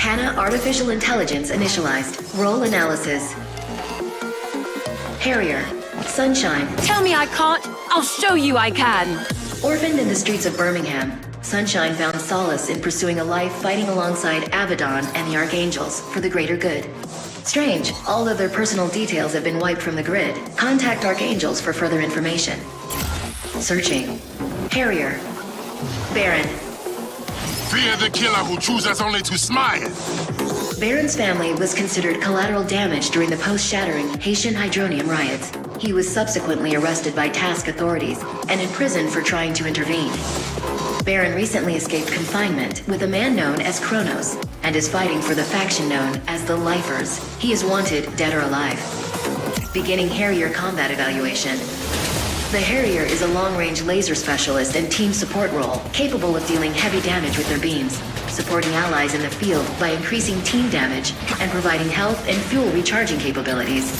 HANA Artificial Intelligence initialized. Role analysis. Harrier. Sunshine. Tell me I can't. I'll show you I can. Orphaned in the streets of Birmingham, Sunshine found solace in pursuing a life fighting alongside Abaddon and the Archangels for the greater good. Strange, all of their personal details have been wiped from the grid. Contact Archangels for further information. Searching. Harrier. Baron. Fear the killer who chooses only to smile. Baron's family was considered collateral damage during the post-shattering Haitian Hydronium riots. He was subsequently arrested by task authorities and imprisoned for trying to intervene. Baron recently escaped confinement with a man known as Kronos and is fighting for the faction known as the Lifers. He is wanted dead or alive. Beginning Harrier combat evaluation. The Harrier is a long-range laser specialist and team support role, capable of dealing heavy damage with their beams, supporting allies in the field by increasing team damage and providing health and fuel recharging capabilities.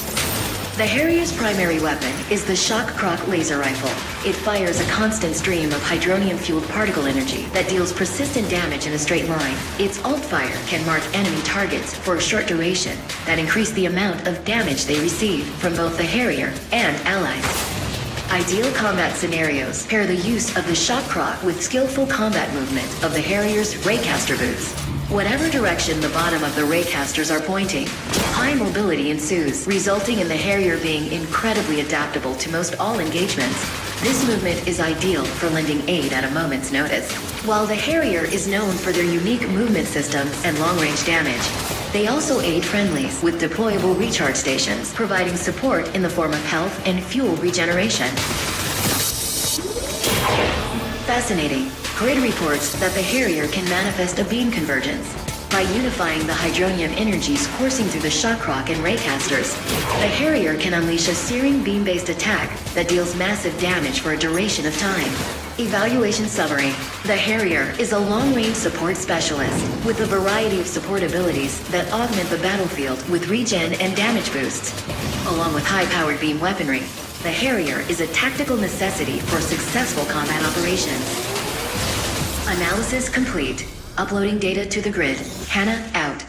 The Harrier's primary weapon is the Shock Croc laser rifle. It fires a constant stream of hydronium-fueled particle energy that deals persistent damage in a straight line. Its alt-fire can mark enemy targets for a short duration that increase the amount of damage they receive from both the Harrier and allies. Ideal combat scenarios pair the use of the Shock Croc with skillful combat movement of the Harrier's Raycaster boots. Whatever direction the bottom of the Raycasters are pointing, high mobility ensues, resulting in the Harrier being incredibly adaptable to most all engagements. This movement is ideal for lending aid at a moment's notice. While the Harrier is known for their unique movement system and long-range damage, they also aid friendlies with deployable recharge stations, providing support in the form of health and fuel regeneration. Fascinating. Grid reports that the Harrier can manifest a beam convergence. By unifying the hydronium energies coursing through the Shock Croc and Raycasters, the Harrier can unleash a searing beam-based attack that deals massive damage for a duration of time. Evaluation summary. The Harrier is a long-range support specialist with a variety of support abilities that augment the battlefield with regen and damage boosts. Along with high-powered beam weaponry, the Harrier is a tactical necessity for successful combat operations. Analysis complete. Uploading data to the grid. HANA out.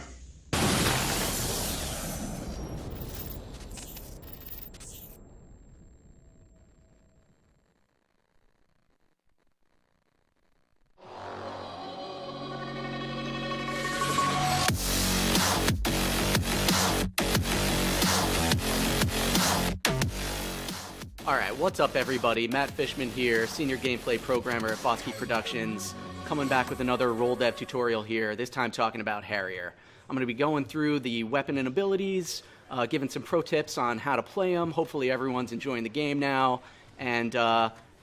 Alright, what's up everybody? Matt Fishman here, Senior Gameplay Programmer at Bosky Productions, coming back with another role dev tutorial here, this time talking about Harrier. I'm going to be going through the weapon and abilities, giving some pro tips on how to play them. Hopefully everyone's enjoying the game now, and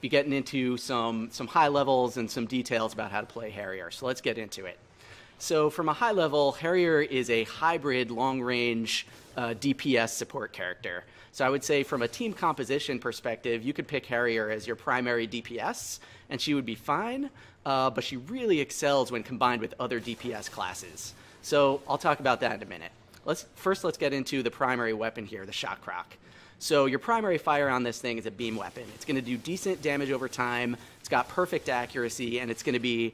be getting into some high levels and some details about how to play Harrier. So let's get into it. So from a high level, Harrier is a hybrid long-range DPS support character. So I would say from a team composition perspective, you could pick Harrier as your primary DPS, and she would be fine, but she really excels when combined with other DPS classes. So I'll talk about that in a minute. First, let's get into the primary weapon here, the Shock Croc. So your primary fire on this thing is a beam weapon. It's going to do decent damage over time, it's got perfect accuracy, and it's going to be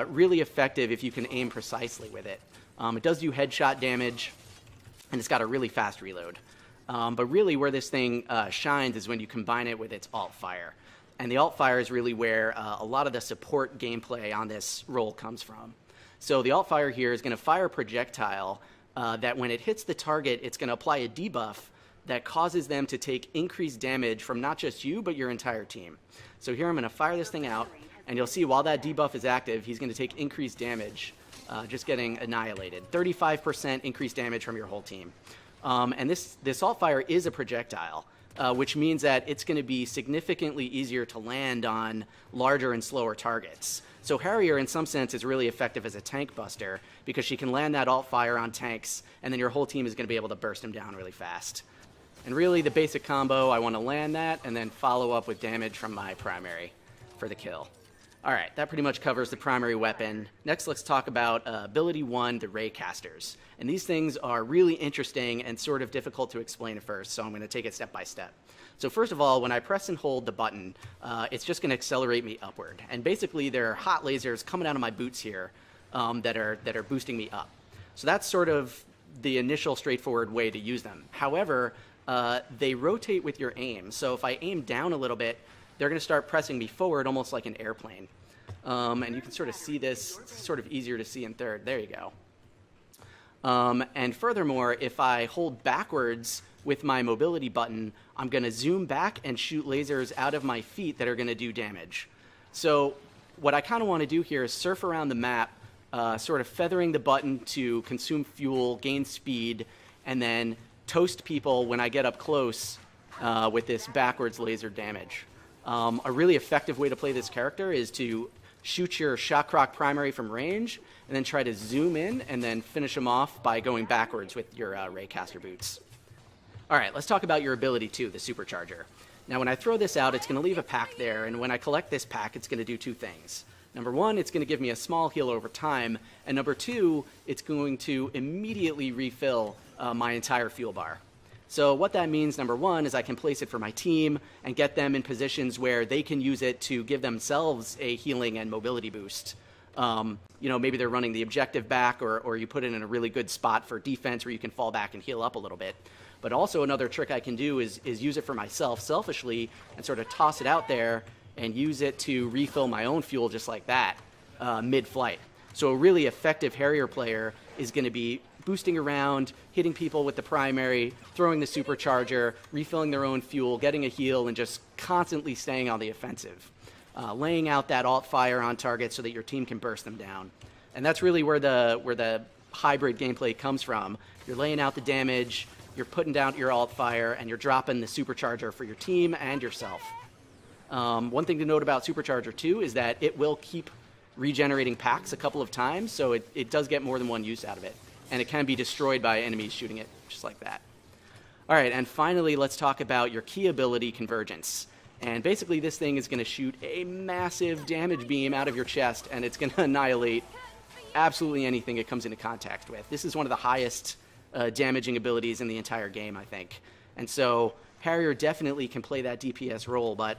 really effective if you can aim precisely with it. It does do headshot damage, and it's got a really fast reload. But really where this thing shines is when you combine it with its alt-fire. And the alt-fire is really where a lot of the support gameplay on this role comes from. So the alt-fire here is going to fire a projectile that when it hits the target, it's going to apply a debuff that causes them to take increased damage from not just you, but your entire team. So here I'm going to fire this thing out, and you'll see while that debuff is active, he's going to take increased damage, just getting annihilated. 35% increased damage from your whole team. And this alt-fire is a projectile, which means that it's going to be significantly easier to land on larger and slower targets. So Harrier, in some sense, is really effective as a tank buster because she can land that alt-fire on tanks, and then your whole team is going to be able to burst them down really fast. And really, the basic combo, I want to land that and then follow up with damage from my primary for the kill. All right, that pretty much covers the primary weapon. Next, let's talk about Ability 1, the Raycasters. And these things are really interesting and sort of difficult to explain at first, so I'm going to take it step by step. So first of all, when I press and hold the button, it's just going to accelerate me upward. And basically, there are hot lasers coming out of my boots here that are boosting me up. So that's sort of the initial straightforward way to use them. However, they rotate with your aim. So if I aim down a little bit, they're going to start pressing me forward almost like an airplane. And you can sort of see this, it's sort of easier to see in third. There you go. And furthermore, if I hold backwards with my mobility button, I'm going to zoom back and shoot lasers out of my feet that are going to do damage. So what I kind of want to do here is surf around the map, sort of feathering the button to consume fuel, gain speed, and then toast people when I get up close with this backwards laser damage. A really effective way to play this character is to shoot your shock croc primary from range, and then try to zoom in and then finish them off by going backwards with your Raycaster boots. All right, let's talk about your ability too, the Supercharger. Now when I throw this out, it's going to leave a pack there, and when I collect this pack, it's going to do two things. Number one, it's going to give me a small heal over time, and number two, it's going to immediately refill my entire fuel bar. So what that means, number one, is I can place it for my team and get them in positions where they can use it to give themselves a healing and mobility boost. You know, maybe they're running the objective back, or you put it in a really good spot for defense where you can fall back and heal up a little bit. But also another trick I can do is use it for myself selfishly and sort of toss it out there and use it to refill my own fuel just like that mid-flight. So a really effective Harrier player is going to be boosting around, hitting people with the primary, throwing the Supercharger, refilling their own fuel, getting a heal, and just constantly staying on the offensive. Laying out that alt fire on target so that your team can burst them down. And that's really where the hybrid gameplay comes from. You're laying out the damage, you're putting down your alt fire, and you're dropping the Supercharger for your team and yourself. One thing to note about Supercharger too is that it will keep regenerating packs a couple of times, so it does get more than one use out of it. And it can be destroyed by enemies shooting it, just like that. All right, and finally, let's talk about your key ability, Convergence. And basically, this thing is going to shoot a massive damage beam out of your chest, and it's going to annihilate absolutely anything it comes into contact with. This is one of the highest damaging abilities in the entire game, I think. And so Harrier definitely can play that DPS role, but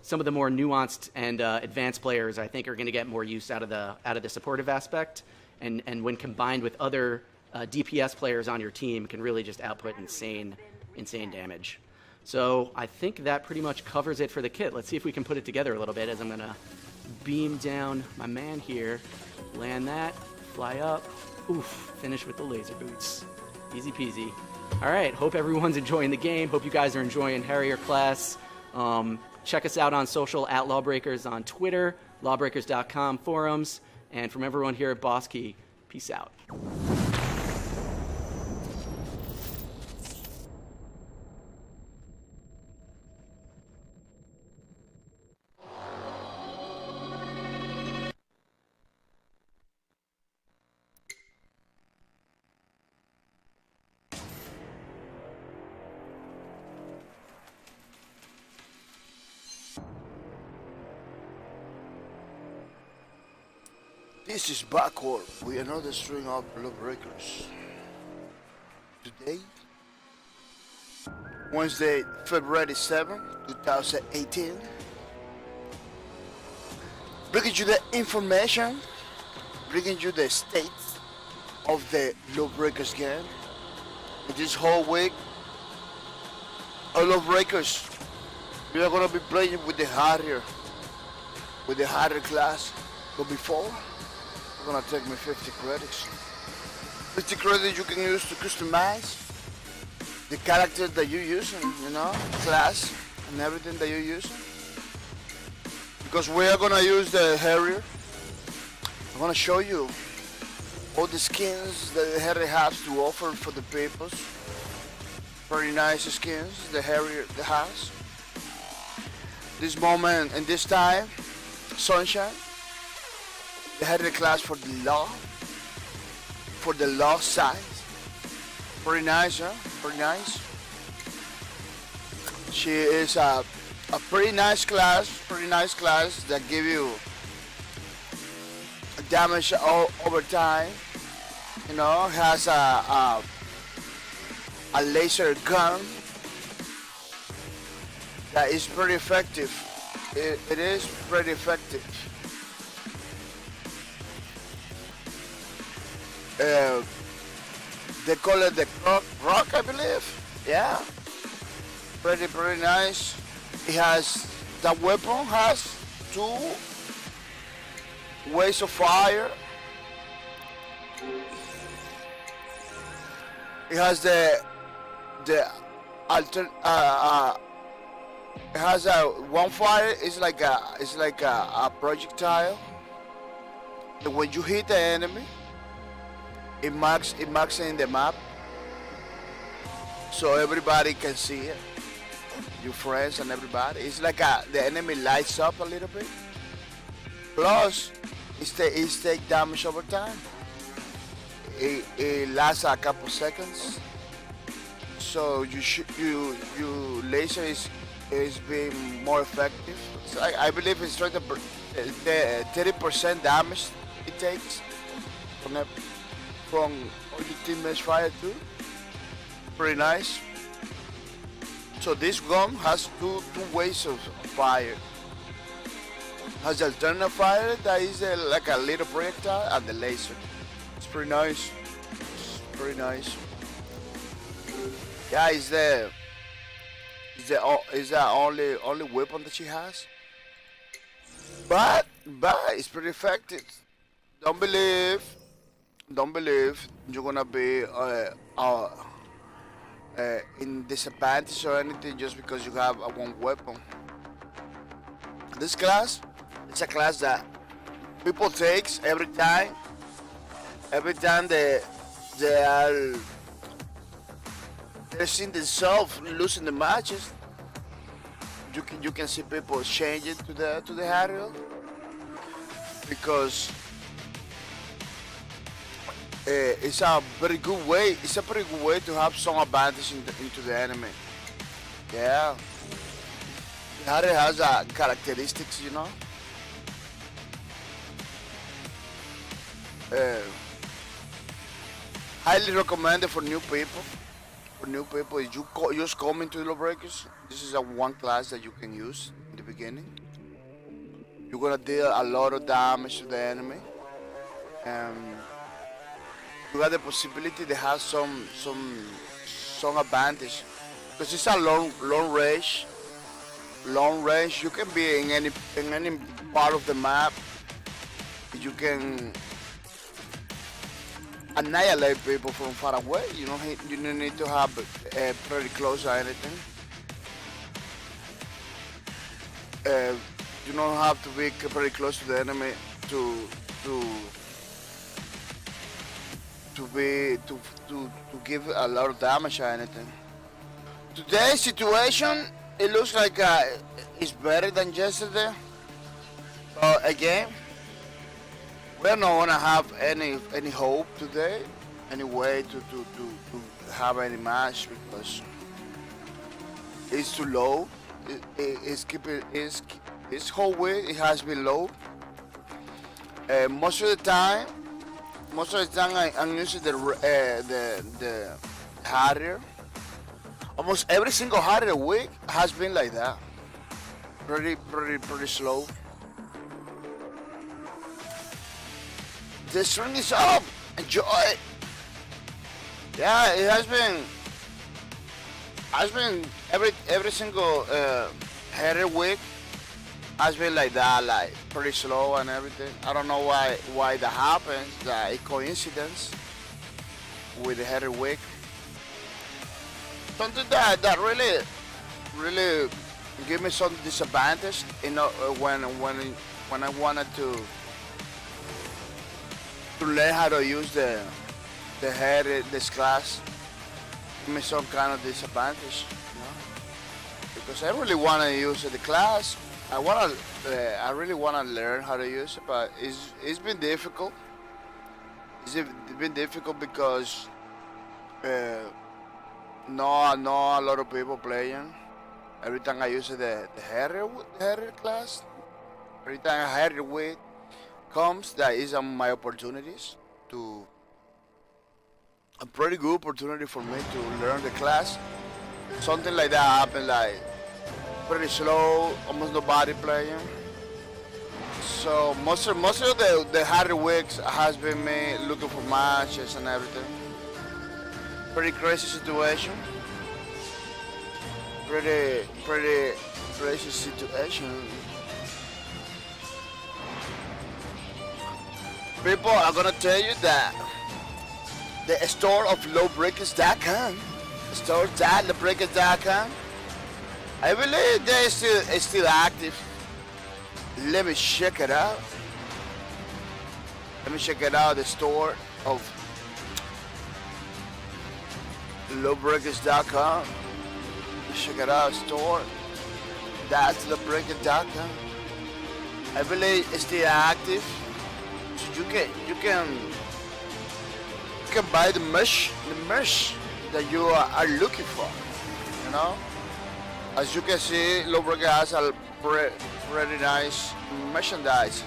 some of the more nuanced and advanced players, I think, are going to get more use out of the supportive aspect. And when combined with other DPS players on your team, can really just output insane damage. So I think that pretty much covers it for the kit. Let's see if we can put it together a little bit as I'm going to beam down my man here. Land that, fly up, oof, finish with the laser boots. Easy peasy. All right, hope everyone's enjoying the game. Hope you guys are enjoying Harrier class. Check us out on social at Lawbreakers on Twitter, lawbreakers.com forums. And from everyone here at Boss Key, peace out. This is Backward with another string of Lawbreakers. Today, Wednesday, February 7, 2018, bringing you the information, bringing you the state of the Lawbreakers game. In this whole week, Lawbreakers, we are going to be playing with the Harrier class, but before, gonna take me 50 credits. 50 credits you can use to customize the character that you use, you know, class and everything that you use. Because we are gonna use the Harrier. I'm gonna show you all the skins that the Harrier has to offer for the people. Very nice skins the Harrier has. This moment and this time, Sunshine. They had the class for the law side. Pretty nice, huh? Pretty nice. She is a pretty nice class that give you damage over time. You know, has a laser gun that is pretty effective. It is pretty effective. They call it the rock, I believe. Yeah, pretty nice. It has, that weapon has 2 ways of fire. It has the alter it has a one fire. It's like a projectile. And when you hit the enemy, it marks in the map, so everybody can see it. Your friends and everybody. It's like the enemy lights up a little bit. Plus, it take damage over time. It lasts a couple seconds. So your laser is being more effective. So I believe it's the 30% damage it takes from all your teammates fire too. Pretty nice. So this gun has two ways of fire. Has the alternate fire that is like a little projectile, and the laser. It's pretty nice. It's pretty nice. Yeah, is the only weapon that she has. But it's pretty effective. Don't believe you're gonna be in disadvantage or anything just because you have one weapon. This class, it's a class that people takes every time they're seeing themselves losing the matches. You can see people change it to the Harrier because it's a very good way. It's a pretty good way to have some advantage into the enemy. Yeah, the Harrier has characteristics, you know. Highly recommended for new people. If you just come into the Lawbreakers, this is one class that you can use in the beginning. You're gonna deal a lot of damage to the enemy, and you got the possibility to have some advantage because it's a long range. Long range. You can be in any part of the map. You can annihilate people from far away. You don't need to have pretty close or anything. You don't have to be very close to the enemy to give a lot of damage or anything. Today's situation, it looks like it's better than yesterday. But again, we're not gonna have any hope today, any way to have any match because it's too low. Its whole way it has been low. Most of the time I'm using the Harrier. Almost every single Harrier week has been like that. Pretty slow. The string is up. Enjoy it. Yeah, it has been every single Harrier week has been like that, like pretty slow and everything. I don't know why that happens. That a coincidence with the Harrier week. Something that really give me some disadvantage. You know, when I wanted to learn how to use the Harrier, this class, give me some kind of disadvantage, you know? Because I really want to use the class. I really want to learn how to use it, but it's been difficult. It's been difficult because not a lot of people playing. Every time I use the Harrier class, every time a Harrier week comes, that is my opportunities to a pretty good opportunity for me to learn the class. Something like that happened, like pretty slow, almost nobody playing. So most of the Harrier weeks has been me looking for matches and everything. Pretty crazy situation. Pretty crazy situation. People are gonna tell you that the store of Lawbreakers.com, store.lawbreakers.com, I believe they is still active. Let me check it out. Let me check it out. The store of Lawbreakers.com. Check it out. Store. That's Lawbreakers.com. I believe it's still active. So you can buy the merch that you are looking for. You know. As you can see, Lawbreakers has a pretty nice merchandise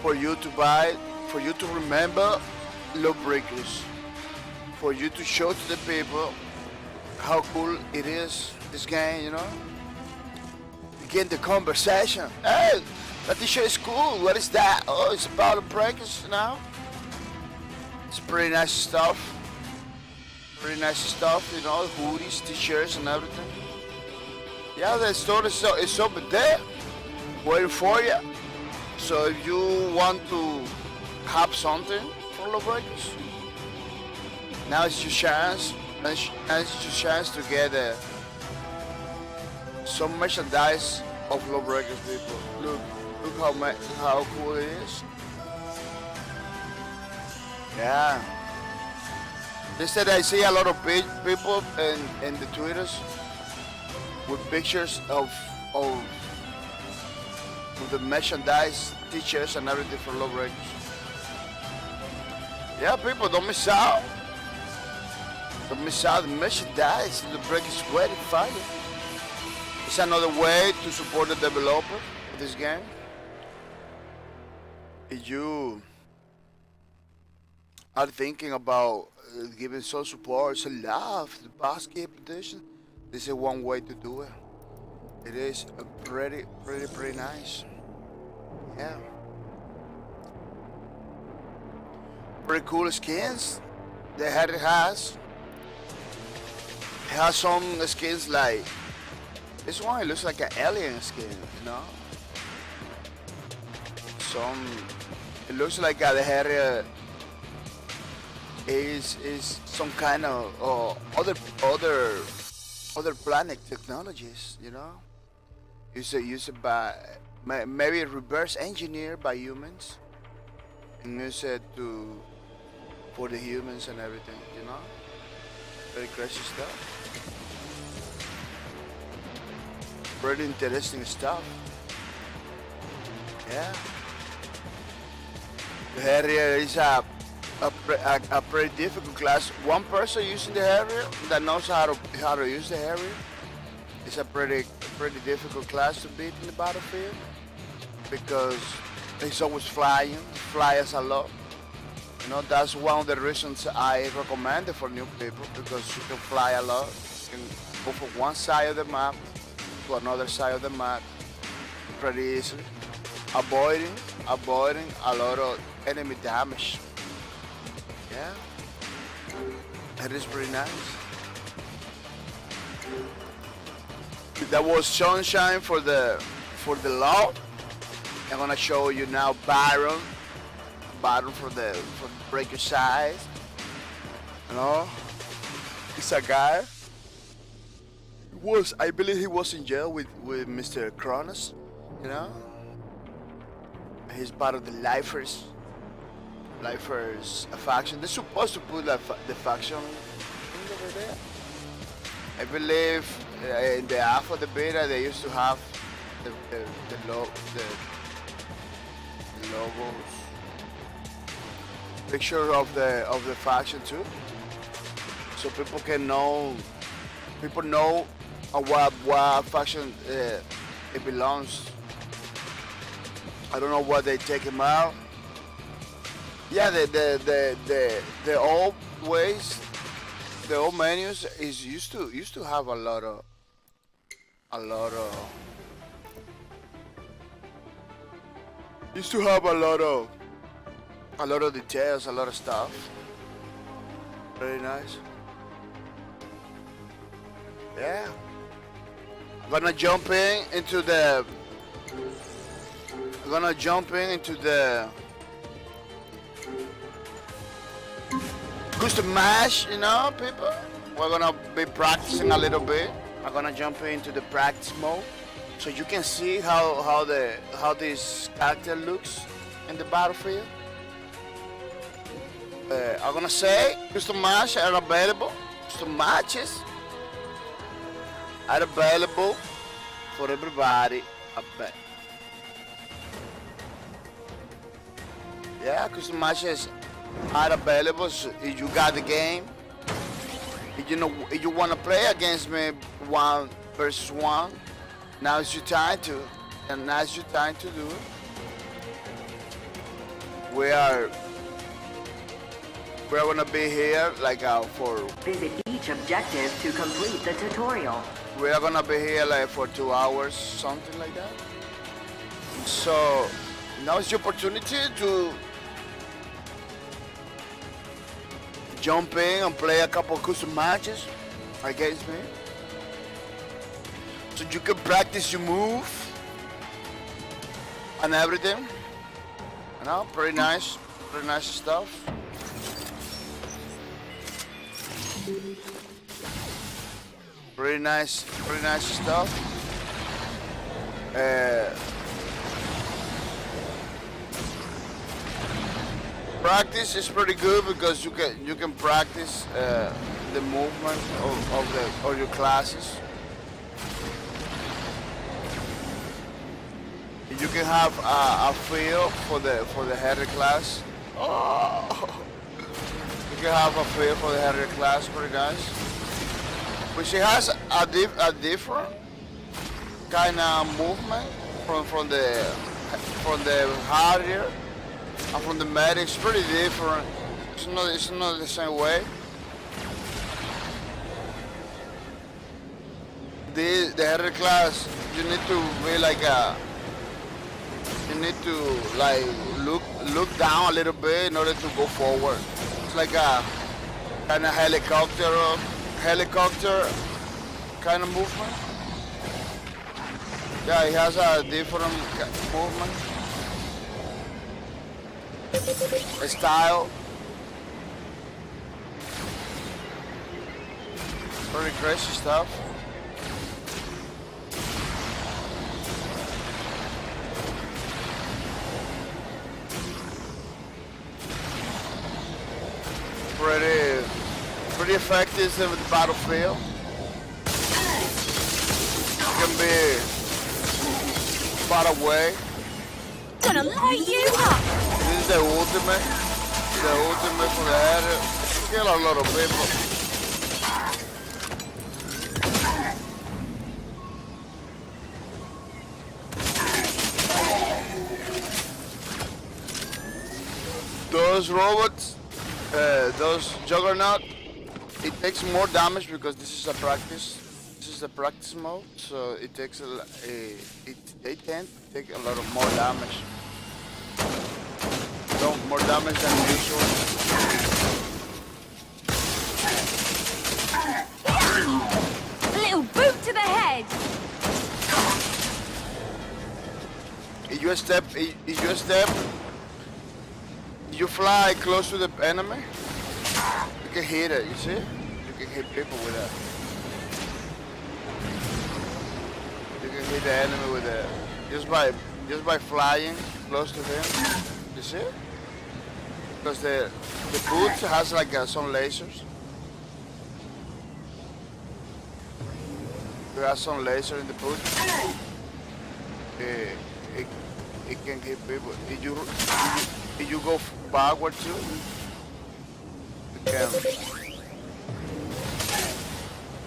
for you to buy, for you to remember Lawbreakers, for you to show to the people how cool it is, this game, you know. Begin the conversation. Hey, that t-shirt is cool. What is that? Oh, it's about Lawbreakers, you know. It's pretty nice stuff. Pretty nice stuff, you know, hoodies, t-shirts, and everything. Yeah, the store is over there, waiting for you. So if you want to have something from Lawbreakers, now it's your chance. Now it's your chance to get some merchandise of Lawbreakers, people. Look how cool it is. Yeah. They said I see a lot of people in the Twitters with pictures of the merchandise, t-shirts, and everything for Lawbreakers. Yeah, people, don't miss out. Don't miss out the merchandise. Lawbreakers is waiting for you. It's another way to support the developer of this game. If you are thinking about giving some support, some love to the basket edition, this is one way to do it. It is pretty nice. Yeah. Pretty cool skins that Harrier has. It has some skins like this one. It looks like an alien skin, you know. It looks like the Harrier is some kind of other planet technologies, you know. Used by maybe reverse engineered by humans and use it for the humans and everything, you know. Very crazy stuff. Pretty interesting stuff. Yeah. The Harrier is a pretty difficult class. One person using the Harrier that knows how to use the Harrier is a pretty difficult class to beat in the battlefield, because it's always flying, flies a lot. You know, that's one of the reasons I recommend it for new people, because you can fly a lot. You can go from one side of the map to another side of the map pretty easily, avoiding a lot of enemy damage. Yeah, it is pretty nice. That was sunshine for the law. I'm gonna show you now Byron for the breaker side. You know, he's a guy. I believe he was in jail with Mr. Kronos. You know, he's part of the Lifers faction. They're supposed to put the faction over there. I believe in the alpha, the beta, they used to have the logos, picture of the faction too, so people can know. People know what faction it belongs. I don't know why they take him out. Yeah, the old ways, the old menus is used to have a lot of a lot of details, a lot of stuff. Very nice. Yeah. I'm gonna jump into the custom match, you know, people. We're gonna be practicing a little bit. I'm gonna jump into the practice mode so you can see how this character looks in the battlefield. I'm gonna say custom matches are available. Custom matches are available for everybody. I bet. Yeah, custom matches are available. So if you got the game, if you wanna play against me 1 versus 1, now is your time to, do it. We're gonna be here like for. Visit each objective to complete the tutorial. We are gonna be here like for 2 hours, something like that. So now is your opportunity to jump in and play a couple custom matches against me, so you can practice your move and everything. You know, pretty nice stuff. Pretty nice stuff. Practice is pretty good because you can practice the movement of your classes. You can have a feel for the Harrier class. Oh. You can have a feel for the Harrier class, pretty nice. But she has a different kind of movement from the Harrier and from the medic. It's pretty different. It's not the same way. The Harrier class, you need to be like look down a little bit in order to go forward. It's like a kind of helicopter kind of movement. Yeah, it has a different movement style. Pretty crazy stuff. Pretty effective with the battlefield. You can be far away. Gonna light you up! This is the ultimate for the Harrier. Kill a lot of people. Those robots, those Juggernaut, it takes more damage because this is a practice. This is a practice mode, so it takes they tend to take a lot of more damage. More damage than usual. A little boot to the head! If you fly close to the enemy, you can hit it, you see? You can hit people with that. You can hit the enemy with that. Just by flying close to them. You see? Because the boot has like some lasers. There are some laser in the boot. It can hit people. If you go backward too,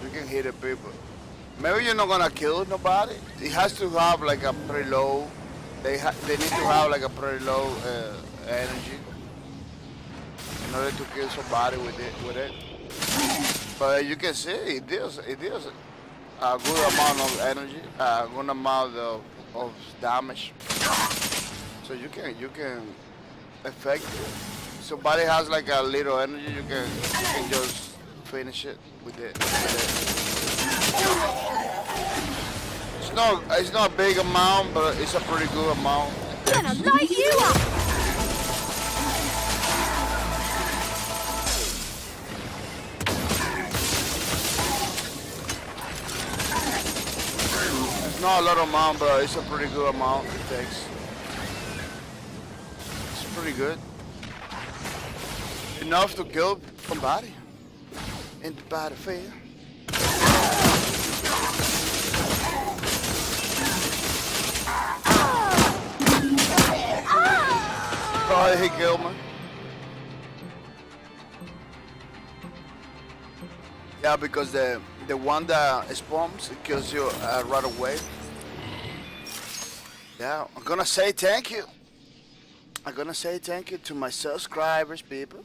you can hit the people. Maybe you're not gonna kill nobody. It has to have like a pretty low. They need to have like a pretty low energy in order to kill somebody with it. But you can see it deals a good amount of energy, a good amount of damage. So you can effective. Somebody has like a little energy, you can just finish it with it. It's not a big amount, but it's a pretty good amount. Gonna light you up! It's not a lot of amount, but it's a pretty good amount it takes. It's pretty good. Enough to kill somebody in the battlefield. Oh, he killed me. Yeah, because the one that spawns, it kills you right away. Yeah, I'm gonna say thank you. I'm gonna say thank you to my subscribers, people.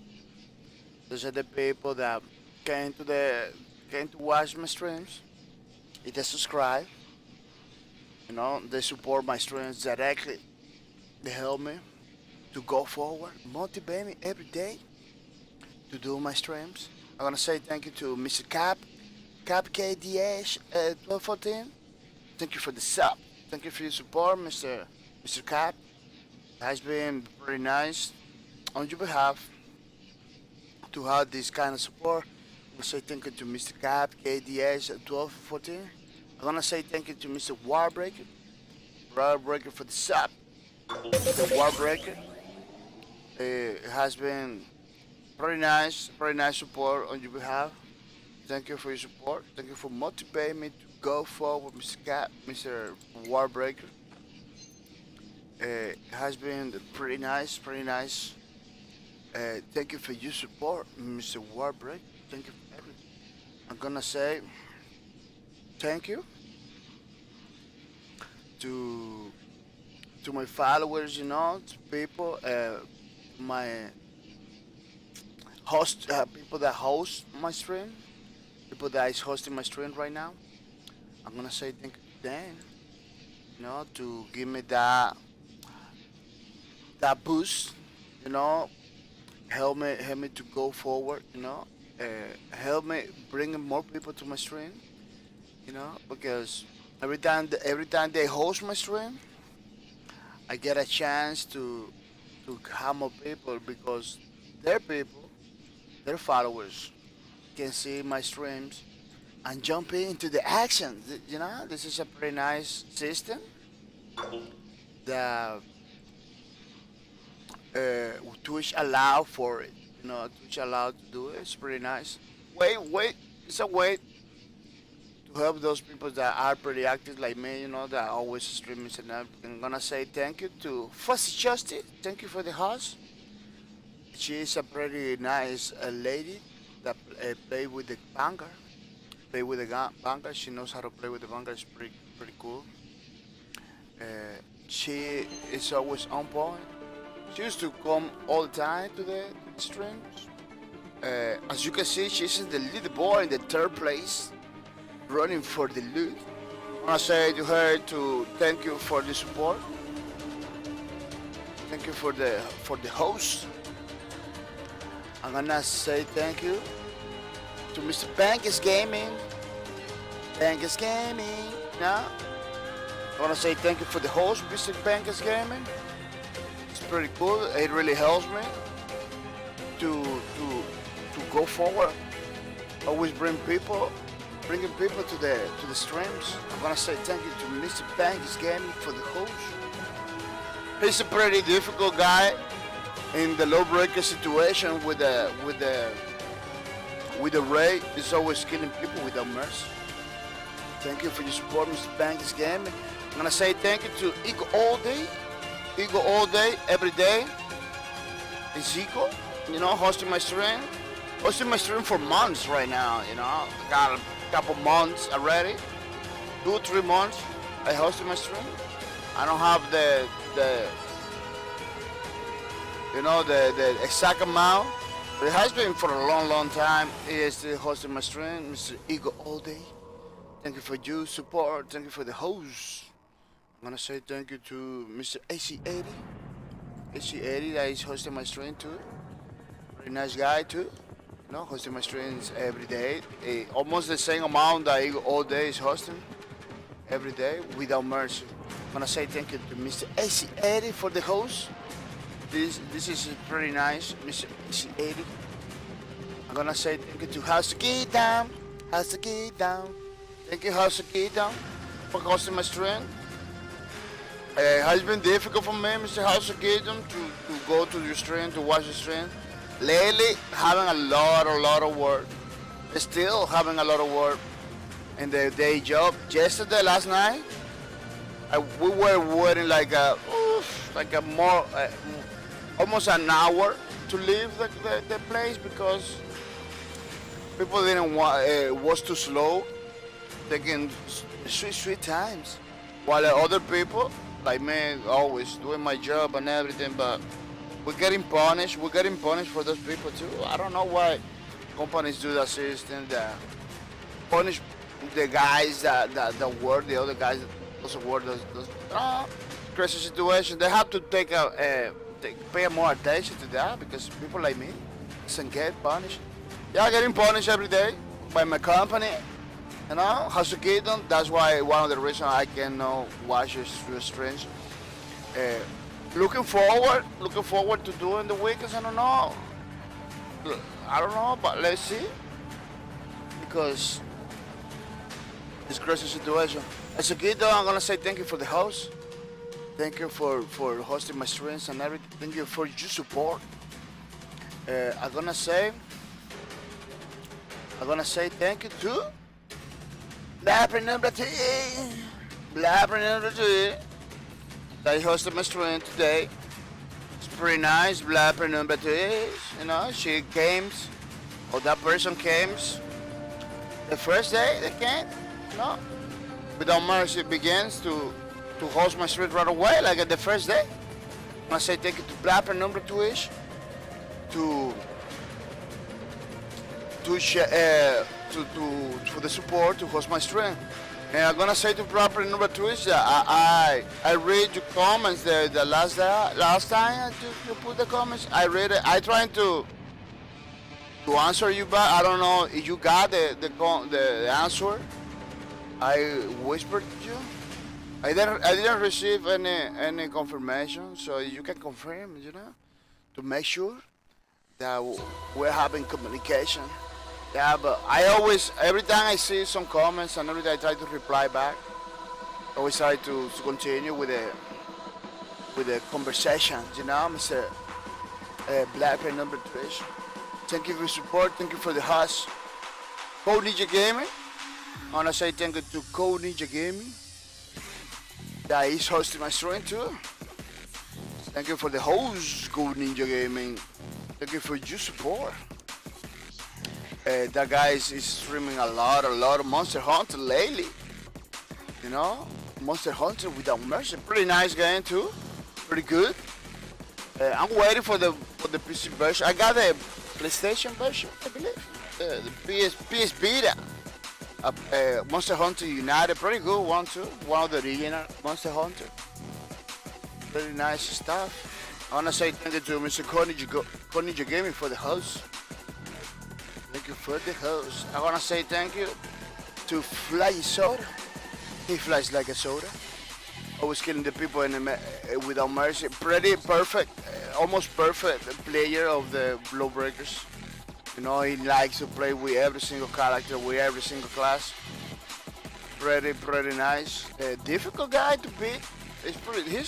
Those are the people that came to watch my streams. They subscribe. You know, they support my streams directly. They help me to go forward, motivate me every day to do my streams. I want to say thank you to Mr. Cap KDH 1214. Thank you for the sub. Thank you for your support, Mr. Cap. It has been pretty nice on your behalf to have this kind of support. I want to say thank you to Mr. Cap KDH 1214. I want to say thank you to Mr. Lawbreaker for the sub. The Lawbreaker. It has been pretty nice support on your behalf. Thank you for your support. Thank you for motivating me to go forward, Mr. Lawbreaker. It has been pretty nice. Thank you for your support, Mr. Lawbreaker. Thank you for everything. I'm gonna say thank you to my followers, you know, to people, my host, people that host my stream, people that is hosting my stream right now. I'm gonna say thank you to them, you know, to give me that boost, you know, help me to go forward, you know, help me bring more people to my stream, you know, because every time they host my stream, I get a chance to have more people because their followers can see my streams and jump into the action. You know, this is a pretty nice system that Twitch allow for it. You know, Twitch allowed to do it. It's pretty nice. Wait, it's a way to help those people that are pretty active like me, you know, that always streaming and everything. I'm gonna say thank you to Fussy Justice. Thank you for the host. She is a pretty nice lady that play with the banger. Banger. She knows how to play with the banger. It's pretty cool. She is always on point. She used to come all the time to the streams. As you can see, she's in the leaderboard in the third place, running for the loot. I want to say to her to thank you for the support. Thank you for the host. I'm gonna say thank you to Mr. Bankus Gaming. Bankus Gaming. Now, I want to say thank you for the host, Mr. Bankus Gaming. It's pretty cool. It really helps me to go forward. Always bringing people to the streams. I'm gonna say thank you to Mr. Bankus Gaming for the host. He's a pretty difficult guy in the Lawbreaker situation with the raid. He's always killing people without mercy. Thank you for your support, Mr. Bankus Gaming. I'm gonna say thank you to Eagle all day. Eagle all day, every day. It's Eagle, you know, hosting my stream. Hosting my stream for months right now, you know. Got a couple months already. 2-3 months I hosted my stream. I don't have the exact amount, but it has been for a long time. He is still hosting my stream, Mr. Eagle all day. Thank you for your support. Thank you for the host. I'm gonna say thank you to Mr. AC80. AC80 that is hosting my stream too. Very nice guy too. Hosting my streams every day. Almost the same amount that he all day is hosting every day without mercy. I'm gonna say thank you to Mr. AC80 for the host. This is pretty nice, Mr. AC80. I'm gonna say thank you to House of Get Down. House of Get Down. Thank you, House of Get Down, for hosting my stream. It has been difficult for me, Mr. House of Get Down, to go to your stream, to watch the stream. Lately, having a lot of work. Still having a lot of work in the day job. Yesterday, last night, we were waiting like a more, almost an hour to leave the place because people didn't want, was too slow, taking sweet times. While other people, like me, always doing my job and everything, but we're getting punished. We're getting punished for those people too. I don't know why companies do that system that punish the guys that work, the other guys that doesn't work. Those crazy situation. They have to pay more attention to that because people like me doesn't get punished. Yeah, getting punished every day by my company. House of Kingdom. That's why one of the reasons I can watch your streams. Looking forward to doing the weekends. I don't know, but let's see. Because it's crazy situation. As a kid, I'm gonna say thank you for the host. Thank you for hosting my streams and everything. Thank you for your support. I'm gonna say thank you to Blabber number 2. That hosted my stream today. It's pretty nice. Blabber number 2. She came, or that person came. The first day they came, without mercy begins to host my stream right away, like at the first day. I want to say thank you to Blabber number 2-ish for the support to host my stream. And I'm gonna say to proper number 2 is that I read your comments the last time you put the comments. I read it. I trying to answer you back. I don't know if you got the answer. I whispered to you. I didn't receive any confirmation, so you can confirm, to make sure that we're having communication. Yeah, but I always, every time I see some comments and every time I try to reply back, I always try to continue with the conversation, Mr. Blacker number 3. Thank you for your support, thank you for the host. Code Ninja Gaming. I want to say thank you to Code Ninja Gaming that is hosting my stream too. Thank you for the host, Code Ninja Gaming. Thank you for your support. That guy is streaming a lot of Monster Hunter lately. Monster Hunter without mercy. Pretty nice game too. Pretty good. I'm waiting for the PC version. I got the PlayStation version, I believe. The PS Vita. Monster Hunter United. Pretty good one too. One of the original Monster Hunter. Very nice stuff. I want to say thank you to Mr. Konija Gaming for the host. Thank you for the host. I want to say thank you to Flying Soda. He flies like a soda. Always killing the people without mercy. Pretty perfect, almost perfect player of the Lawbreakers. He likes to play with every single character, with every single class. Pretty nice. Difficult guy to beat. He's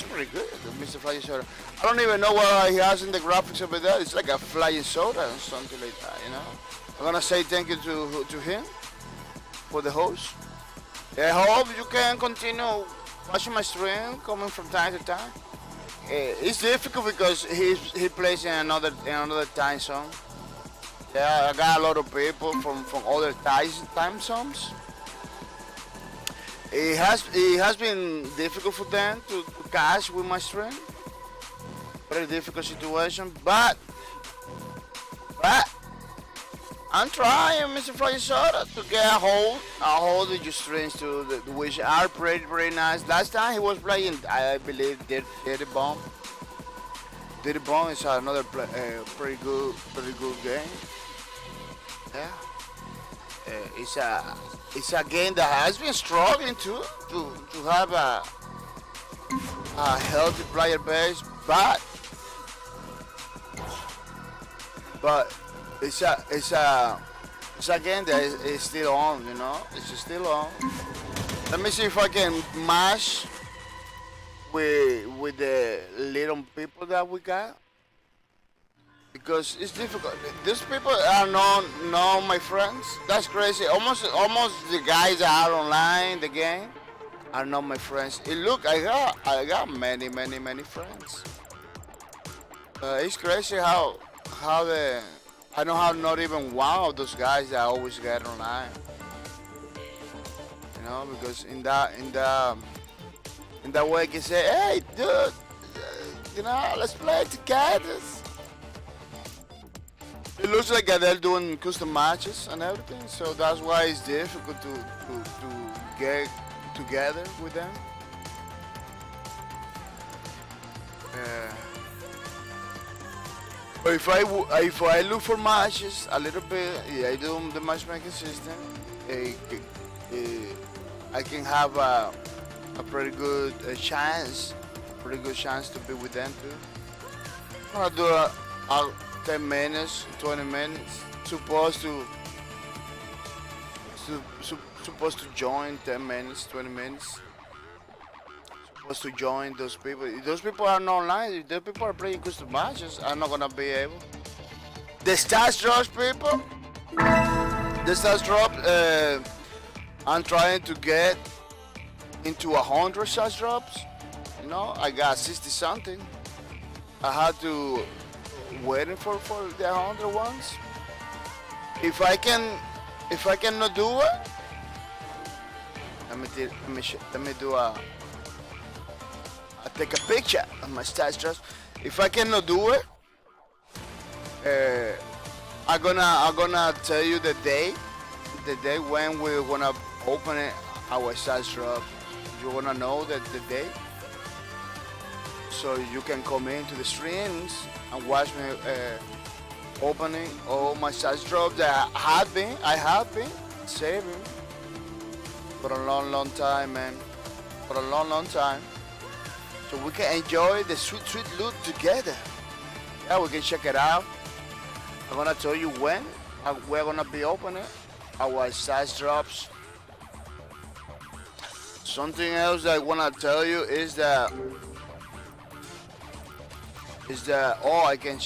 pretty good, Mr. Flying Soda. I don't even know what he has in the graphics over there. It's like a Flying Soda or something like that, I'm gonna say thank you to him for the host. I hope you can continue watching my stream, coming from time to time. It's difficult because he plays in another time zone. Yeah, I got a lot of people from other time zones. It has been difficult for them to catch with my stream. Very difficult situation, but I'm trying, Mr. Flying Soda, to get a hold of your streams too, which are pretty nice. Last time he was playing, I believe, Dirty Bomb. Dirty Bomb is another pretty good game. Yeah. It's a game that has been struggling to have a healthy player base, but it's a game that is still on, you know. It's still on. Let me see if I can match with the little people that we got, because it's difficult. These people are not my friends. That's crazy. Almost the guys that are online the game are not my friends. Look, I got many friends. It's crazy how I don't have not even one of those guys that I always get online. You know, because in that way I can say, hey dude, you know, let's play together. It looks like they're doing custom matches and everything, so that's why it's difficult to get together with them. But if I look for matches a little bit, I do the matchmaking system. I can have a pretty good chance to be with them too. I'm gonna do 10 minutes, 20 minutes. Supposed to join 10 minutes, 20 minutes. Supposed to join those people. If those people are not online, if those people are playing custom matches, I'm not gonna be able. The stats drops, people. The stats drop. I'm trying to get into 100 stats drops. You know, I got 60 something. I had to waiting for the 100 ones. If I cannot do it, let me do I take a picture of my stats drops. If I cannot do it, I'm gonna tell you the day when we're gonna open it, our stats drop. You wanna know the day, so you can come into the streams and watch me opening all my stats drops that I have been saving for a long time, man. For a long time. So we can enjoy the sweet loot together. Yeah, we can check it out. I'm gonna tell you when we're gonna be opening our stats drops. Something else that I wanna tell you is that I can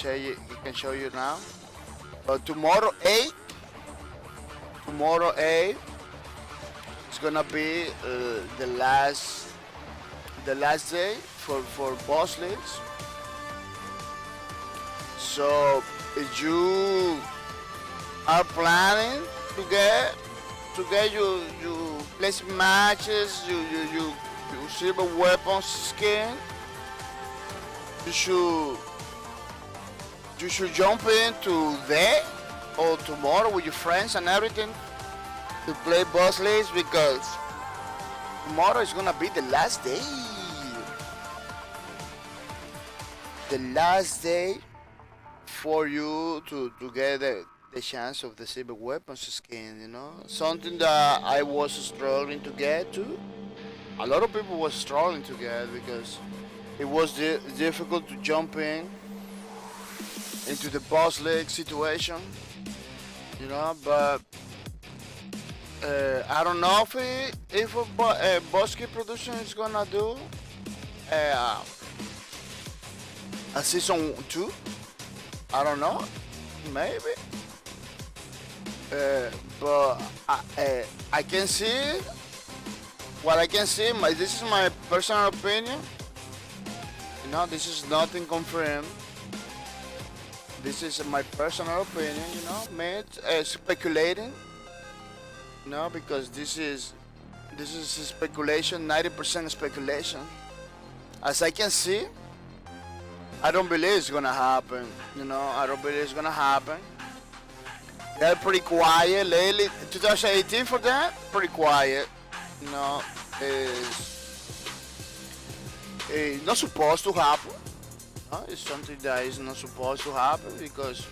show you now. But tomorrow 8 is gonna be the last day for boss leagues. So if you are planning to get you place matches, you silver weapons skin, you should jump into there or tomorrow with your friends and everything to play boss leagues, because tomorrow is gonna be the last day. The last day for you to get the chance of the silver weapons skin, you know? Something that I was struggling to get to. A lot of people was struggling to get because it was difficult to jump into the boss league situation, you know, but I don't know if Boss Key Production is gonna do a season 2. I don't know, maybe. But I can see what I can see. This is my personal opinion. You know, this is nothing confirmed. This is my personal opinion. You know, made speculating. You know, because this is speculation, 90% speculation. As I can see, I don't believe it's gonna happen. You know, I don't believe it's gonna happen. They're pretty quiet lately. 2018 for that, pretty quiet. You know, it's not supposed to happen. It's something that is not supposed to happen because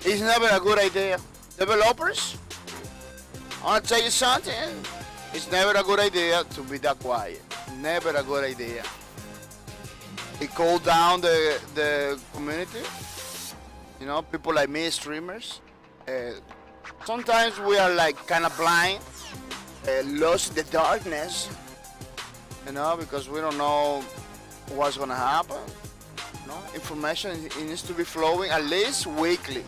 it's never a good idea. Developers, I want to tell you something. It's never a good idea to be that quiet. Never a good idea. It cooled down the community. You know, people like me, streamers. Sometimes we are like kind of blind, lost in the darkness. You know, because we don't know what's gonna happen. You know, information it needs to be flowing at least weekly,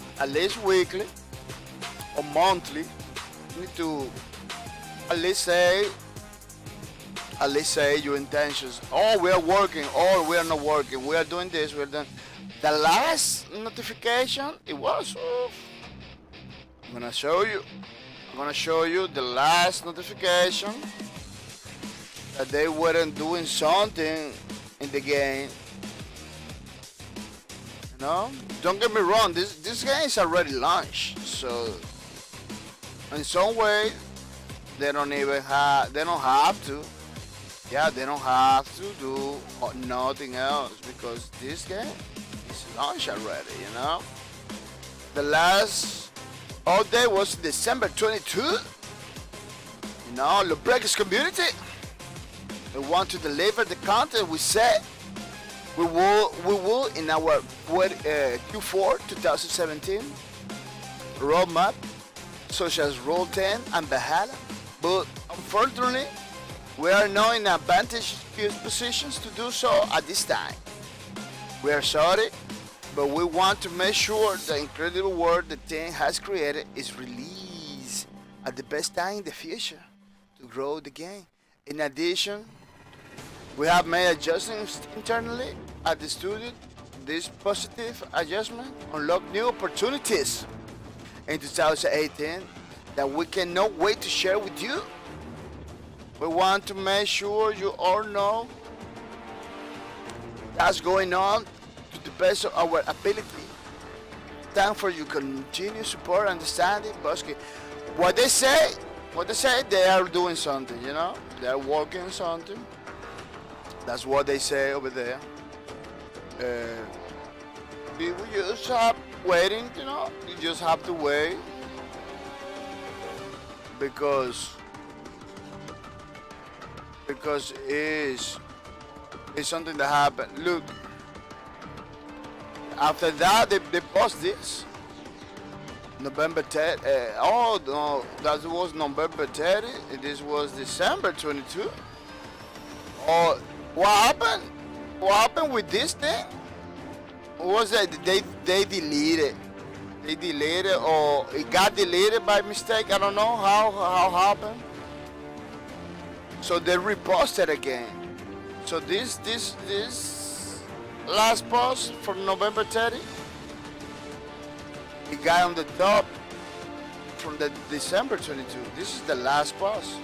or monthly. You need to at least say your intentions. Oh, we are working. Oh, we are not working. We are doing this. We are doing. The last notification, it was. I'm gonna show you. I'm gonna show you the last notification that they weren't doing something in the game. You know, don't get me wrong. This game is already launched, so in some way they don't have to. Yeah, they don't have to do nothing else because this game is launched already. You know, the last update was December 22. You know, Lawbreakers community. We want to deliver the content we said we will in our Q4 2017 roadmap, such as Roll 10 and Valhalla. But unfortunately, we are not in advantageous positions to do so at this time. We are sorry, but we want to make sure the incredible world the team has created is released at the best time in the future to grow the game. In addition, we have made adjustments internally at the studio. This positive adjustment unlocked new opportunities in 2018 that we cannot wait to share with you. We want to make sure you all know that's going on to the best of our ability. Thank for your continued support and understanding. Bosky, what they say, they are doing something, you know? They are working on something. That's what they say over there. We just have waiting, you know? You just have to wait. Because it's something that happened. Look, after that they post this November 30. Oh no, that was November 30. This was December 22. Oh, what happened? What happened with this thing? What was that? They deleted. They deleted, or it got deleted by mistake. I don't know how happened. So they reposted again. So this last post from November 30, it got on the top from the December 22. This is the last post.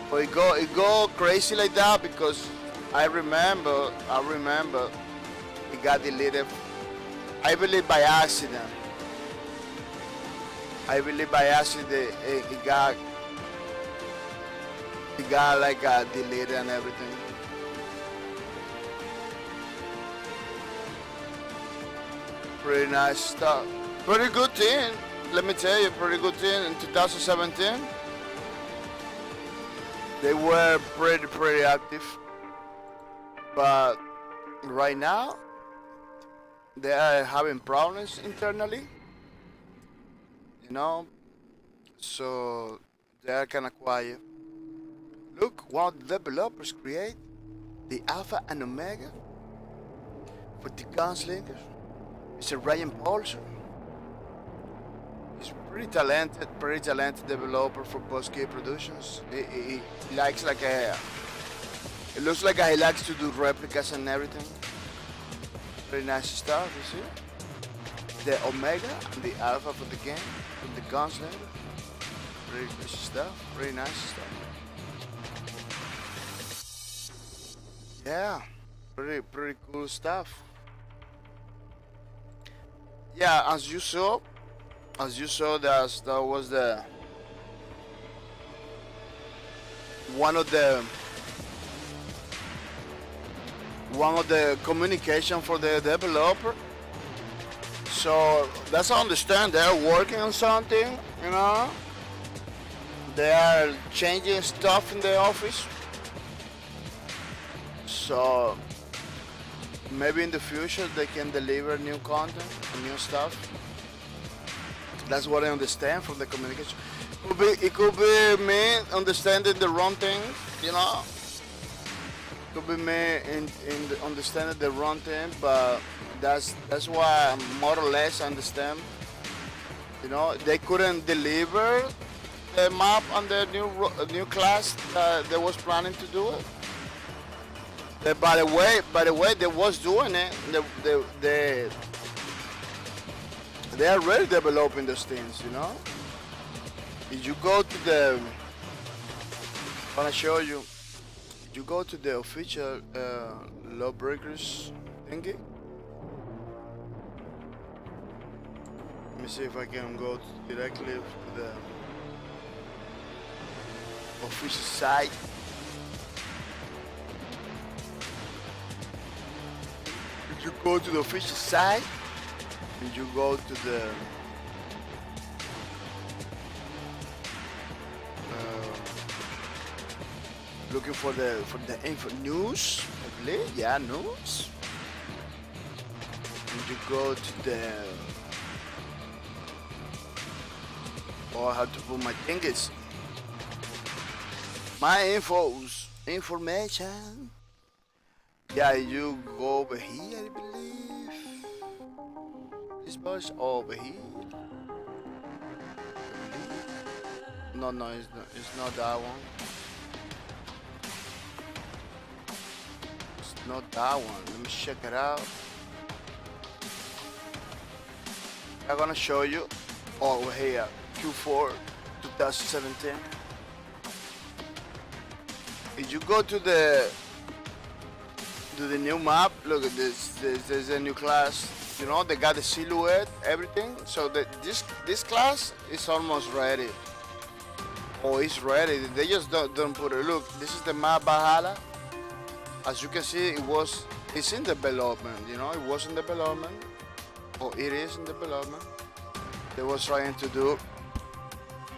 But it go crazy like that because I remember it got deleted. I believe by accident. It got like deleted and everything. Pretty nice stuff. Pretty good team. Let me tell you, pretty good team in 2017. They were pretty active. But right now, they are having problems internally. You know, so they are kind of quiet. Look, one of the developers create the Alpha and Omega for the Gunslinger. It's a Ryan Paulson. He's pretty talented developer for Post-K Productions. He likes like a. It looks like he likes to do replicas and everything. Very nice stuff, you see? The Omega and the Alpha for the game, from the Gunslinger. Very nice stuff, very nice stuff. Yeah, pretty cool stuff. Yeah, as you saw, that was the one of the communication for the developer. So that's I understand they're working on something, you know. They are changing stuff in the office. So maybe in the future they can deliver new content and new stuff. That's what I understand from the communication. It could be me understanding the wrong thing, you know. Could be me in understanding the wrong thing, but that's why I more or less understand. You know, they couldn't deliver the map on the new class that they was planning to do it. By the way, they was doing it. They are already developing those things, you know. If you go to the, I wanna show you. If you go to the official Lawbreakers thingy. Let me see if I can go directly to the official site. If you go to the official site, and you go to the looking for the info news, I believe, yeah, news. And you go to the, oh, I have to put my fingers. My information. Yeah, you go over here, I believe. This bus over here. No, it's not that one. It's not that one. Let me check it out. I'm gonna show you over here, Q4 2017. If you go to the new map, look at this. There's a new class. You know, they got the silhouette, everything. So this class is almost ready. Oh, it's ready. They just don't put it. Look, this is the map Valhalla. As you can see, it's in development. You know, it was in development. Oh, it is in development. They was trying to do.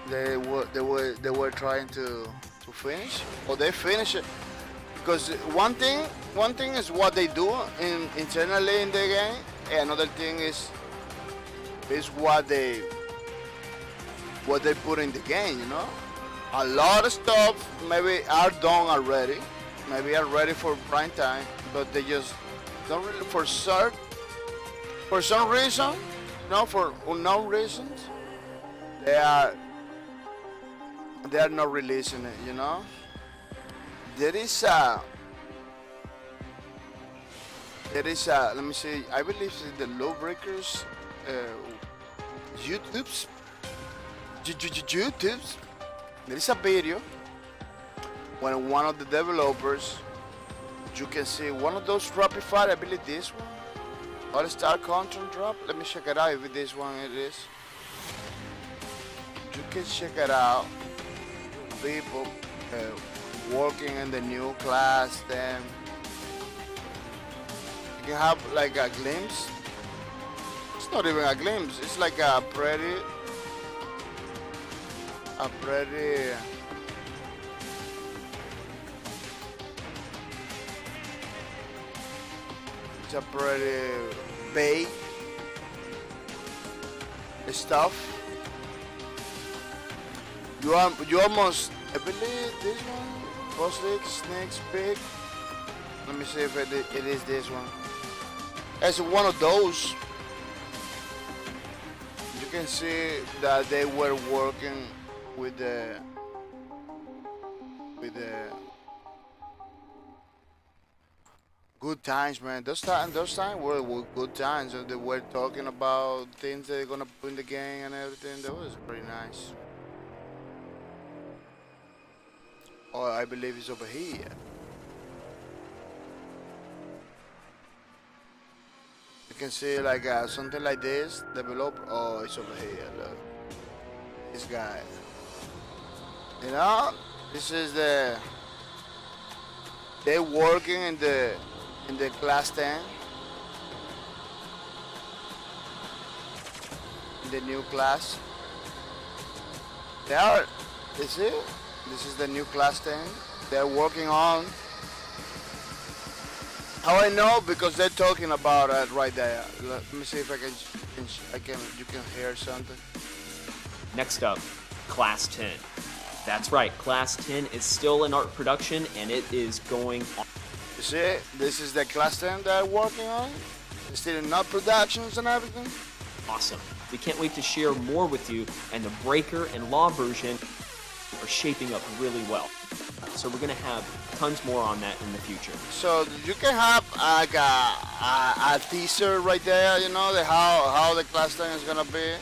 They were trying to finish. Or they finish it. Because one thing is what they do internally in the game. Another thing is what they put in the game, you know. A lot of stuff maybe are done already, maybe are ready for prime time, but they just don't really for some reason, you know, for unknown reasons, they are not releasing it, you know. There is a, let me see, I believe it's the Lawbreakers YouTubes. There is a video when one of the developers, you can see one of those rapid fire, I believe this one, all-star content drop. Let me check it out if this one it is. You can check it out. People working in the new class, then you can have like a glimpse. It's not even a glimpse, it's like a pretty bait stuff. You almost, I believe this one, Bosslick, Snakes, Pig. Let me see if it is this one. It's one of those. You can see that they were working with the good times, man. Those times were good times. They were talking about things they're gonna put in the game and everything. That was pretty nice. Oh, I believe it's over here. You can see like something like this. Develop. Oh, it's over here. Look, this guy. You know, this is they're working in in the class 10. In the new class. You see? This is the new class 10 they're working on. How I know? Because they're talking about it right there. Let me see if you can hear something. Next up, Class 10. That's right, Class 10 is still in art production and it is going on. You see, this is the class 10 they're working on. It's still in art productions and everything. Awesome. We can't wait to share more with you, and the Breaker and Law version are shaping up really well. So we're going to have tons more on that in the future. So you can have like a teaser right there, you know, how the class 10 is gonna be.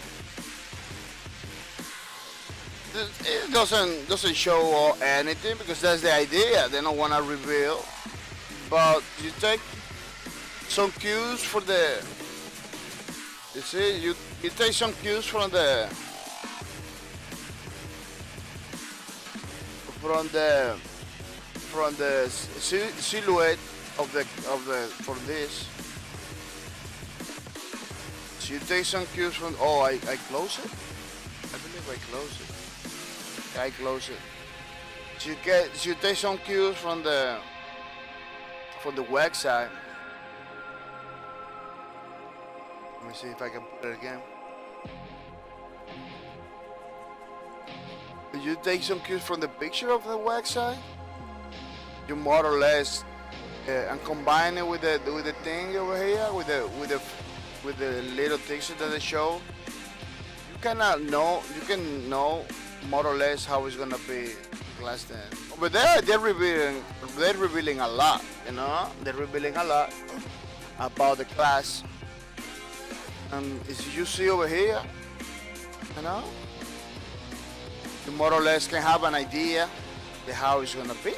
It doesn't show anything because that's the idea. They don't wanna reveal, but you take some cues for the. You see, you take some cues from the silhouette of the for this. So you take some cues from. Oh, I close it. I believe I close it. Yeah, I close it. So you take some cues from the website. Let me see if I can put it again. You take some cues from the picture of the website. You more or less and combine it with the thing over here with the little texture that they show. You can know more or less how it's gonna be class 10. But they're revealing a lot, you know. They're revealing a lot about the class. And as you see over here, you know, you more or less can have an idea of how it's gonna be.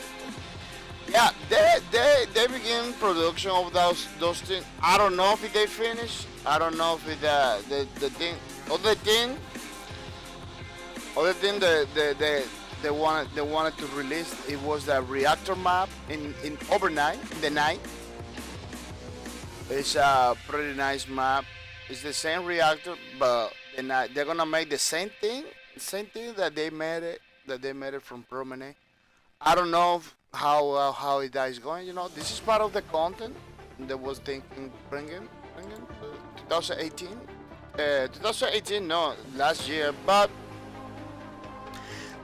Yeah, they begin production of those things. I don't know if they finish. I don't know if the thing. Other thing they wanted to release. It was the reactor map in overnight in the night. It's a pretty nice map. It's the same reactor, but they're gonna make the same thing that they made it from Promenade. I don't know how that is going. You know, this is part of the content that was thinking bringing 2018. 2018, no, last year, but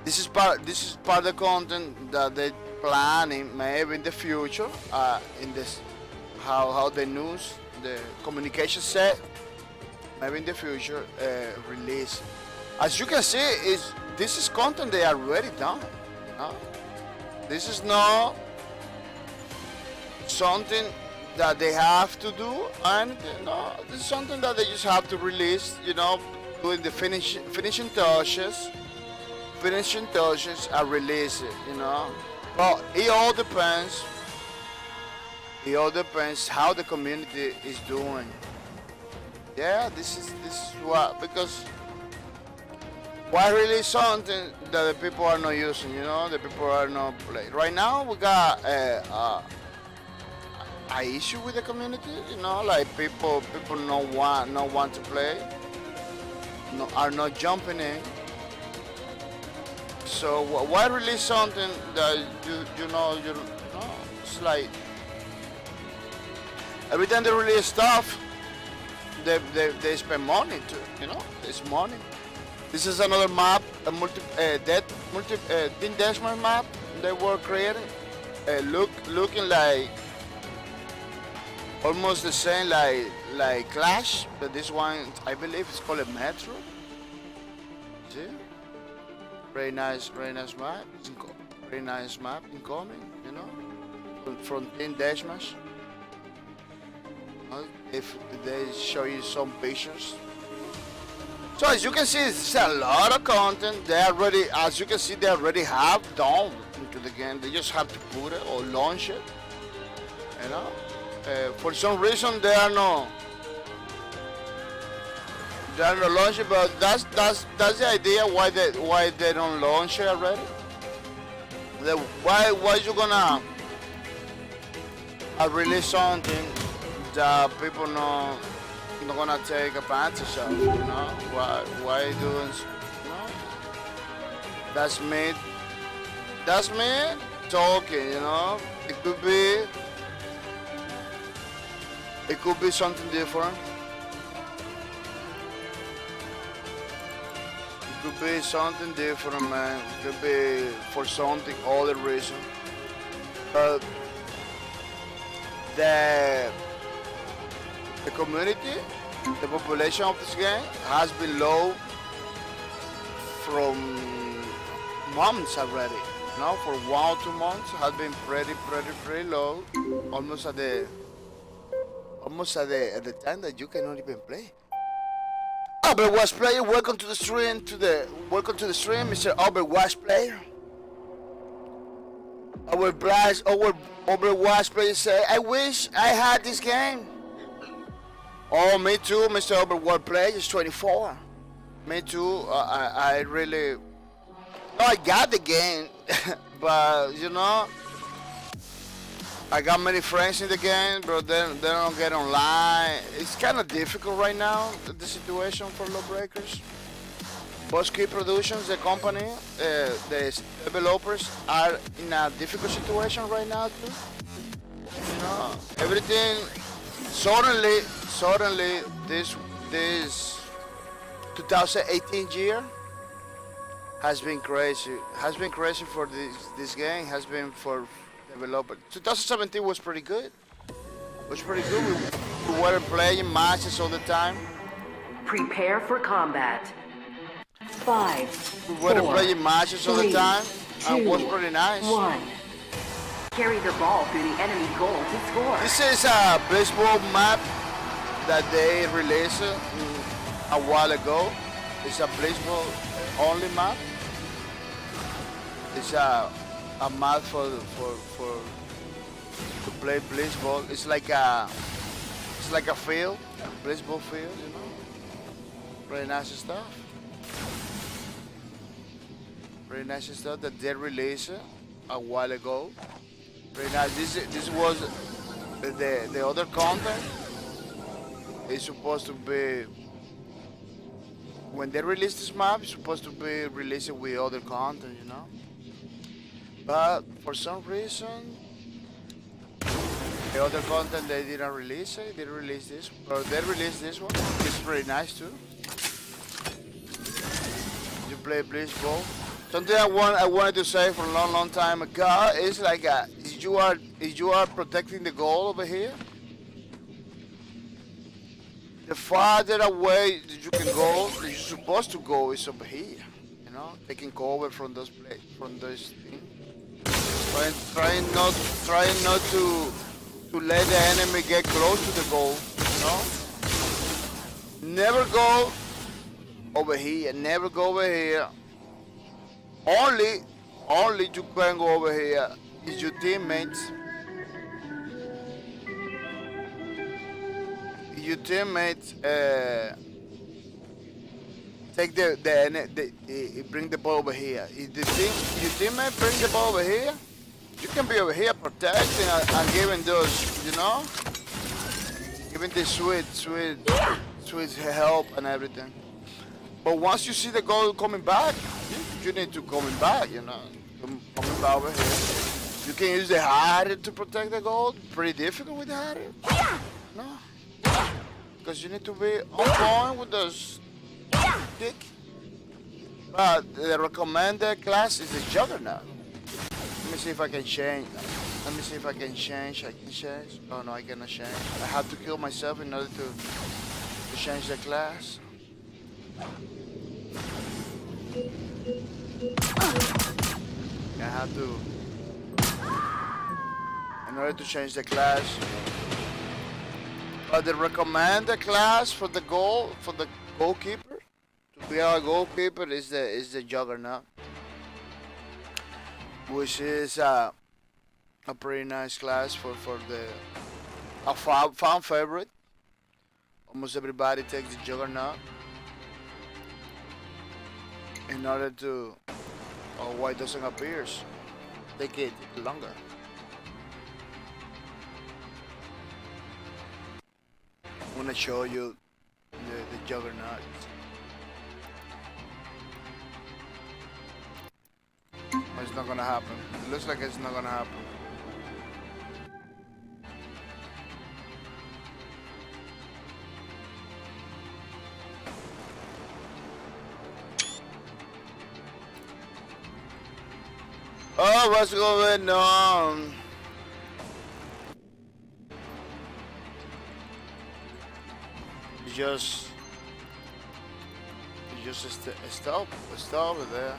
this is part of the content that they planning maybe in the future. In this, how the news, the communication set. Maybe in the future release. As you can see, this is content they already done. No? This is not something that they have to do, and no, this is something that they just have to release. You know, doing the finishing touches, and release it. You know, well, it all depends. It all depends how the community is doing. Yeah, this is what, because why release something that the people are not using, you know, the people are not playing. Right now we got a issue with the community, you know, like people not want to play, are not jumping in. So why release something that you know, it's like every time they release stuff, they spend money too, you know. It's money. This is another map, a thin dashboard map they were creating. Looking like almost the same like Clash, but this one I believe it's called a Metro. See, very nice map. Very nice map incoming, you know, from thin dashboard. If they show you some pictures. So as you can see, it's a lot of content. They already, as you can see, they already have done into the game. They just have to put it or launch it. You know, for some reason they are not launching, but that's the idea why they don't launch it already. Why you gonna I release something that people not gonna take advantage of, you know? Why you doing, you know? That's me talking, you know? It could be something different. It could be something different, man. It could be for something other reason. But the community, the population of this game has been low from months already. You know, for 1 or 2 months has been pretty low, almost at the time that you cannot even play. Overwatch player, welcome to the stream. Mr. Overwatch player. Our Overwatch player say, I wish I had this game. Oh, me too, Mr. Overwatch player is 24. Me too. I really. No, I got the game, but you know, I got many friends in the game, but they don't get online. It's kind of difficult right now, the situation for Lawbreakers. Boss-Key Productions, the company, the developers are in a difficult situation right now too. You know, everything suddenly this 2018 year has been crazy. Has been crazy for this game. Has been for developers. 2017 was pretty good. We were playing matches all the time. Prepare for combat. 5, We were playing matches all the time, and it was pretty nice. 1. Carry the ball through the enemy goal to score. This is a baseball map that they released a while ago. It's a baseball only map. It's a map for to play baseball. It's like a field, a baseball field, you know. Very nice stuff. Very nice stuff that they released a while ago. Very nice. This was the other content. It's supposed to be when they release this map. It's supposed to be released with other content, you know. But for some reason, the other content they didn't release it. They released this, or they released this one. It's pretty nice too. You play baseball. Something I wanted to say for a long time ago is like if you are protecting the goal over here, the farther away that you can go, that you're supposed to go is over here. You know, taking cover from those things. Trying not to let the enemy get close to the goal. You know, never go over here. Never go over here. Only you can go over here is your teammates. Your teammates take bring the ball over here. If your teammate bring the ball over here, you can be over here protecting and giving those, you know, giving the sweet help and everything. But once you see the goal coming back, you need to coming back, you know, coming back over here. You can use the Harrier to protect the goal. Pretty difficult with the Harrier. No, because you need to be on point with those kick. But the recommended class is the Juggernaut. Let me see if I can change. I can change. Oh no, I cannot change. I have to kill myself in order to change the class. I have to, in order to change the class. But the recommended class for the goalkeeper, to be our goalkeeper is the Juggernaut, which is a pretty nice class for a fan favorite. Almost everybody takes the Juggernaut in order to, or why it doesn't appear, take it longer. I'm gonna show you the juggernaut. It's not gonna happen. It looks like it's not gonna happen. Oh, what's going on? Just stop it there.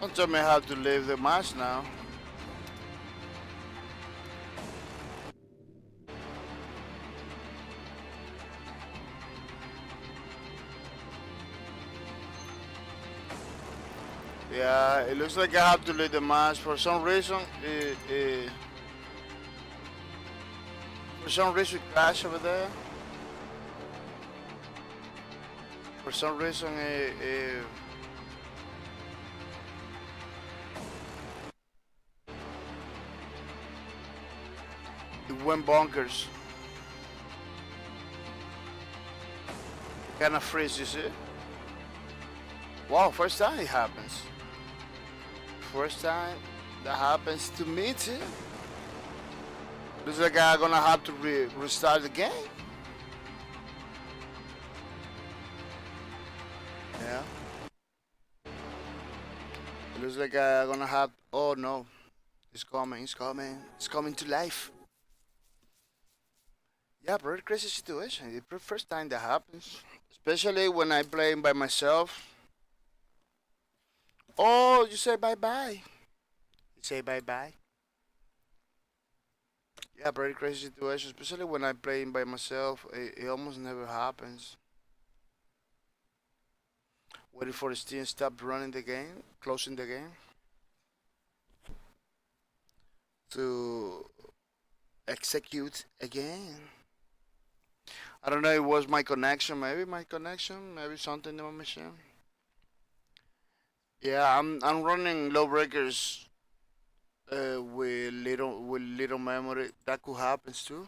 Don't tell me how to leave the match now. Yeah, it looks like I have to leave the match for some reason. It it crashed over there. For some reason, it went bonkers. Kind of freeze, you see? Wow, first time it happens. First time that happens to me too. Looks like I'm gonna have to restart the game. Yeah. It looks like I'm gonna have. Oh no, it's coming! It's coming! It's coming to life. Yeah, very crazy situation. It's the first time that happens, especially when I play by myself. Oh, you say bye bye. You say bye bye. Yeah, very crazy situation, especially when I'm playing by myself. It almost never happens. Waiting for Steam stop running the game, closing the game to execute again. I don't know. It was my connection, maybe something in my machine. Yeah, I'm running Lawbreakers with little memory. That could happen too.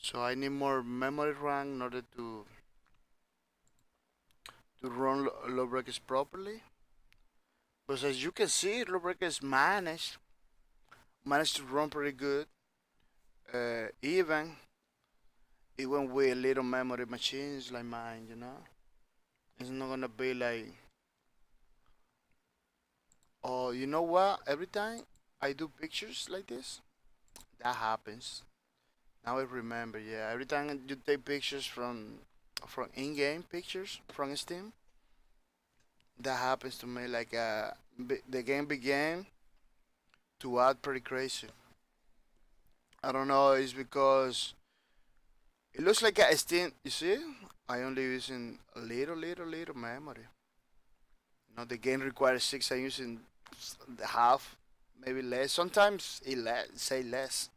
So I need more memory RAM in order to run Lawbreakers properly. But as you can see, Lawbreakers managed to run pretty good. Even with little memory machines like mine, you know. It's not gonna be like, oh, you know what? Every time I do pictures like this, that happens. Now I remember, yeah. Every time you take pictures from in-game pictures from Steam, that happens to me. Like the game began to act pretty crazy. I don't know. It's because it looks like a Steam. You see, I only using a little memory. You know, the game requires six. I'm using the half, maybe less. Sometimes it say less.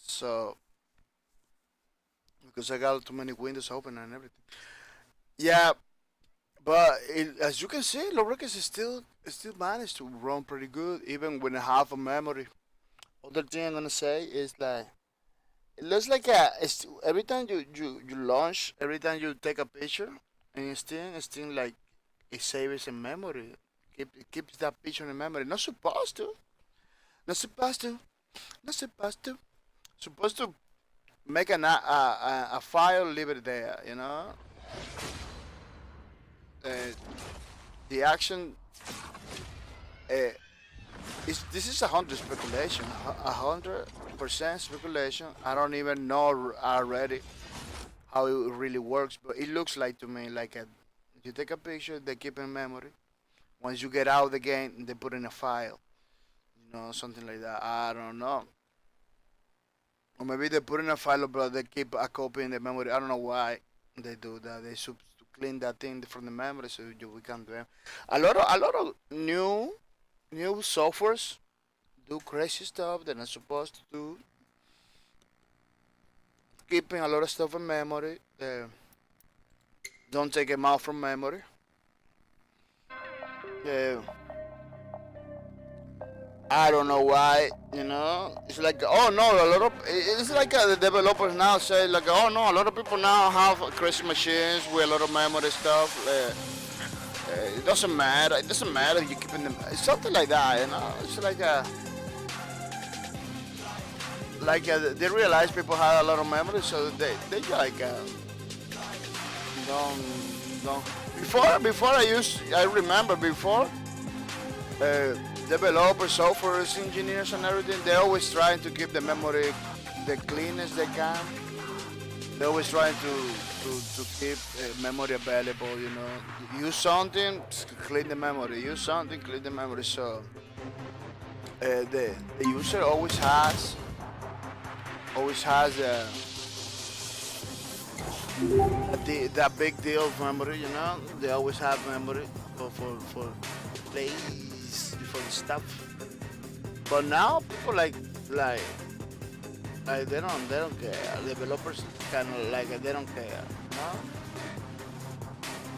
So because I got too many windows open and everything. Yeah, but as you can see, Lawbreakers is still managed to run pretty good, even with a half of memory. Other thing I'm gonna say is like it looks like every time you launch, every time you take a picture, and Steam like it saves in memory. It keeps that picture in memory. Not supposed to. Not supposed to. Not supposed to. Supposed to make a file, leave it there. You know. Uh, the action. Uh, this is 100 speculation. 100% speculation. I don't even know already how it really works, but it looks like to me like you take a picture, they keep in memory. Once you get out of the game, they put in a file. You know, something like that. I don't know. Or maybe they put in a file, but they keep a copy in the memory. I don't know why they do that. They should to clean that thing from the memory so we can do it. A lot of new softwares do crazy stuff they're not supposed to do. Keeping a lot of stuff in memory. Don't take them out from memory. I don't know why, it's like, oh no, it's like the developers now say like, oh no, a lot of people now have crazy machines with a lot of memory stuff. It doesn't matter if you keep them, it's something like that, it's like they realize people have a lot of memory, so they like, don't, I remember before, developers, software engineers and everything, they're always trying to keep the memory the cleanest they can. They're always trying to keep memory available, Use something, clean the memory. Use something, clean the memory. So the user always has that big deal of memory, They always have memory for plays, for the stuff. But now people like they don't care. Developers kind of like they don't care,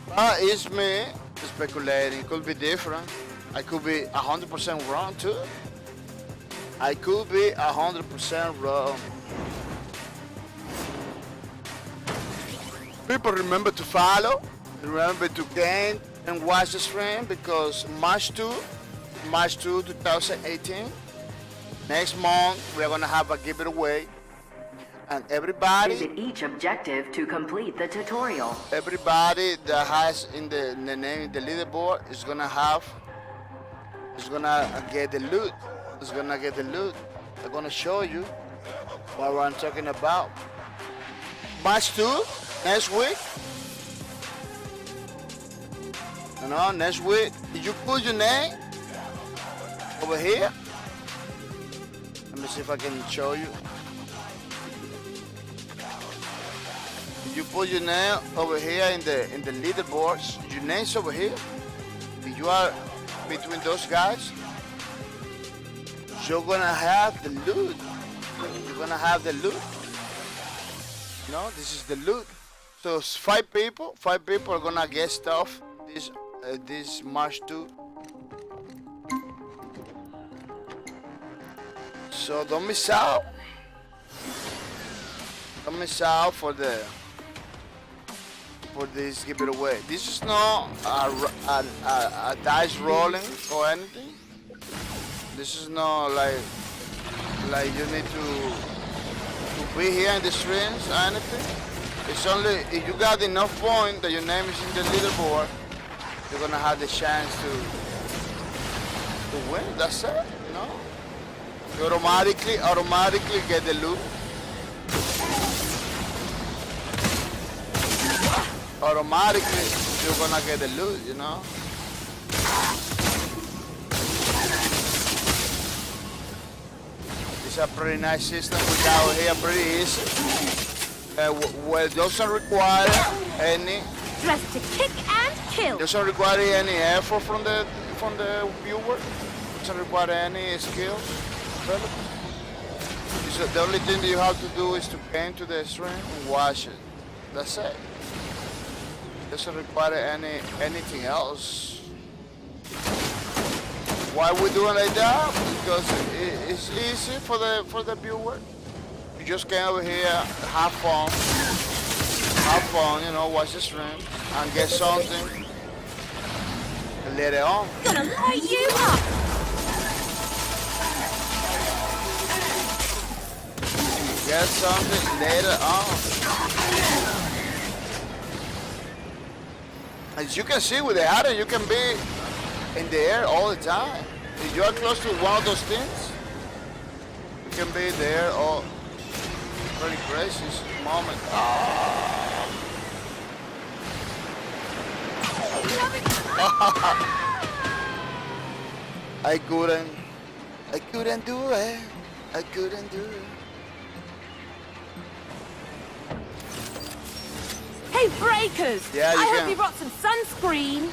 But it's me speculating. It could be different. I could be 100% wrong too. I could be 100% wrong. People remember to follow, remember to gain and watch the stream because March 2, 2018. Next month we're gonna have a giveaway, and everybody. Visit each objective to complete the tutorial. Everybody that has in the name in the leaderboard is gonna get the loot. I'm gonna show you what I'm talking about. March 2, next week. Next week. Did you put your name over here? Let me see if I can show you. Did you put your name over here in the leaderboards? Your name's over here. If you are between those guys, you're gonna have the loot. This is the loot. So 5 people are gonna get stuff this March 2. So don't miss out. Don't miss out for this giveaway. This is not a dice rolling or anything. This is not like you need to be here in the streams or anything. It's only if you got enough points that your name is in the leaderboard, you're gonna have the chance to win. That's it, You automatically get the loot. Automatically, you're gonna get the loot, It's a pretty nice system. We got here pretty easy. Well, it doesn't require any. Dressed to kick and kill. Doesn't require any effort from the viewer. Doesn't require any skill. The only thing that you have to do is to came to the stream and watch it. That's it. Doesn't require anything else. Why we doing like that? Because it's easy for the viewer. You just came over here, have fun, watch the stream and get something later on. Gonna light you up. Get something later on. As you can see with the Harrier, you can be in the air all the time. If you are close to one of those things, you can be there all very crazy moment. I couldn't do it. Hey, Breakers! Yeah, I hope can. you brought some sunscreen.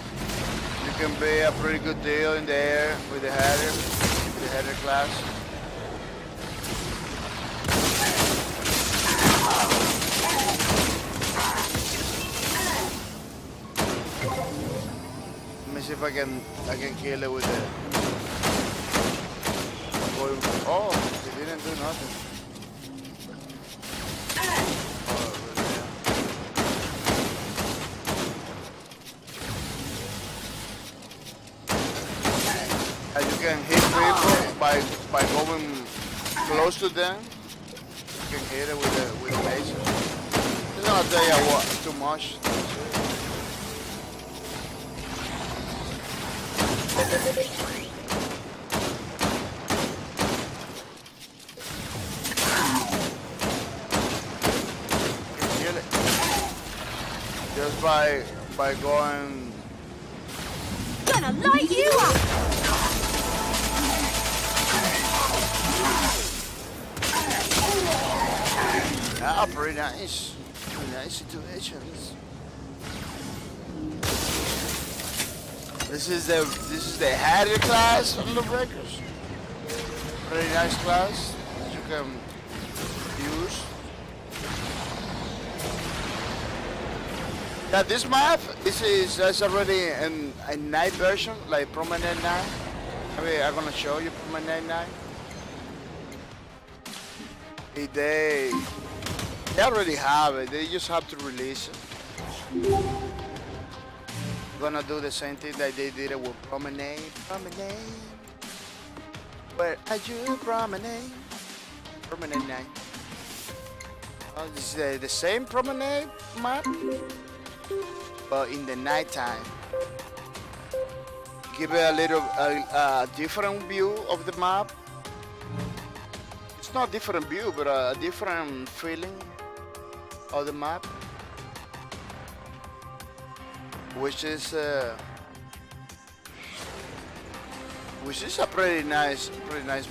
You can be a pretty good deal in the air with the Harrier class. see if I can kill it with the. Oh, he didn't do nothing. And you can hit people by going close to them. You can hit it with a laser. It's not tell you what too much. Kill it just by going. Gonna light you up! Ah, pretty nice. Pretty nice situations. This is the Harrier class of Lawbreakers. Pretty nice class that you can use. Now this map is already a night version, like Promenade Night. I mean, I'm gonna show you Promenade Night. They already have it. They just have to release it. Gonna do the same thing that they did it with Promenade. Where are you, Promenade? Promenade Night. This is the same Promenade map, but in the nighttime. Give it a little different view of the map. It's not different view, but a different feeling of the map. Which is a pretty nice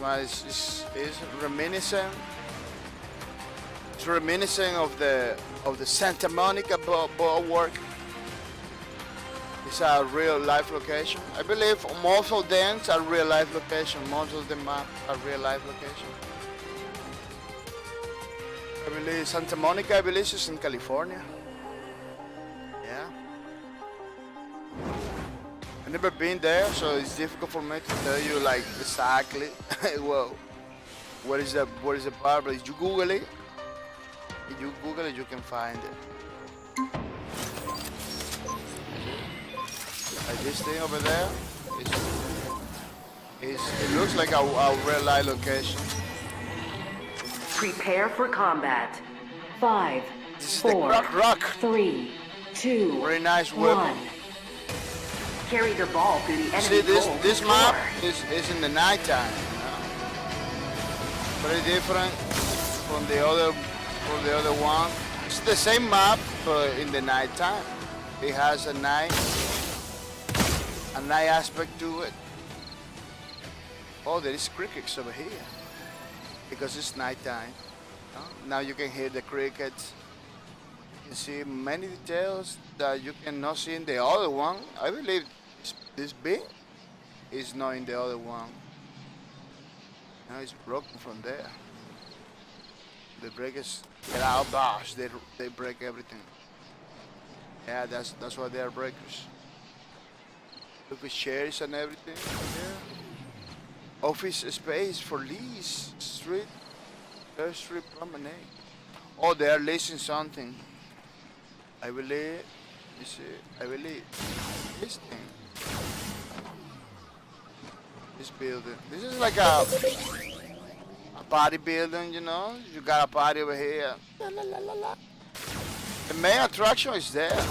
map. It's reminiscent. It's reminiscent of the Santa Monica bulwark. It's a real life location. I believe most of them are real life location. Most of the map are real life location. I believe Santa Monica. I believe is in California. Yeah. I've never been there, so it's difficult for me to tell you like exactly. Well, what is the part? But if you Google it, you can find it. Like this thing over there, it looks like a real life location. Prepare for combat. 5, This is 4, the rock. 3, 2, Very nice weapon. 1. Carry the ball through the enemy See this goal this to map score. is in the nighttime. Very different from the other one. It's the same map but in the nighttime. It has a night aspect to it. Oh, there is crickets over here because it's nighttime. Now you can hear the crickets. You can see many details that you cannot see in the other one. I believe this big is not in the other one. Now it's broken from there. The breakers get out, gosh, they break everything. Yeah, that's why they are breakers. Look at chairs and everything. Yeah. Office space for lease. Street. Third Street Promenade. Oh, they are leasing something. I believe. You see, I believe this thing. This building. This is like a party building, you know. You got a party over here. La, la, la, la, la. The main attraction is there.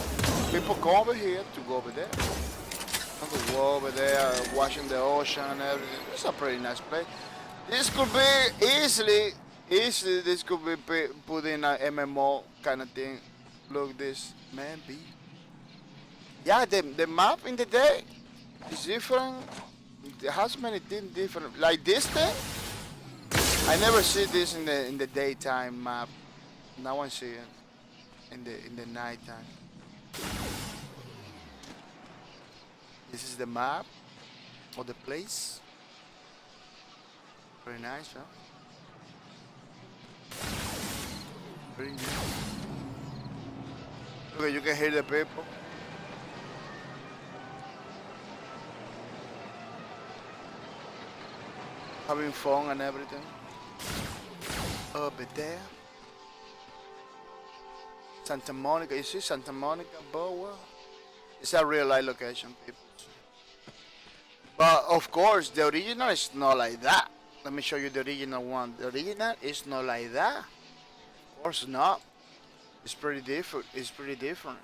People come over here to go over there. To go over there, watching the ocean and everything. It's a pretty nice place. This could be easily. This could be put in a MMO kind of thing. Look, this man be. Yeah, the map in the day is different. It has many things different. Like this thing, I never see this in the daytime map. Now I see it in the nighttime. This is the map of the place. Very nice, huh? Very nice. Look, you can hear the people. having fun and everything. Over there. Santa Monica, you see Santa Monica, Boa? It's a real life location, people. But of course, the original is not like that. Let me show you the original one. The original is not like that. Of course not. It's pretty different. It's pretty different.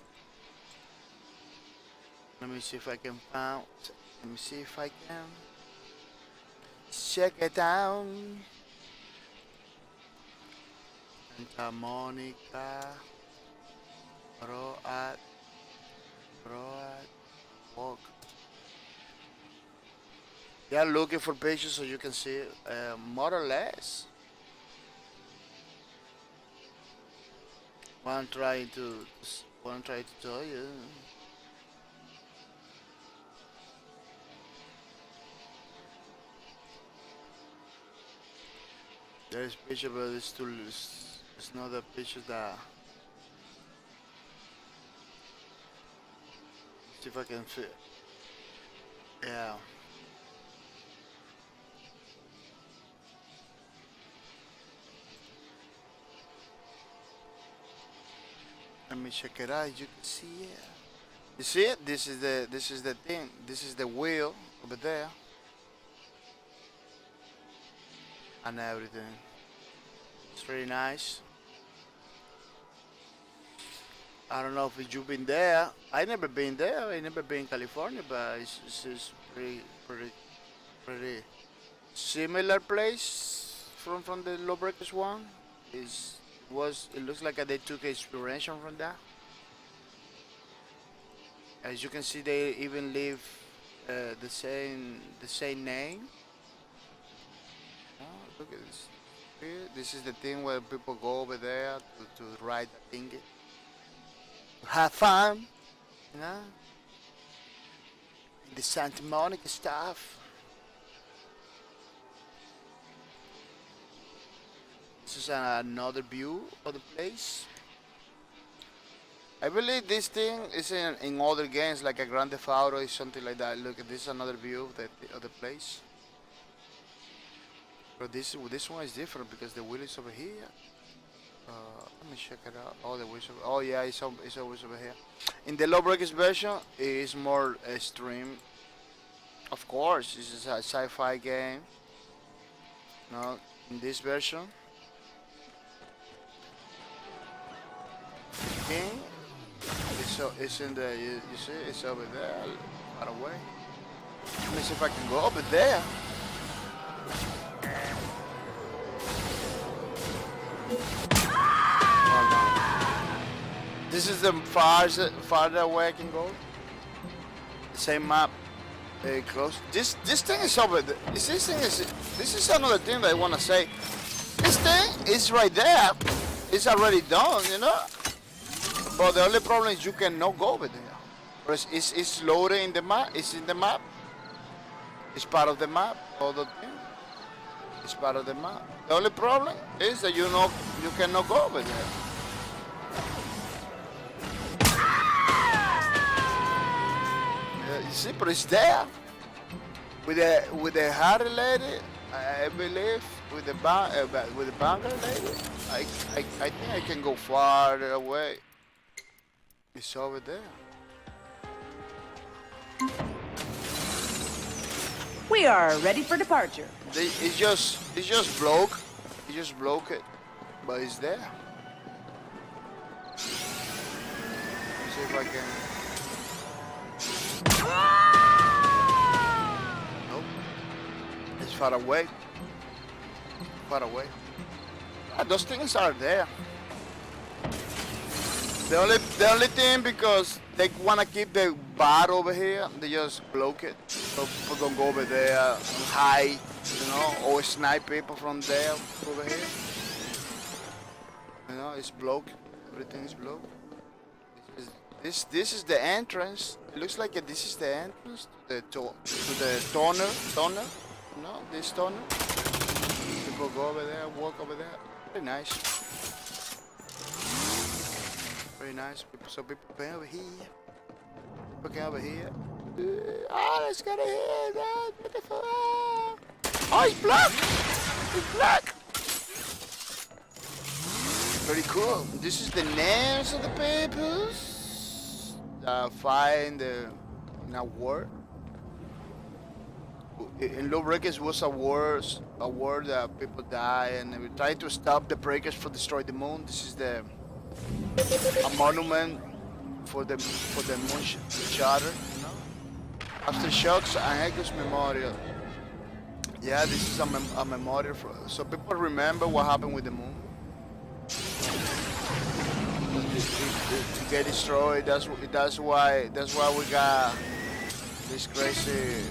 Let me see if I can find. Let me see if I can check it out. Santa Monica. Broad Walk. Yeah, looking for pages so you can see it, more or less. What I'm trying to tell you. There is picture, but it's too loose. It's not the picture that. See if I can fit. Yeah. Let me check it out. You can see it. You see it? This is the thing. This is the wheel over there. And everything. It's really nice. I don't know if you've been there. I never been there. I never been in California, but it's pretty similar place from the Lawbreakers one. It looks like they took inspiration from that. As you can see, they even leave the same name. Oh, look at this. Here, this is the thing where people go over there to ride the thingy. Have fun, you know. The Santa Monica stuff. This is another view of the place. I believe this thing is in other games like a Grand Theft Auto or something like that. Look at this, another view of the place. But this one is different because the wheel is over here. Let me check it out. Oh, the wheel is over. Oh yeah, it's always over here. In the Lawbreakers version, it is more extreme. Of course, this is a sci-fi game. No, in this version. King, it's in the, you see, it's over there, far away. Let me see if I can go over there. Oh, no. This is the farther away I can go. The same map, very close. This thing is over there. This is another thing that I want to say. This thing is right there. It's already done, you know. But the only problem is you cannot go over there. Because it's loaded in the map. It's in the map. It's part of the map. All the thing. It's part of the map. The only problem is that you cannot go over there. You see, but it's there. With the Harrier lady, I believe, with the banker lady, I think I can go farther away. It's over there. We are ready for departure. It's just broke. It just broke it, but it's there. Let's see if I can. Nope. It's far away. Far away. Ah, those things are there. The only thing, because they wanna keep the bar over here, they just block it. So people don't go over there and hide, you know, or snipe people from there over here. You know, it's blocked. Everything is blocked. This is the entrance. It looks like this is the entrance to the tunnel. You know, this tunnel. People go over there, walk over there. Very nice. Very nice. So people came over here. People came over here. Oh, let's get it here. That's beautiful. Oh, it's black! It's black! Very cool. This is the names of the peoples fight in a war. In Lawbreakers was a war that people die, and we try to stop the breakers from destroy the moon. This is a monument for the moon shatter. You know? Aftershocks and Echoes Memorial. Yeah, this is a memorial so people remember what happened with the moon. To get destroyed. That's why we got this crazy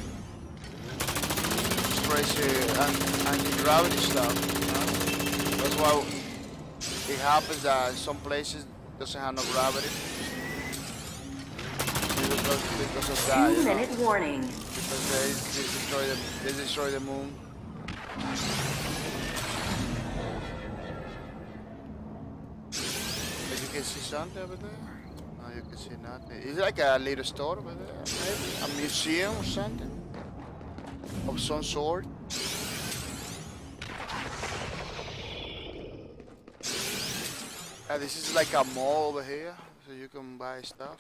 anti-gravity stuff. You know? That's why it happens that in some places doesn't have no gravity. Because of that. 2-minute warning. Because they destroy the moon. You can see something over there? No, you can see nothing. It's like a little store over there, maybe? A museum or something? Of some sort? This is like a mall over here, so you can buy stuff.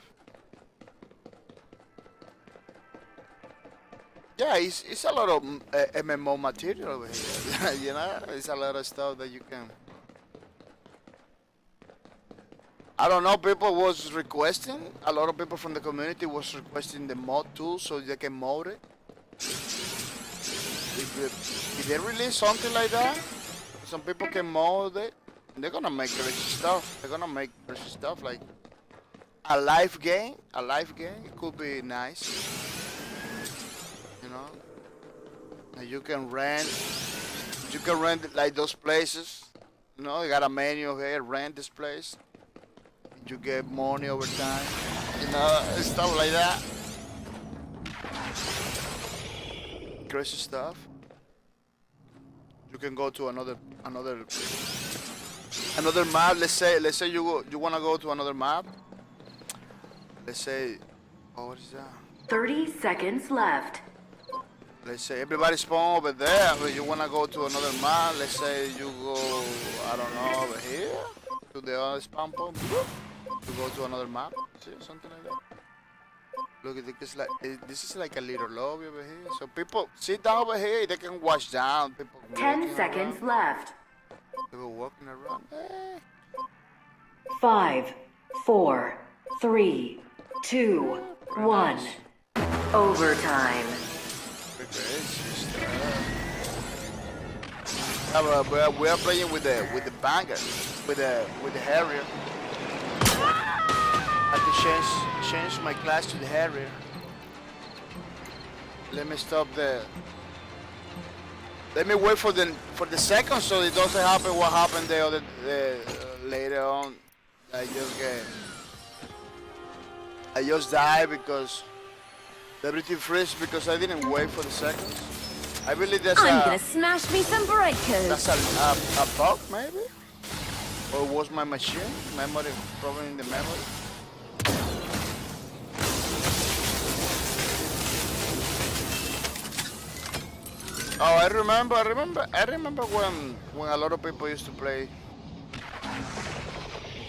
Yeah, it's a lot of MMO material over here. You know, it's a lot of stuff that you can. I don't know, people was requesting, a lot of people from the community was requesting the mod tool so they can mod it. If they release something like that, some people can mod it, they're gonna make crazy stuff. They're gonna make crazy stuff like a live game, it could be nice. You know? And you can rent like those places. You know, you got a menu here, rent this place. You get money over time, you know, stuff like that. Crazy stuff. You can go to another map. Let's say you wanna go to another map. Let's say, oh, what is that? 30 seconds left. Let's say everybody spawn over there, but you wanna go to another map. Let's say you go, I don't know, over here to the other spawn point. To go to another map, see, something like that. Look at this, this is like a little lobby over here. So people sit down over here, they can watch down. People 10 seconds left. People walking around. 5, 4, 3, 2, 1. Overtime. We are playing with the banger, with the Harrier. I have to change my class to the Harrier. Let me stop the. Let me wait for the second so it doesn't happen what happened later on. I just died because everything freeze because I didn't wait for the seconds. I believe that's I'm gonna smash me some breakers. That's a bug maybe, or was my machine memory problem in the memory? Oh, I remember when a lot of people used to play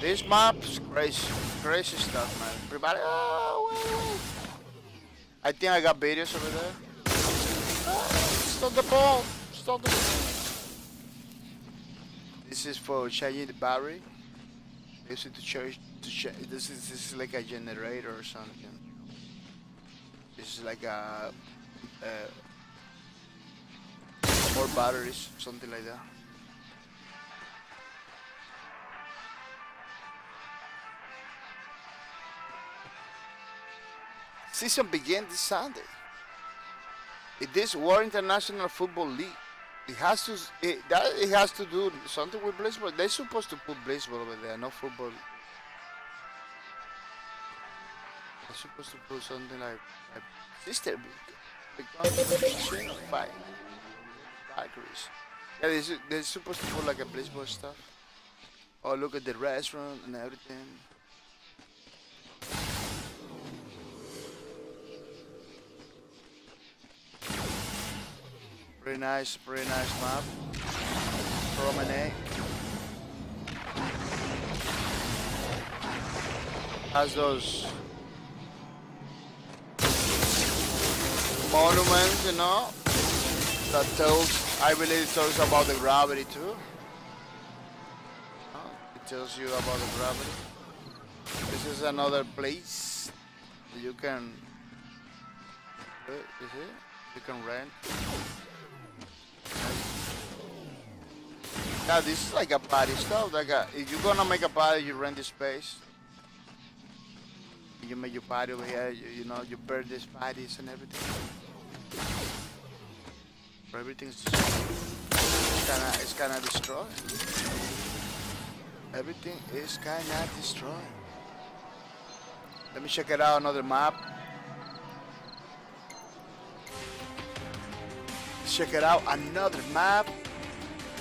these maps. Crazy stuff, man. Everybody, oh, wait. I think I got videos over there. Stop the ball. This is for changing the battery. Use it to charge. This is like a generator or something. This is like a more batteries, something like that. Season begins this Sunday. It is World International Football League. It has to do something with baseball. They're supposed to put baseball over there, not football. They're supposed to put something like System Specification. Yeah, they're supposed to put like a baseball stuff. Oh, look at the restaurant and everything. Pretty nice map. Promenade. Has those monuments, you know, that tells, I believe it tells about the gravity too. It tells you about the gravity. This is another place that you can, you see? You can rent. Yeah, this is like a party stuff. Like if you're gonna make a party, you rent this space. You make your party over here. You know, your birthday parties and everything. Everything's it's kinda destroyed. Everything is kinda destroyed. Let me check it out. Another map. Check it out. Another map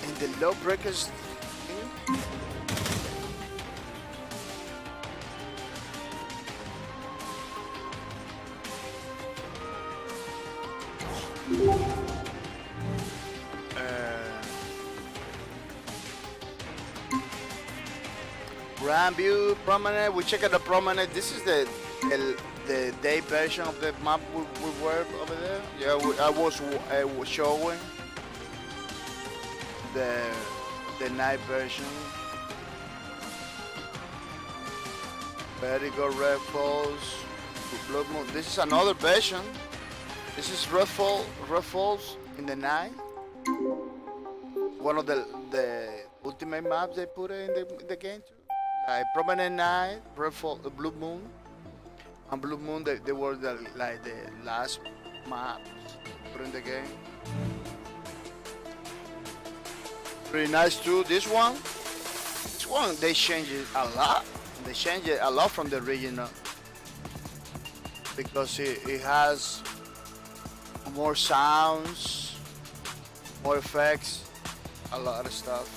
in the Lawbreakers. Ramdom promenade. We check out the promenade. This is the day version of the map we were over there. Yeah, I was showing the night version. Vertigo, Red Falls, Blood Moon. This is another version. This is Red Falls in the night. One of the ultimate maps they put in the game too. Like Prominent Night, Red Fall, Blue Moon, and Blue Moon. They were the last maps put in the game. Pretty nice too. This one they changed it a lot. They changed it a lot from the original because it has more sounds, more effects, a lot of stuff.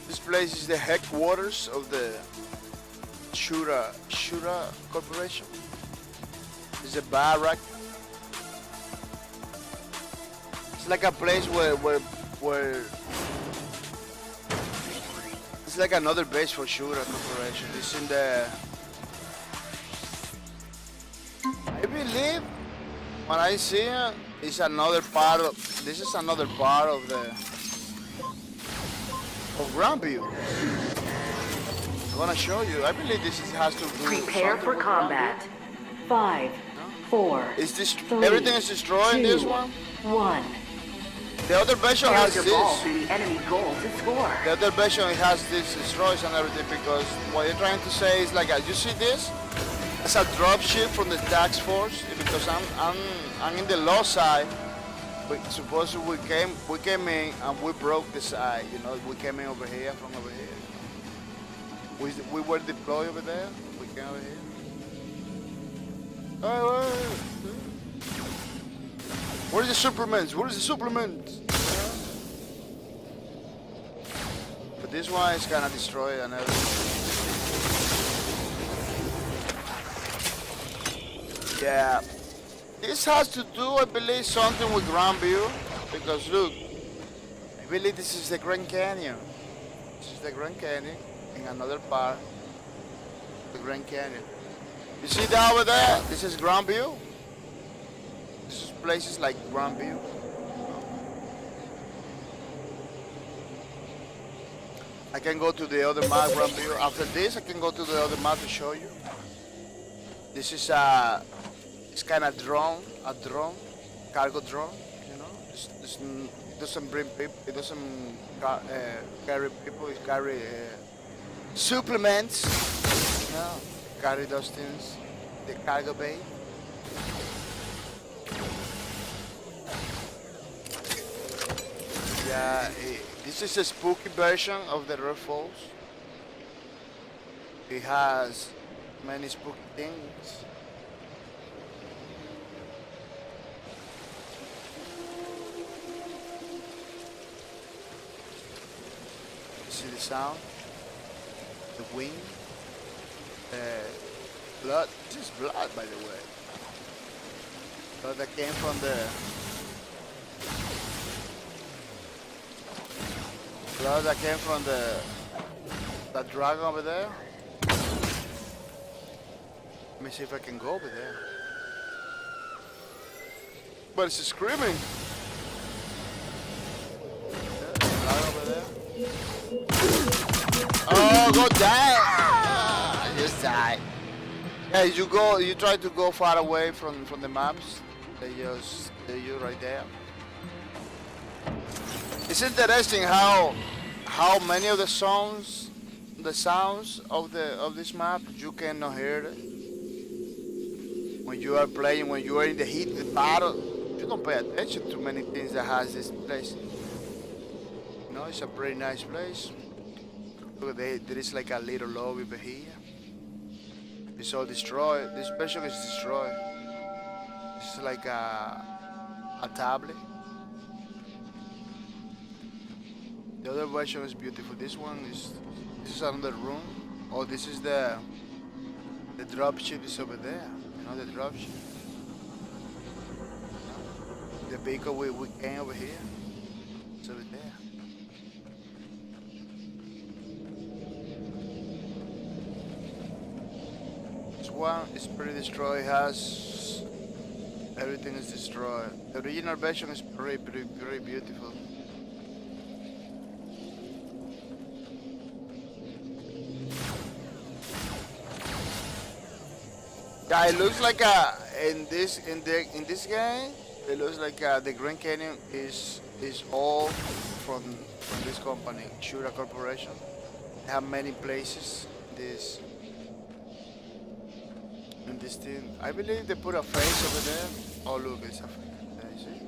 This place is the headquarters of the Shura Corporation. It's a barrack. It's like a place where it's like another base for Shura Corporation. It's in the, I believe, when I see it, it's another part of, this is another part of Grandview. I'm gonna show you. I believe this has to do. Prepare for combat. 5, 4. Is this 3, everything is destroyed in this 2, one? 1. The other version Carry has your this. ball through the enemy goal to score. The other version it has this destroys and everything because what you're trying to say is like, you see this? It's a drop ship from the task force because I'm in the low side. But supposedly we came in and we broke the side. You know, we came in over here from over here. We were deployed over there. We came over here. Where's the Supermans? Where's the supplements? But this one is kind of destroyed and everything. Yeah. This has to do, I believe, something with Grandview. Because look, I believe this is the Grand Canyon. This is the Grand Canyon in another part. The Grand Canyon. You see that over there? This is Grandview. This is places like Grandview. I can go to the other map, Grandview. After this, I can go to the other map to show you. This is it's kind of drone, cargo drone. You know, this doesn't bring people. It doesn't carry people. It carry supplements. You know, carry those things. The cargo bay. Yeah, this is a spooky version of the Red Falls. It has many spooky things. See the sound, the wind, blood. This is blood, by the way. So that came from the that dragon over there. Let me see if I can go over there. But it's screaming. Dragon over there. Oh, go die! I just died. Yeah, you try to go far away from the maps. They you right there. It's interesting how many of the sounds of this map you cannot hear it. When you are playing, when you are in the heat of the battle, you don't pay attention to many things that has this place. You know, it's a pretty nice place. Look, there is like a little lobby over here. It's all destroyed. This version is destroyed. It's like a tablet. The other version is beautiful. This is another room. Oh, this is the dropship is over there. You know the dropship. The vehicle we came over here. It's over there. This one is pretty destroyed. Has everything is destroyed. The original version is very beautiful. Yeah, it looks like in this game, it looks like the Grand Canyon is all from this company, Shura Corporation. They have many places in this thing. I believe they put a face over there. Oh look, it's a face. There, you see?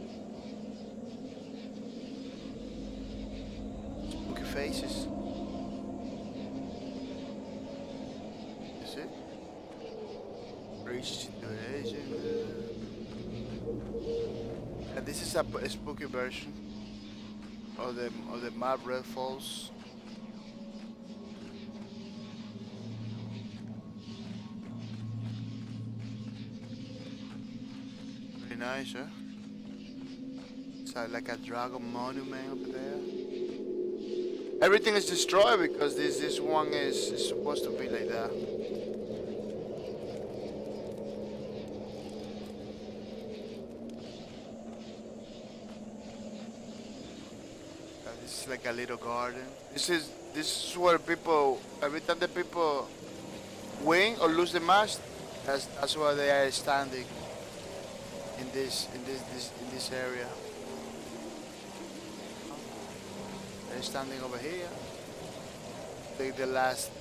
Spooky faces. You see? Reach situation. And this is a spooky version of the map Red Falls. Very nice, huh? It's like a dragon monument over there. Everything is destroyed because this one is supposed to be like that. This is like a little garden. This is where people, every time the people win or lose the match, that's why they are standing in this area. They're standing over here. Take the last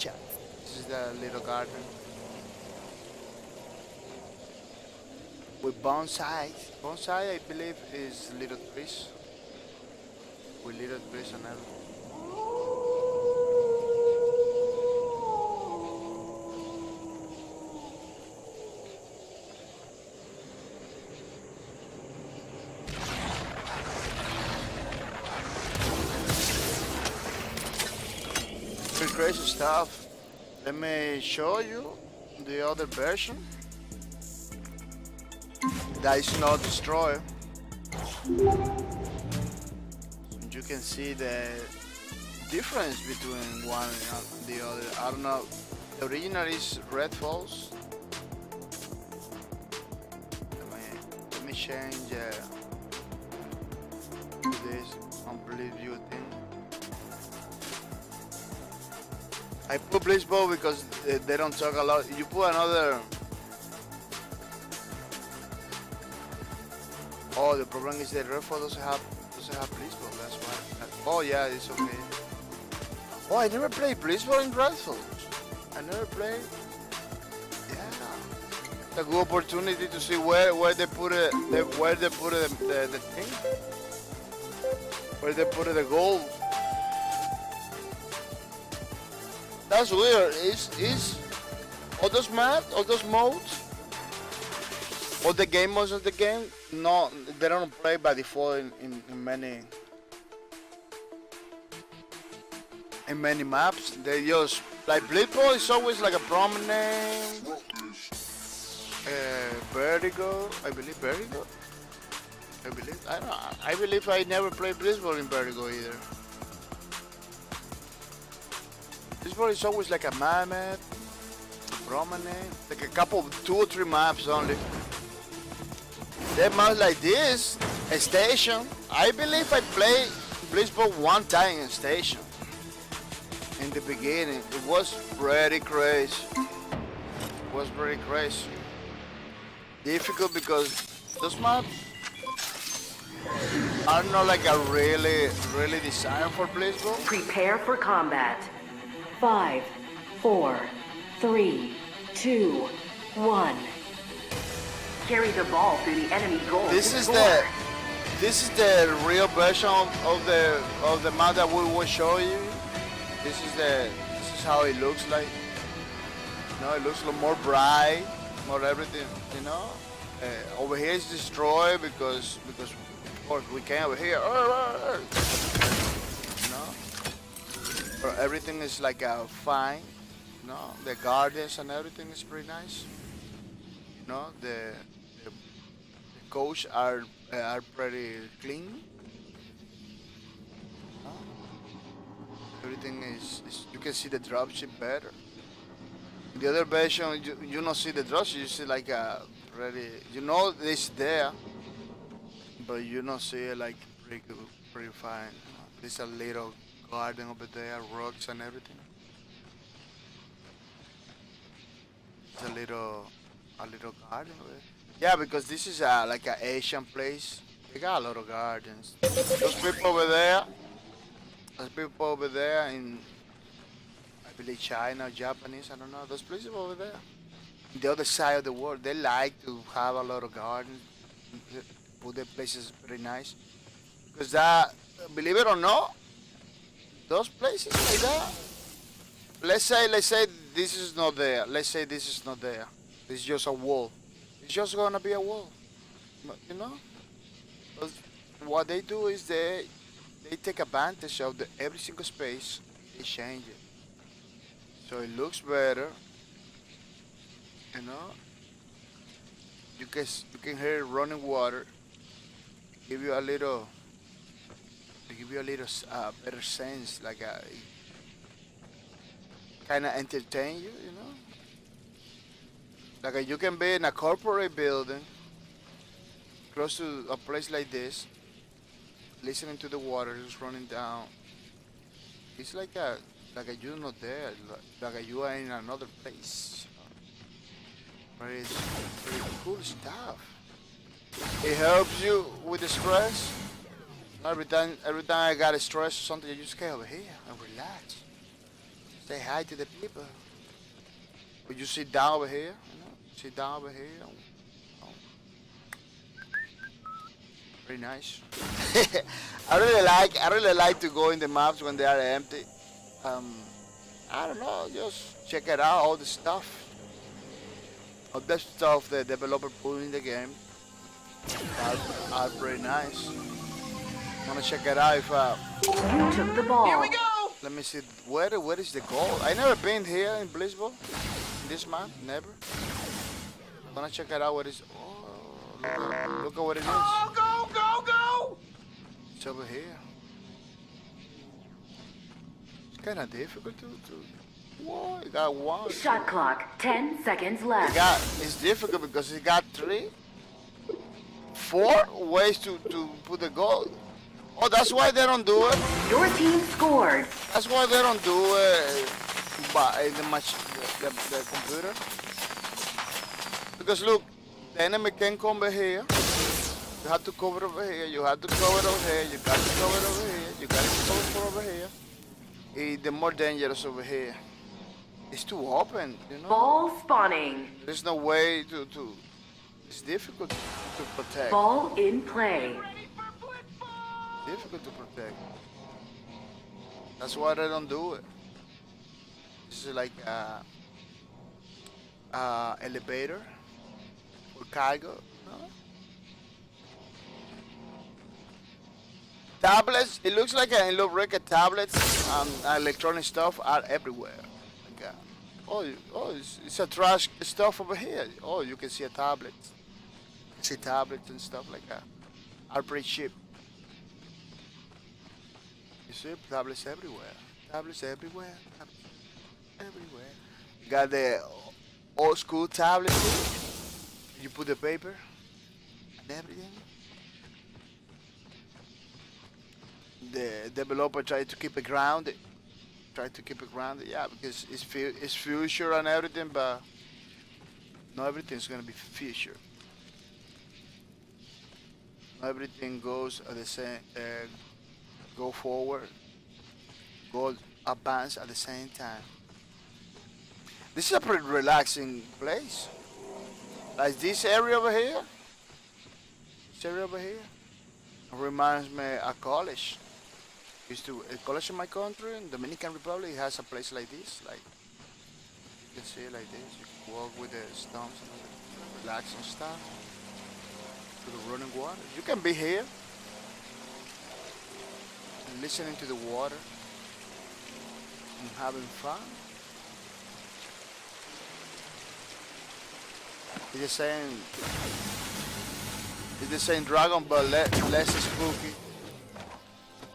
shot. This is the little garden with bonsai. Bonsai, I believe, is little trees. With little trees and everything. Pretty crazy stuff. Let me show you the other version that is not destroyed. You can see the difference between one and the other. I don't know. The original is Red Falls. Let me change this complete view thing. I put Blissbow because they don't talk a lot. You put another. Oh, the problem is that Red Falls doesn't have Blissbow. That's why. Oh yeah, it's okay. Oh, I never played Blissbow in Red Falls. I never played. Yeah. A good opportunity to see where they put it. Where they put the thing. Where they put the gold. That's weird. Is all those maps, all those modes, all the game modes of the game, no, they don't play by default in many maps. They just like Blissbow is always like a prominent Vertigo. I believe Vertigo. I believe I never played Blitzball in Vertigo either. Blitzball is always like a mammoth, promenade, like a couple, 2 or 3 maps only. There maps like this, a station. I believe I played Blitzball one time in station. In the beginning, it was pretty crazy. Difficult because those maps are not like a really designed for Blitzball. Prepare for combat. 5, 4, 3, 2, 1. Carry the ball through the enemy goal. This is the real version of the map that we will show you. This is how it looks like. You know, it looks a little more bright, more everything. You know, over here is destroyed because of course we came over here. You know, but everything is like fine. You know, the gardens and everything is pretty nice. You know, the coach are pretty clean. Everything is you can see the dropship better. In the other version, you don't see the dropship. You see like a pretty. You know it's there, but you don't see it like pretty good, pretty fine. There's a little garden over there, rocks and everything. It's a little garden over there. Yeah, because this is like an Asian place. They got a lot of gardens. Those people over there in, I believe China or Japanese, I don't know. Those places over there, the other side of the world, they like to have a lot of gardens. Put their places pretty nice. Because that, believe it or not, those places like that. Let's say this is not there. Let's say this is not there. It's just a wall. It's just gonna be a wall. You know? But what they do is they take advantage of every single space. They change it, so it looks better. You know, you can hear running water. Give you a little better sense, like kind of entertain you. You know, like you can be in a corporate building, close to a place like this, listening to the water just running down. It's like you're not there, like you are in another place. But it's pretty cool stuff. It helps you with the stress. Every time I got a stress or something, I just get over here and relax. Say hi to the people. But you sit down over here, you know, sit down over here. Very nice. I really like to go in the maps when they are empty. I don't know, just check it out, all the stuff. All the stuff the developer put in the game are pretty nice. I wanna check it out if You took the ball. Here we go! let me see where is the goal. I never been here in Blitzball. This map, never. I wanna check it out what is look at what it is. Go! It's over here. It's kinda difficult to whoa, you got one. Shot clock. 10 seconds left. It's difficult because it got 4 ways to put the goal. Oh, that's why they don't do it. Your team scored. That's why they don't do it by the computer. Because look, the enemy can come over here. You have to cover over here. You have to cover over here. You got to cover over here. You got to cover over here. The more dangerous over here. It's too open, you know. Ball spawning. There's no way to. It's difficult to protect. Ball in play. Difficult to protect. That's why they don't do it. This is like elevator or cargo. No? Tablets. It looks like in Lawbreakers tablets and electronic stuff are everywhere. Like it's a trash stuff over here. Oh, you can see a tablet. See tablets and stuff like that. Are pretty cheap. You see tablets everywhere. Tablets everywhere. Tablets everywhere. You got the old school tablet. You put the paper and everything. The developer tried to keep it grounded. Yeah, because it's future and everything, but not everything's gonna be future. Not everything goes at the same, go forward, go advance at the same time. This is a pretty relaxing place. Like this area over here. This area over here reminds me of college. Used to a college in my country, in Dominican Republic, has a place like this. Like you can see it like this. You can walk with the stones and relax and stuff. To the running water. You can be here and listening to the water and having fun. It's the same dragon, but less spooky.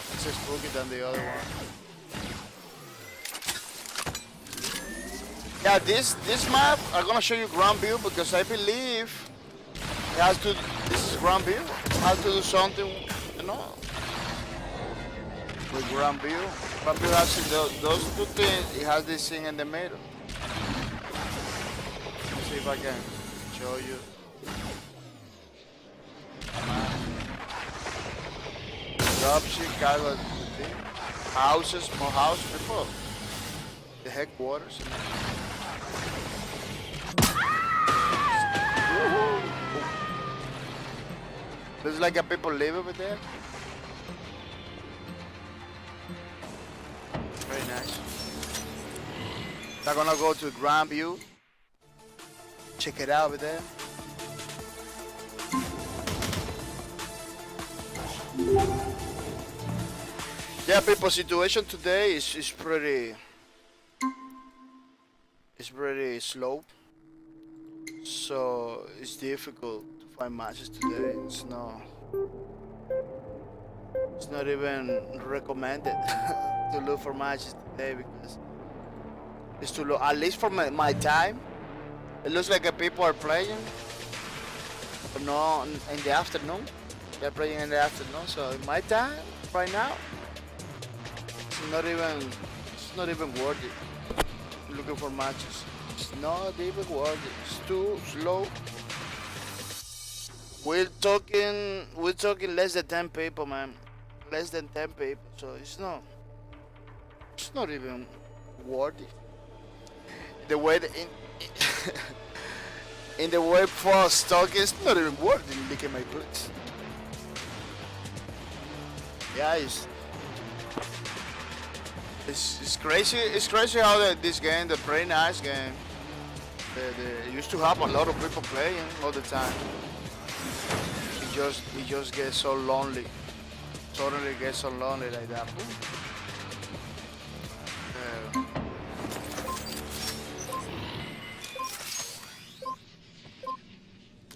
Less spooky than the other one. Yeah, this map I'm gonna show you ground view because I believe it has to. This is ground view. It has to do something, you know, with ground view. Ground view has those two things. It has this thing in the middle. Let's see if I can show you. Dropship, kind of houses, more houses before the headquarters. Looks like a people live over there. Very nice. I'm gonna go to Grand View. Check it out over there. Yeah, people, situation today is pretty slow. So it's difficult to find matches today. It's not even recommended to look for matches today because it's too low. At least for my time, it looks like people are playing, but no in the afternoon. They're playing in the afternoon. So in my time, right now, it's not even worth it. Looking for matches. It's not even worth it. It's too slow. We're talking less than 10 people, man. Less than 10 people. So it's not even worth it. The way in the way for stock is not even worth it. Look at my boots. Yeah, it's crazy. It's crazy how this game, the pretty nice game, they used to have a lot of people playing all the time. It just gets so lonely. Suddenly gets so lonely like that.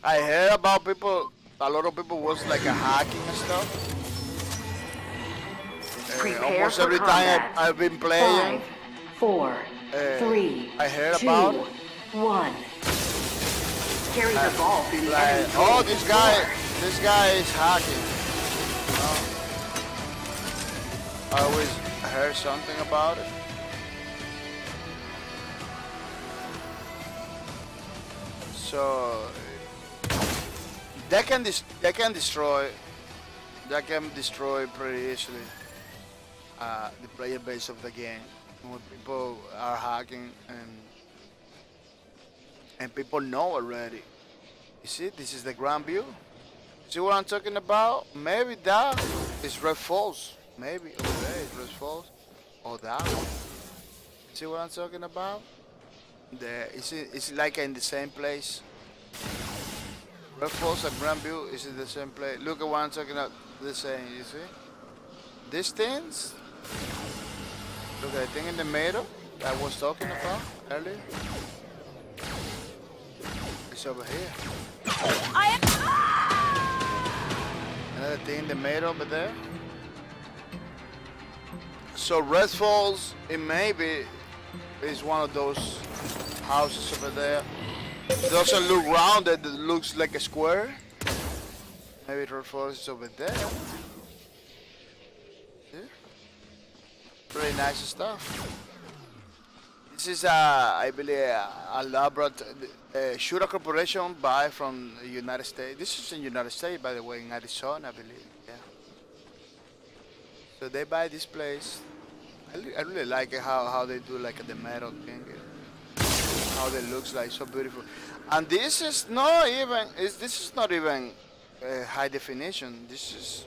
I heard about people. A lot of people was like a hacking and stuff. Almost every time I've been playing. 5, 4, 3, I heard 2, about it. 1. Carry the ball through the Like, enemy oh, goal this to guy score. is hacking. I always heard something about it. So they can destroy pretty easily the player base of the game when people are hacking and people know already. You see, this is the ground view. See what I'm talking about? Maybe that is Red Falls. Maybe over there is Red Falls. Or that one. See what I'm talking about? It's like in the same place. Red Falls and Grand View is in the same place. Look at what I'm talking about. The same, you see? These things. Look at the thing in the middle. I was talking about earlier. It's over here. Another thing in the middle over there. So Red Falls, it maybe is one of those houses over there. It doesn't look rounded, it looks like a square. Maybe Red Falls is over there. Yeah. Pretty nice stuff. This is, I believe, a shooter corporation buy from the United States. This is in the United States, by the way, in Arizona, I believe. Yeah. So they buy this place. I really like it how they do like the metal thing. How it looks like, so beautiful. And this is not even. This is not even high definition. This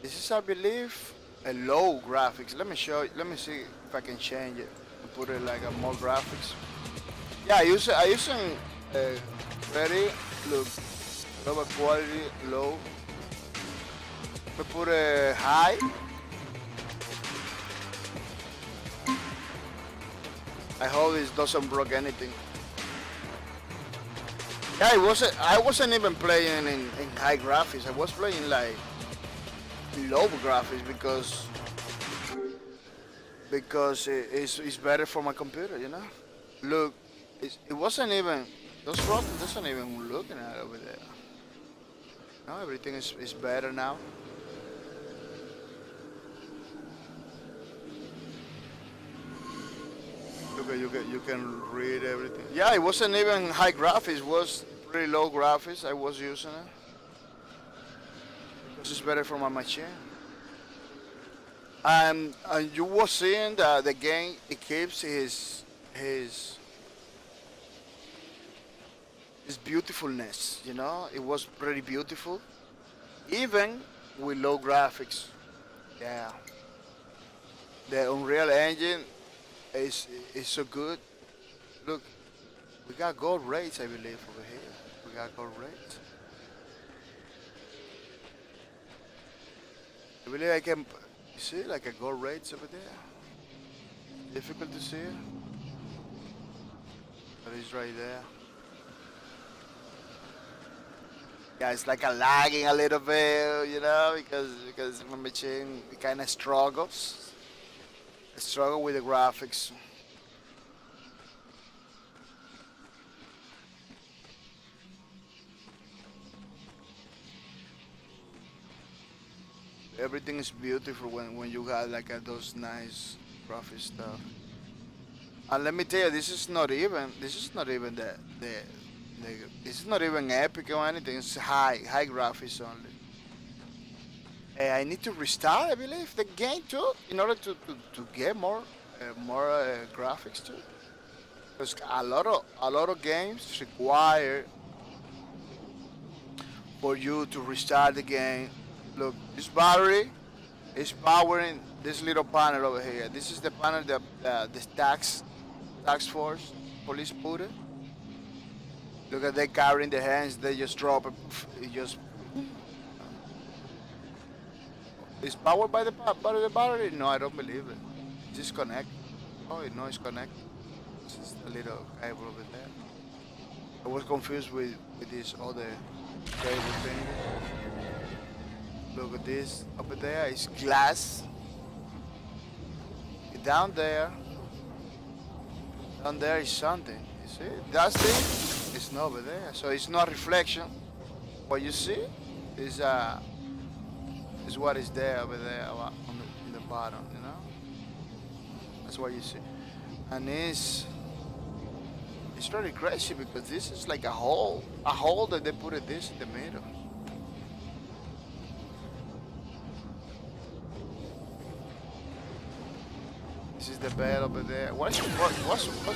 is, I believe, a low graphics. Let me show you. Let me see if I can change it. Put it like a more graphics. Yeah, I using very look lower quality, low. We put a high. I hope this doesn't break anything. Yeah, I wasn't even playing in high graphics. I was playing like low graphics because it's better for my computer, you know. Look, it wasn't even those rockets doesn't even looking at over there. No, everything is better now. Okay, you can read everything. Yeah, it wasn't even high graphics. It was pretty low graphics. I was using it because it's better for my machine. And you were seeing that the game, it keeps his beautifulness, you know. It was pretty beautiful, even with low graphics. Yeah, the Unreal Engine is so good. Look, we got gold rates, I believe, over here. We got gold rates. I believe I can. You see, like a gold rates over there. Difficult to see it, but it's right there. Yeah, it's like a lagging a little bit, you know, because my machine kind of struggles. I struggle with the graphics. Everything is beautiful when you got like those nice graphic stuff. And let me tell you, this is not even this is not even epic or anything. It's high graphics only. I need to restart, I believe, the game too, in order to get more graphics too. Because a lot of games require for you to restart the game. Look, this battery is powering this little panel over here. This is the panel that the tax force police put it. Look at they carrying the hands. They just drop it. It just. It's powered by the battery? No, I don't believe it. Disconnect. Oh, no, it's connected. This is a little cable over there. I was confused with this other cable thing. Look at this. Over there is glass. Down there is something. You see? That thing is not over there. So it's not reflection. What you see is what is there over there in the bottom, you know? That's what you see. And it's really crazy because this is like a hole that they put this in the middle. This is the bed over there. What's supposed to be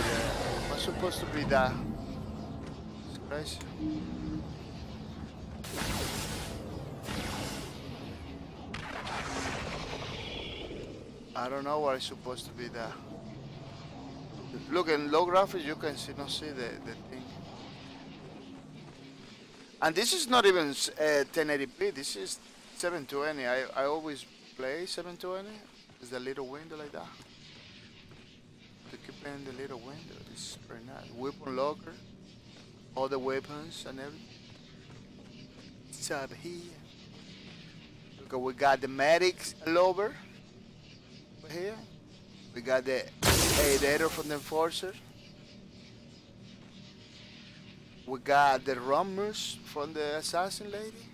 there? What's supposed to be that? It's crazy. I don't know what is supposed to be there. Look, in low graphics you can not see the thing. And this is not even 1080p. This is 720. I always play 720. There's a little window like that. To keep in the little window. This is very nice. Weapon locker. All the weapons and everything. It's up here. Look, we got the medics lower over here. We got the editor from the enforcer. We got the rummers from the assassin lady.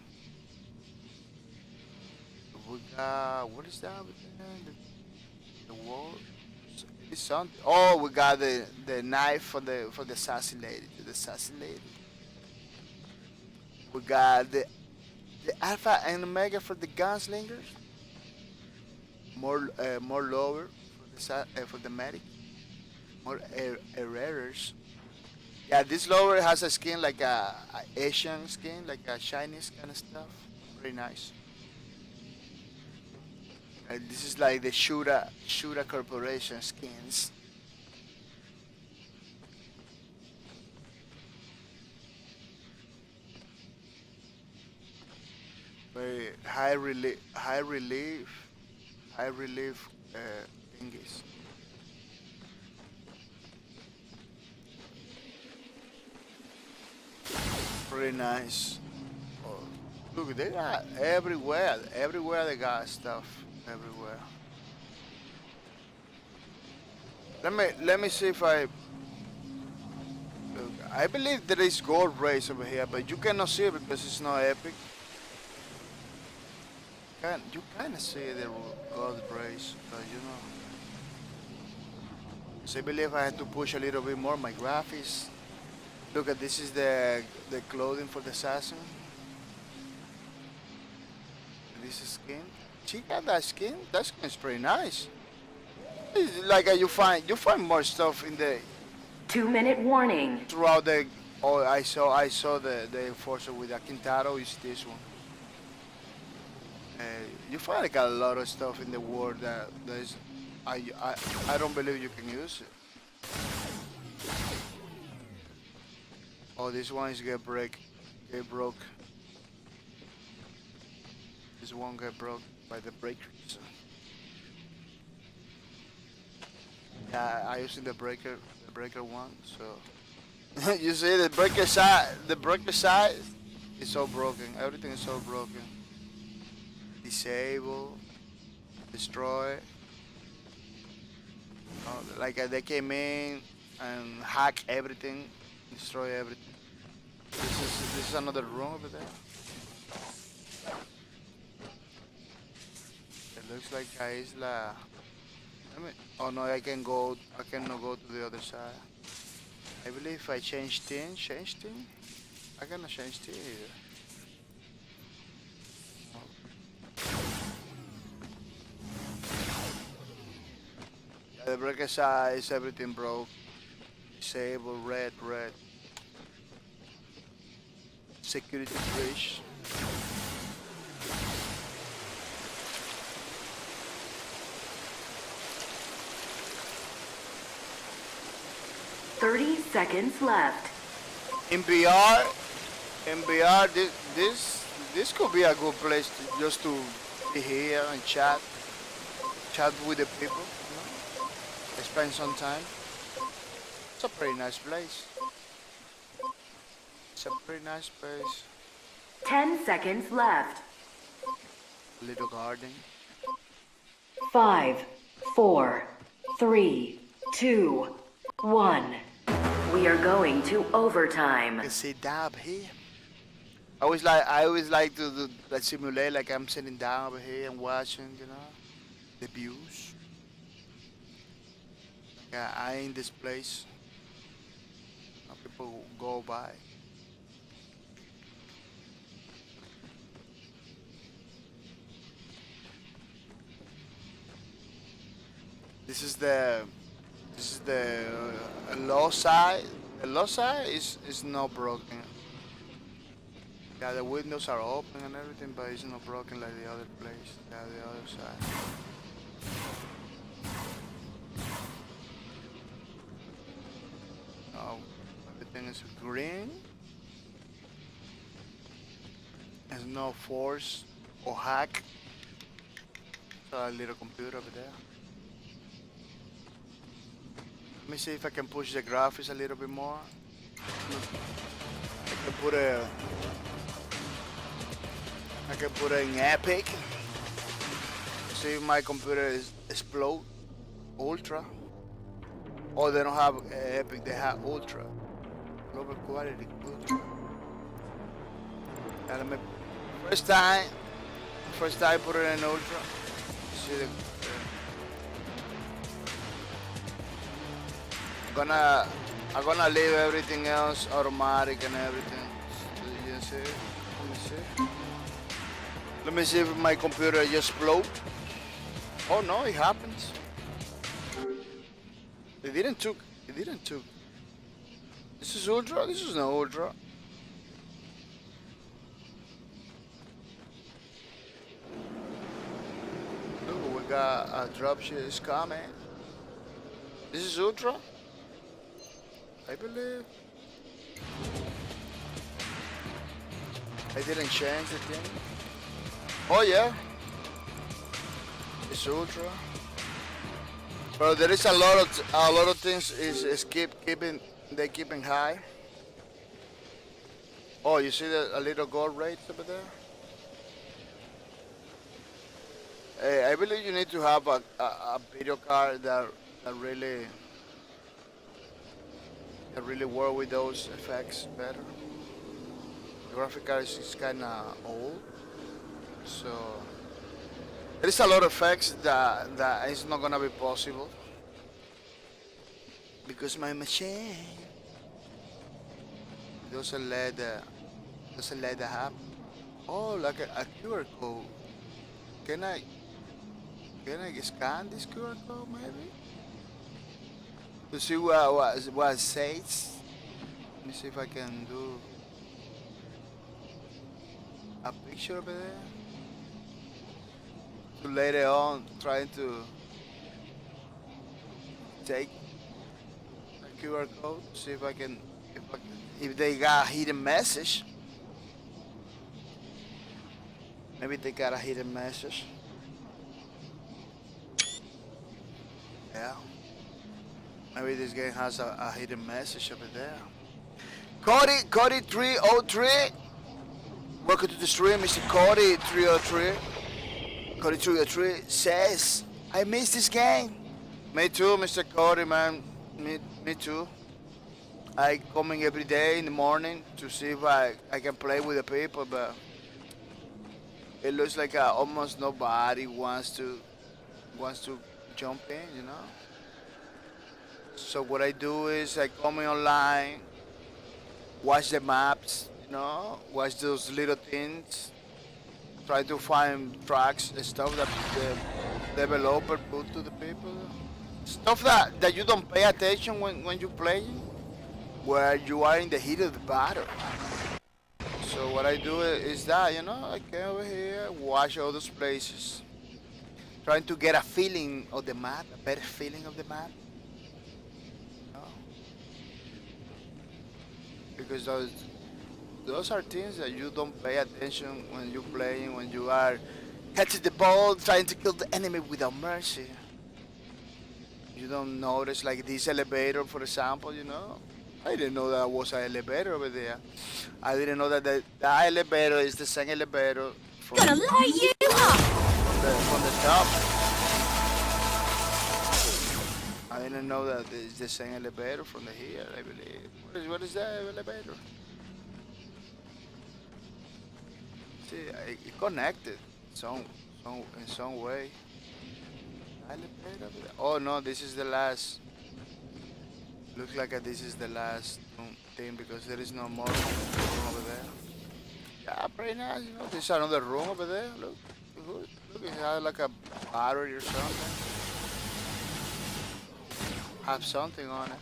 We got, what is that over there? The wall. It's something. Oh, we got the knife for the assassin lady. The assassin lady. We got the alpha and omega for the gunslingers. More lower for the medic. More errors. Yeah, this lower has a skin like a Asian skin, like a Chinese kind of stuff. Very nice. This is like the Shura Corporation skins. Very high relief thingies. Pretty nice. Oh, look, they got everywhere they got stuff. Everywhere. Let me see if I look. I believe there is gold race over here, but you cannot see it because it's not epic. You kind of see the gold race, but you know. So I believe I had to push a little bit more my graphics. Look at this is the clothing for the assassin. This is skin. She got that skin. That skin is pretty nice. It's like you find more stuff in the 2-minute warning. throughout the. Oh, I saw the enforcer with a Quintaro. Is this one? You find like a lot of stuff in the world that is. I don't believe you can use it. Oh, this one is get broke. This one get broke by the breakers. Yeah, I using the breaker one. So you see the breaker side is so broken. Everything is so broken. Disable, destroy. Like they came in and hack everything, destroy everything. This is another room over there. It looks like a isla. Oh no, I cannot go to the other side. I believe if I change team, I cannot change team either. Yeah, the breaker size, everything broke. Disable, red. Security breach. Seconds left. In VR, this could be a good place just to be here and chat with the people, you know? Spend some time. It's a pretty nice place. It's a pretty nice place. 10 seconds left. Little garden. 5, 4, 3, 2, 1. We are going to overtime. You can sit down over here. I always like to simulate like I'm sitting down over here and watching, you know, the views. Yeah, I in this place. People go by. This is the low side. The low side is not broken. Yeah, the windows are open and everything, but it's not broken like the other place. Yeah, the other side. Oh, everything is green. There's no force or hack. a little computer over there. Let me see if I can push the graphics a little bit more. I can put it in Epic. See if my computer is explode. Ultra. Oh, they don't have Epic, they have Ultra. Global quality, Ultra. And let me, first time put it in Ultra. See the, I'm gonna leave everything else automatic and everything. So you see? Let me see. Let me see if my computer just explode. Oh no, it happens. It didn't took. This is Ultra? This is not Ultra. Look, we got a dropship is coming. This is Ultra? I believe. I didn't change the thing. Oh yeah. It's Ultra. But there is a lot of things is keeping high. Oh, you see a little gold rate over there? Hey, I believe you need to have a video card that really work with those effects better. The graphic card is kind of old, so there's a lot of effects that is not gonna be possible because my machine doesn't let that happen. Oh, like a QR code. Can I scan this QR code maybe to see what it says? Let me see if I can do a picture over there. To later on trying to take a QR code, see if I can if they got a hidden message. Maybe they got a hidden message. Yeah. Maybe this game has a hidden message over there. Cody 303. Welcome to the stream, Mr. Cody 303. Cody 303 says, I miss this game. Me too, Mr. Cody, man. Me too. I coming every day in the morning to see if I can play with the people, but it looks like almost nobody wants to jump in, you know. So what I do is I come in online, watch the maps, you know, watch those little things, try to find tracks and stuff that the developer put to the people. Stuff that you don't pay attention when you're playing, where you are in the heat of the battle. So what I do is that, you know, I come over here, watch all those places, trying to get a feeling of the map, a better feeling of the map. You know? Because those are things that you don't pay attention when you're playing, when you are catching the ball, trying to kill the enemy without mercy. You don't notice, like this elevator, for example, you know. I didn't know that was an elevator over there. I didn't know that that elevator is the same elevator from, Gonna light you up! from the top. I didn't know that it's the same elevator from the here, I believe. What is that elevator? See, it connected in some way. Elevator over there. Oh no, this is the last. Looks like this is the last thing because there is no more room over there. Yeah, pretty nice. You know, there's another room over there. Look, it has like a battery or something. Have something on it.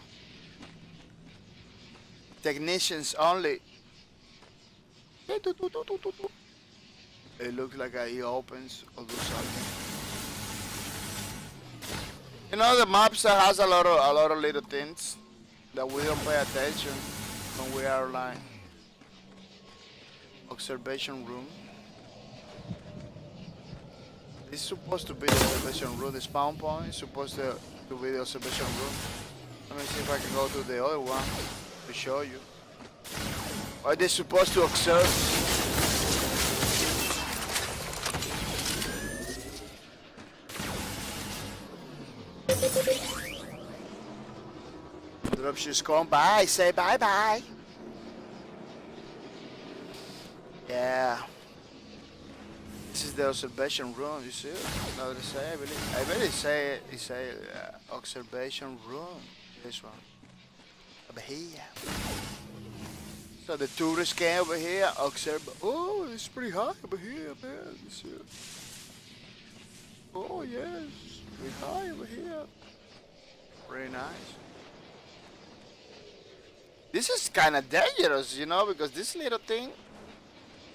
Technicians only. It looks like it opens or do something. You know, the maps has a lot of little things that we don't pay attention when we are online. Observation room. It's supposed to be the observation room. The spawn point is supposed to be the observation room. Let me see if I can go to the other one to show you. Are they supposed to observe? Dropship's come by. Say bye bye. Yeah. This is the observation room, you see? No, they say, I believe it's a observation room. This one. Over here. So the tourists came over here, observe. Oh, it's pretty high over here, man. You see? Oh, yes. Pretty high over here. Very nice. This is kind of dangerous, you know, because this little thing,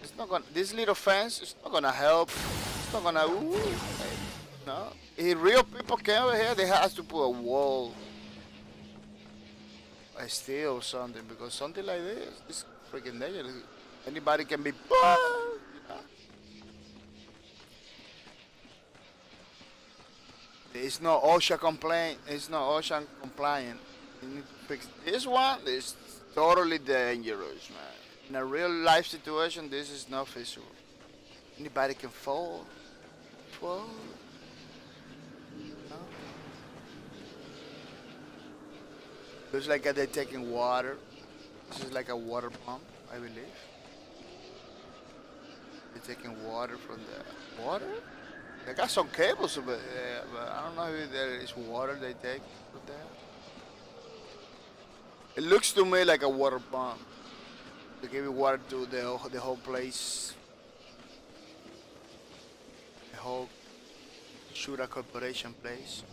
it's not gonna. This little fence is not gonna help. It's not gonna. No. If real people came over here, they have to put a wall, a steel or something, because something like this is freaking dangerous. Anybody can be. You know? It's no OSHA complaint. It's no OSHA compliant. You need to fix this one. Is totally dangerous, man. In a real life situation, this is not feasible. Anybody can fall. Fall. No. Looks like they're taking water. This is like a water pump, I believe. They're taking water from the water? They got some cables, but I don't know if there is water they take from there. It looks to me like a water pump. They give you water to the whole place. The whole Shura Corporation place.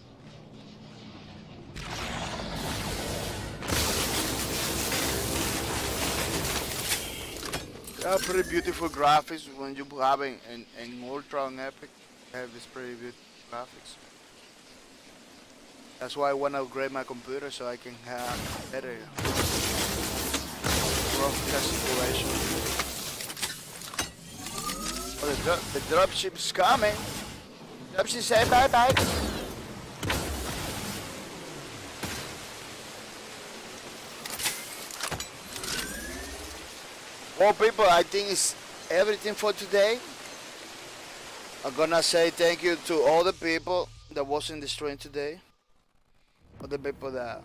They are pretty beautiful graphics when you have in Ultra and Epic. They have this pretty beautiful graphics. That's why I want to upgrade my computer so I can have better situation. Oh, the dropship's coming. Dropship say bye bye. Well, people, I think it's everything for today. I'm gonna say thank you to all the people that was in the stream today. All the people that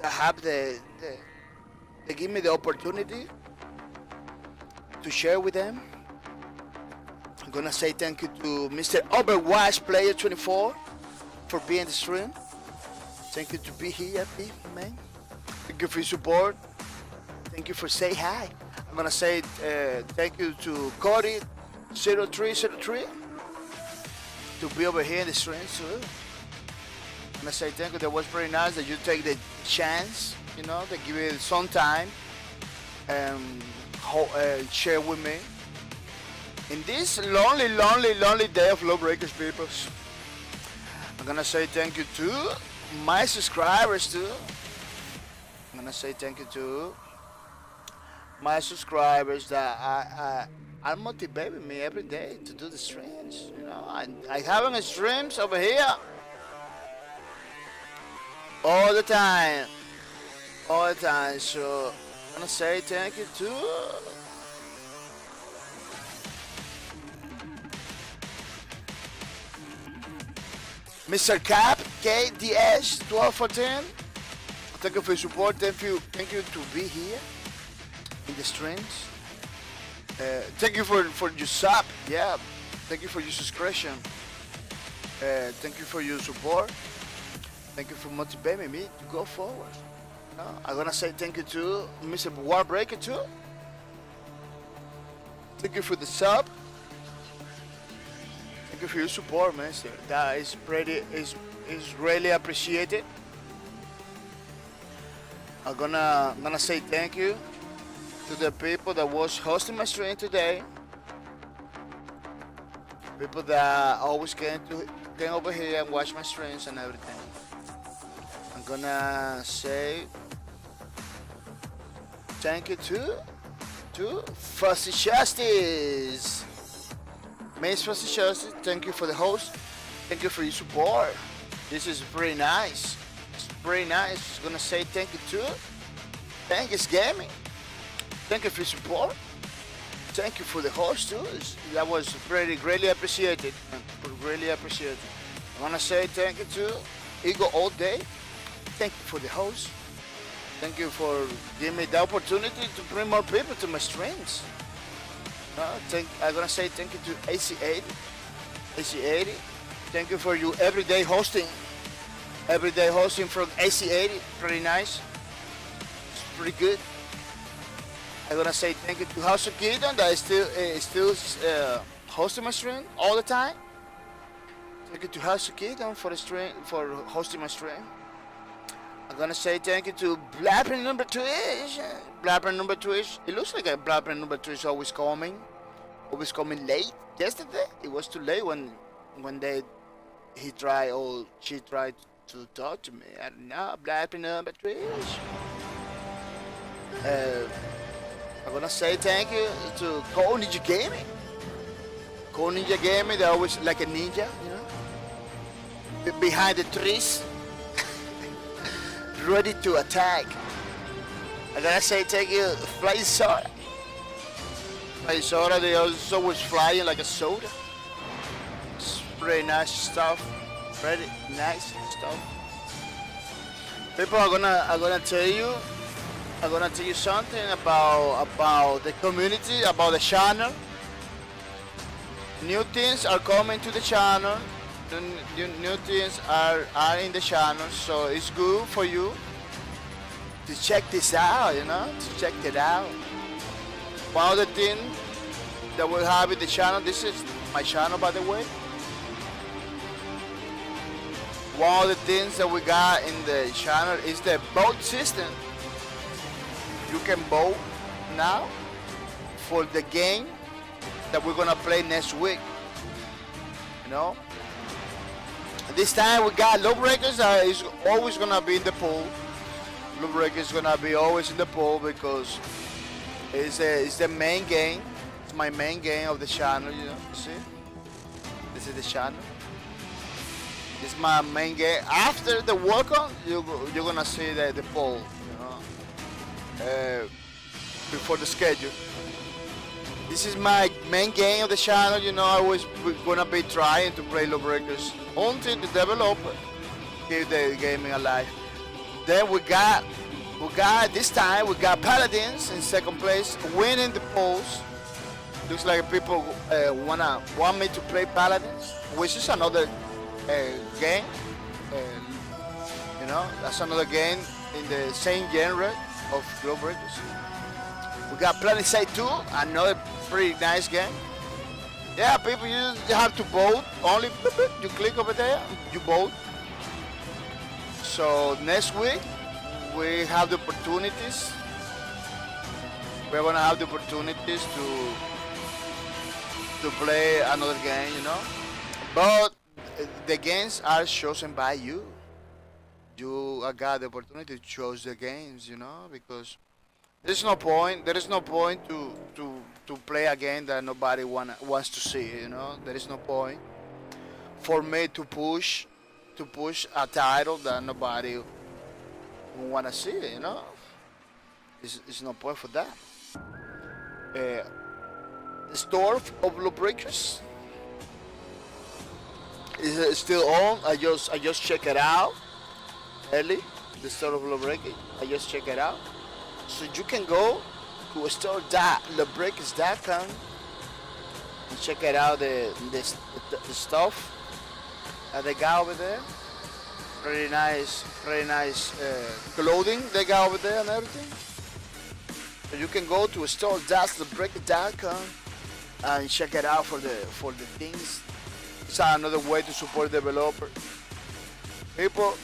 have they give me the opportunity to share with them. I'm gonna say thank you to Mr. Overwatch Player 24 for being in the stream. Thank you to be here, man. Thank you for your support. Thank you for saying hi. I'm gonna say thank you to Cody 0303 to be over here in the stream too. I'm gonna say thank you. That was very nice that you take the chance, you know, to give it some time and share with me in this lonely day of Lawbreakers, people. I'm gonna say thank you to my subscribers too. I'm gonna say thank you to my subscribers that are motivating me every day to do the streams. You know, I having streams over here all the time. So I'm gonna say thank you to Mr. Cap KDS 1214. Thank you for your support. Thank you to be here in the streams. Thank you for your sub. Yeah. Thank you for your subscription. Thank you for your support. Thank you for motivating me to go forward. I'm gonna say thank you to Mr. Warbreaker too. Thank you for the sub. Thank you for your support, Mister. That is really appreciated. I'm gonna say thank you to the people that was hosting my stream today. People that always came over here and watch my streams and everything. I'm gonna say thank you to Fussy Justice. Miss Facetious, thank you for the host. Thank you for your support. This is pretty nice. It's pretty nice. Just gonna say thank you to Thanks Gaming. Thank you for your support. Thank you for the host too. That was pretty greatly appreciated. Really appreciated. I wanna say thank you to Eagle All Day. Thank you for the host. Thank you for giving me the opportunity to bring more people to my streams. I'm gonna say thank you to AC80. AC80. Thank you for your everyday hosting. Everyday hosting from AC80. Pretty nice. It's pretty good. I'm gonna say thank you to House of Kingdom that is still hosting my stream all the time. Thank you to House of Kingdom for hosting my stream. I'm gonna say thank you to Blabber number 2-ish. Blabber number 2-ish. It looks like a Blabber number 2 is always coming late. Yesterday it was too late when she tried to talk to me. I don't know. Blabber number 2-ish. I'm gonna say thank you to Cole Ninja Gaming. Cole Ninja Gaming, they're always like a ninja, you know? Behind the trees. Ready to attack. I gotta say thank you, Flying Soda. Flying Soda, they always flying like a soda. It's pretty nice stuff. Pretty nice stuff. People are gonna tell you. I'm gonna tell you something about the community, about the channel. New things are coming to the channel. New things are in the channel, so it's good for you to check this out, you know, to check it out. One of the things that we have in the channel, this is my channel by the way. One of the things that we got in the channel is the vote system. You can vote now for the game that we're gonna play next week. You know? This time we got Lawbreakers is always gonna be in the pool. Lawbreakers is gonna be always in the pool because it's the main game. It's my main game of the channel, you know. You see? This is the channel. It's my main game. After the workout, you're gonna see the poll, you know. Before the schedule. This is my main game of the channel, you know. I always gonna be trying to play Lawbreakers until the developer keep the gaming alive. Then we got this time we got Paladins in second place, winning the polls. Looks like people want me to play Paladins, which is another game. You know, that's another game in the same genre of Lawbreakers. We got Planet Side 2, another pretty nice game. Yeah, people, you have to vote. Only you click over there, you vote. So next week we have the opportunities. We're gonna have the opportunities to play another game, you know. But the games are chosen by you. You got the opportunity to choose the games, you know, because there is no point to play a game that nobody wants to see, you know. There is no point for me to push a title that nobody want to see, you know. It's no point for that. The store of Lawbreakers is still on. I just check it out early. The store of Lawbreakers. I just check it out. So you can go to a store.lawbreakers.com and check it out the stuff that they got over there. Pretty nice clothing they got over there and everything. So you can go to a store.lawbreakers.com and check it out for the things. It's another way to support the developer. People,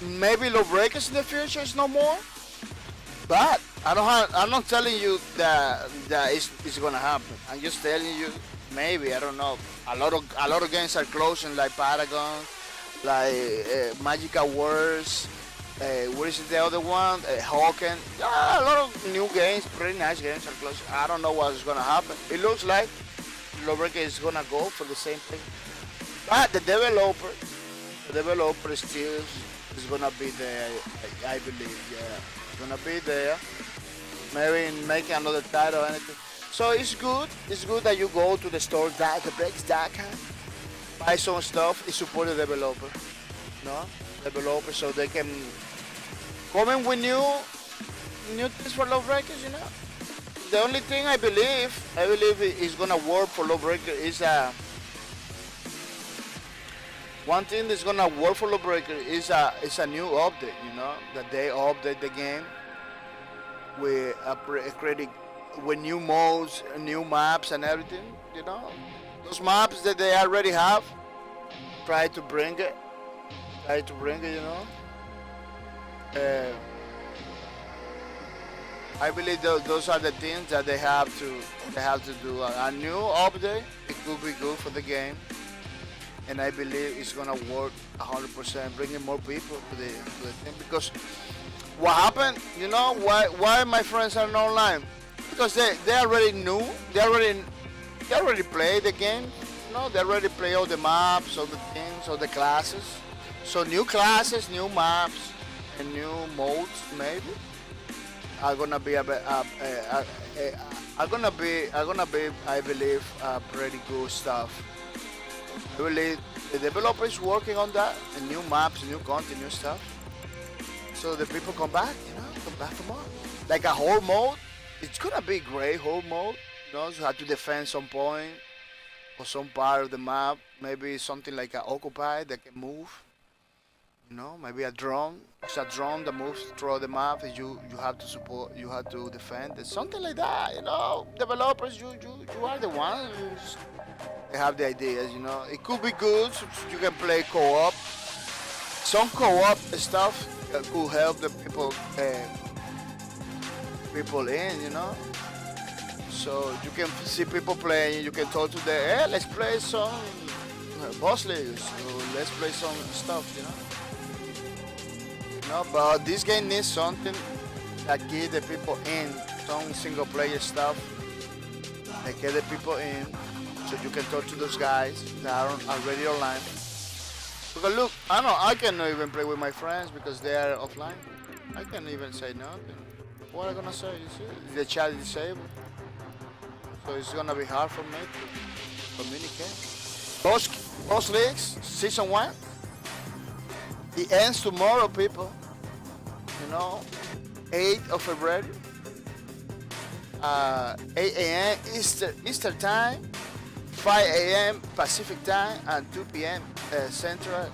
maybe Lawbreakers in the future is no more. But I'm not telling you that it's gonna happen. I'm just telling you maybe, I don't know. A lot of games are closing, like Paragon, like Magical Wars. What is the other one? Hawken. A lot of new games, pretty nice games are closing. I don't know what's gonna happen. It looks like Lawbreaker is gonna go for the same thing. But the developer still is gonna be there, I believe. Yeah, it's gonna be there. Maybe making another title or anything. So it's good. It's good that you go to the store, thebreaks.com, buy some stuff. It support the developer, no? Developer, so they can come in with new things for Lawbreakers. You know, the only thing I believe is gonna work for Lawbreaker is one thing that's gonna work for Lawbreaker is a new update. You know, that they update the game with creating with new modes, new maps, and everything. You know, those maps that they already have, try to bring it. You know. I believe those are the things that they have to do. A new update, it could be good for the game, and I believe it's gonna work 100%, bringing more people to the thing. Because what happened, you know, why my friends are not online? Because they already knew, they already play the game. You know, they already play all the maps, all the things, all the classes. So new classes, new maps, and new modes maybe are gonna be I believe pretty good stuff. I believe the developer is working on that, and new maps, new content, new stuff. So the people come back, you know, come back for more. Like a whole mode, it's gonna be great whole mode. You know, you have to defend some point or some part of the map. Maybe something like an occupy that can move. You know, maybe a drone. It's a drone that moves through the map. And you have to support. You have to defend. It's something like that. You know, developers, you are the ones. They have the ideas. You know, it could be good. So you can play co-op. Some co-op stuff could help the people in. You know, so you can see people playing. You can talk to them. Hey, let's play some boss leagues. Let's play some stuff. You know. No, but this game needs something that get the people in, some single player stuff that get the people in, so you can talk to those guys that are already online. Because look, I cannot even play with my friends because they are offline. I can't even say nothing. What am I gonna say? You see, the chat is disabled, so it's gonna be hard for me to communicate. Boss Leagues Season 1. It ends tomorrow, people. You know, 8th of February, 8 a.m. Eastern Time, 5 a.m. Pacific Time, and 2 p.m. Central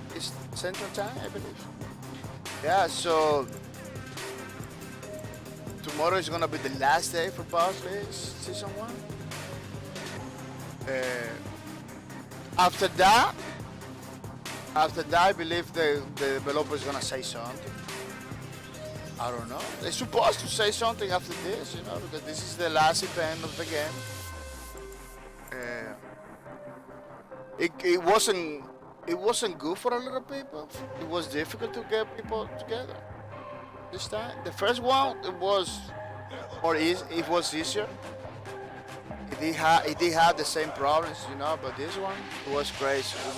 Time, I believe. Yeah, so tomorrow is gonna be the last day for Boss League Season 1. After that, I believe the developer is gonna say something. I don't know. They're supposed to say something after this, you know, because this is the last event of the game. It wasn't good for a lot of people. It was difficult to get people together this time. The first one it was easier. It did have the same problems, you know, but this one it was crazy. It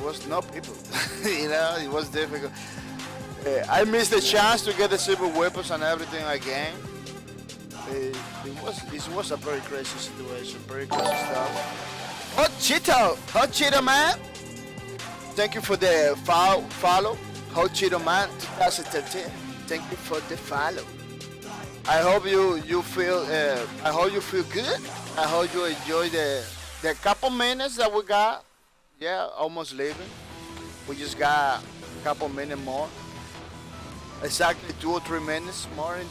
was no people, you know. It was difficult. I missed the chance to get the silver weapons and everything again. It was a very crazy situation, very crazy stuff. Hot Cheeto man. Thank you for the follow. Hot Cheeto man 2013. Thank you for the follow. I hope you feel good. I hope you enjoy the couple minutes that we got. Yeah, almost leaving. We just got a couple minutes more. Exactly 2 or 3 minutes more in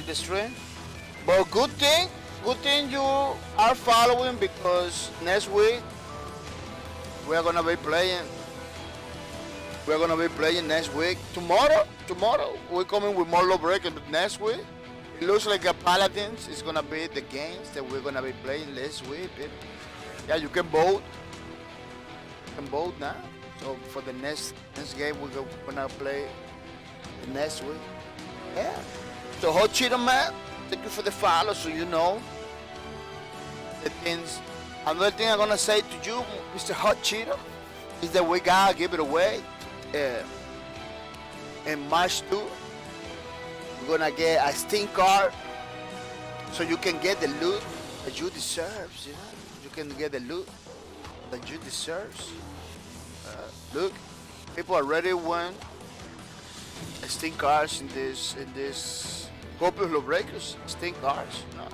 the stream. But good thing you are following, because next week we're gonna be playing. We're gonna be playing next week. Tomorrow we're coming with more Lawbreakers. Next week it looks like a Paladins is gonna be the games that we're gonna be playing next week. Yeah, you can vote. Now. So for the next game we're gonna play the next week. Yeah. So Hot Cheeto man, thank you for the follow, so you know. the things. Another thing I'm gonna say to you, Mr. Hot Cheeto, is that we gotta give it away. In March 2, we're gonna get a Steam card, so you can get the loot that you deserve. You know, you can get the loot that you deserve. Look, people already won Steam cards in this copy of Lawbreakers Steam cards. You know,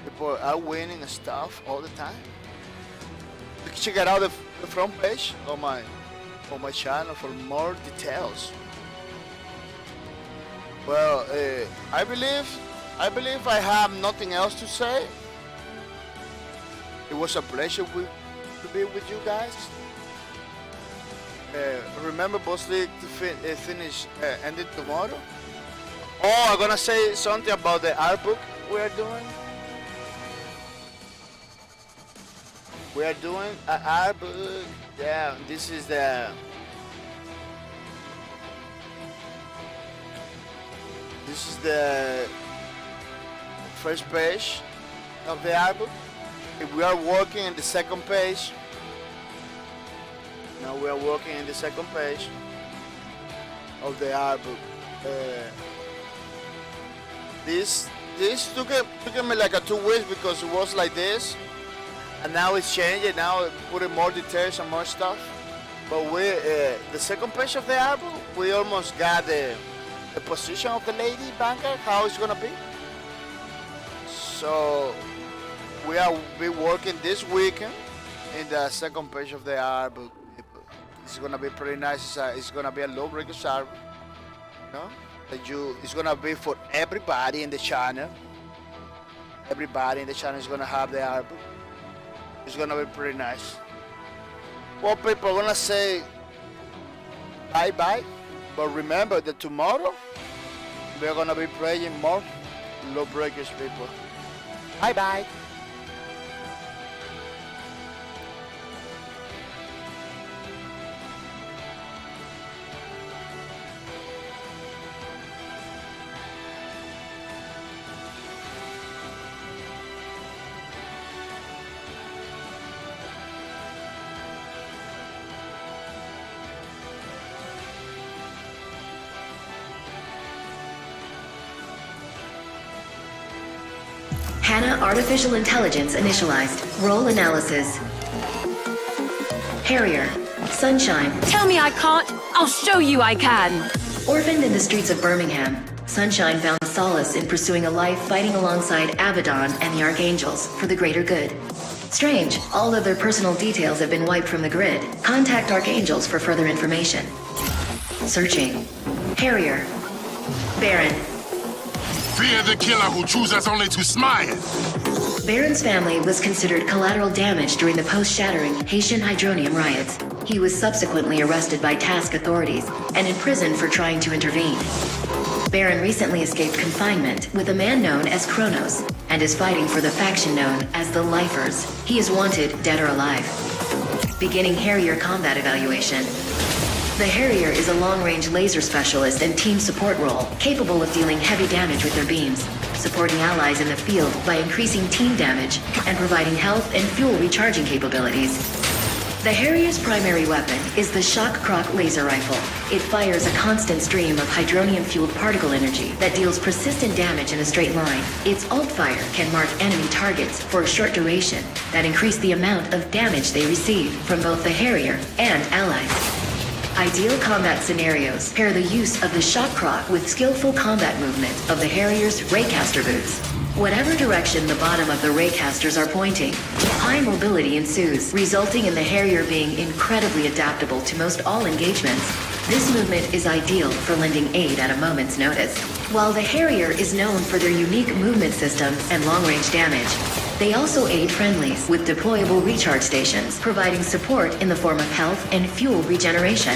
people are winning stuff all the time. You can check it out the front page on my channel for more details. Well, I believe I have nothing else to say. It was a pleasure to be with you guys. Remember, Boss League to finish ending tomorrow. Oh, I'm gonna say something about the art book we are doing. We are doing an art book. Yeah, this is the first page of the art book. We are working in the second page. Now we are working in the second page of the art book. This took me like 2 weeks because it was like this, and now it's changing. Now putting more details and more stuff. But the second page of the art book, we almost got the position of the lady banker, how it's gonna be. So we are working this weekend in the second page of the art book. It's gonna be pretty nice. It's gonna be a Lawbreakers art book, you know? It's gonna be for everybody in the channel. Everybody in the channel is gonna have the art book. It's gonna be pretty nice. Well, people are gonna say bye-bye, but remember that tomorrow we're gonna be playing more Lawbreakers, people. Bye-bye. HANA Artificial Intelligence initialized. Role analysis. Harrier. Sunshine. Tell me I can't. I'll show you I can. Orphaned in the streets of Birmingham, Sunshine found solace in pursuing a life fighting alongside Abaddon and the Archangels for the greater good. Strange, all of their personal details have been wiped from the grid. Contact Archangels for further information. Searching. Harrier. Baron. Fear the killer who chooses only to smile. Baron's family was considered collateral damage during the post-shattering Haitian Hydronium riots. He was subsequently arrested by task authorities and imprisoned for trying to intervene. Baron recently escaped confinement with a man known as Kronos and is fighting for the faction known as the Lifers. He is wanted, dead or alive. Beginning Harrier combat evaluation. The Harrier is a long-range laser specialist and team support role, capable of dealing heavy damage with their beams, supporting allies in the field by increasing team damage and providing health and fuel recharging capabilities. The Harrier's primary weapon is the Shock Croc laser rifle. It fires a constant stream of hydronium-fueled particle energy that deals persistent damage in a straight line. Its alt-fire can mark enemy targets for a short duration that increase the amount of damage they receive from both the Harrier and allies. Ideal combat scenarios pair the use of the Shock Croc with skillful combat movement of the Harrier's Raycaster boots. Whatever direction the bottom of the Raycasters are pointing, high mobility ensues, resulting in the Harrier being incredibly adaptable to most all engagements. This movement is ideal for lending aid at a moment's notice. While the Harrier is known for their unique movement systems and long-range damage, they also aid friendlies with deployable recharge stations, providing support in the form of health and fuel regeneration.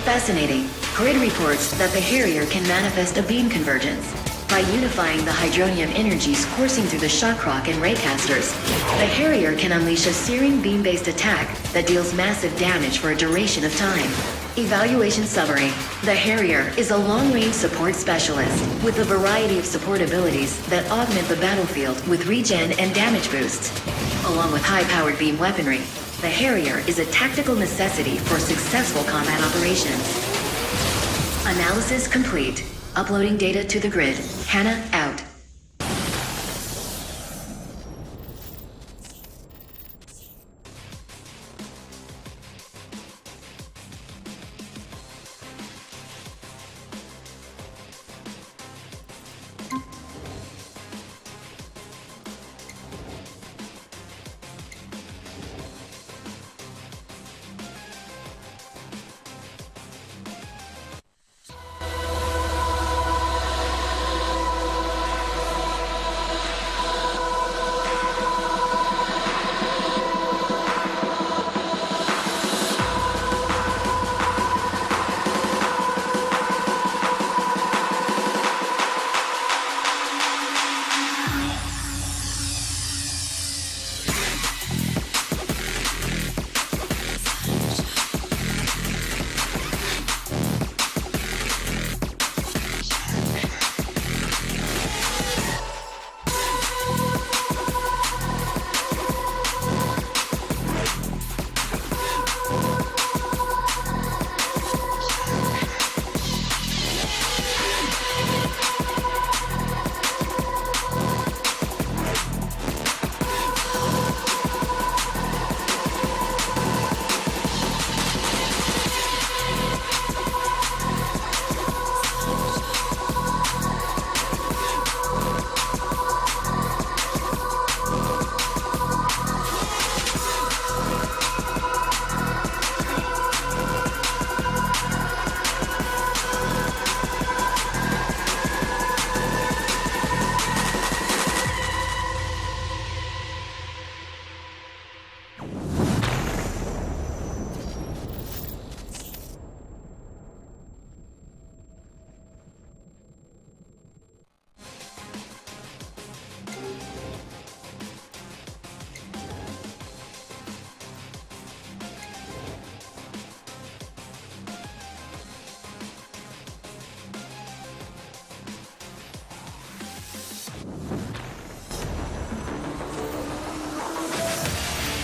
Fascinating. Grid reports that the Harrier can manifest a beam convergence. By unifying the hydronium energies coursing through the Shock Croc and Raycasters, the Harrier can unleash a searing beam-based attack that deals massive damage for a duration of time. Evaluation summary. The Harrier is a long-range support specialist with a variety of support abilities that augment the battlefield with regen and damage boosts. Along with high-powered beam weaponry, the Harrier is a tactical necessity for successful combat operations. Analysis complete. Uploading data to the grid. Hannah out.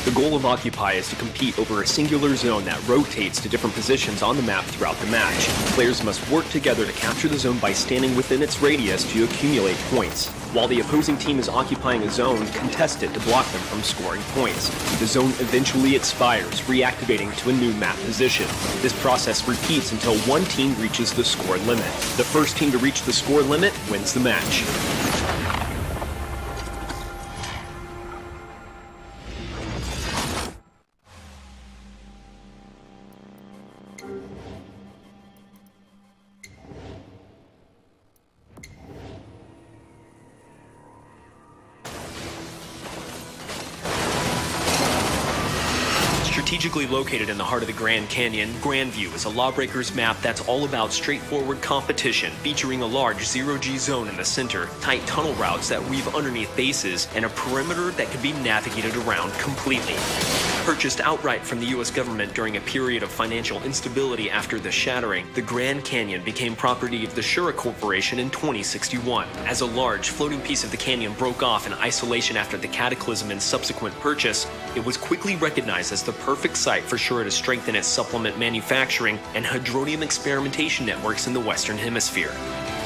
The goal of Occupy is to compete over a singular zone that rotates to different positions on the map throughout the match. Players must work together to capture the zone by standing within its radius to accumulate points. While the opposing team is occupying a zone, contest it to block them from scoring points. The zone eventually expires, reactivating to a new map position. This process repeats until one team reaches the score limit. The first team to reach the score limit wins the match. Strategically located in the heart of the Grand Canyon, Grandview is a Lawbreakers map that's all about straightforward competition, featuring a large zero-G zone in the center, tight tunnel routes that weave underneath bases, and a perimeter that can be navigated around completely. Purchased outright from the U.S. government during a period of financial instability after the shattering, the Grand Canyon became property of the Shura Corporation in 2061. As a large, floating piece of the canyon broke off in isolation after the cataclysm and subsequent purchase, it was quickly recognized as the perfect site for Shura to strengthen its supplement manufacturing and hadronium experimentation networks in the Western Hemisphere.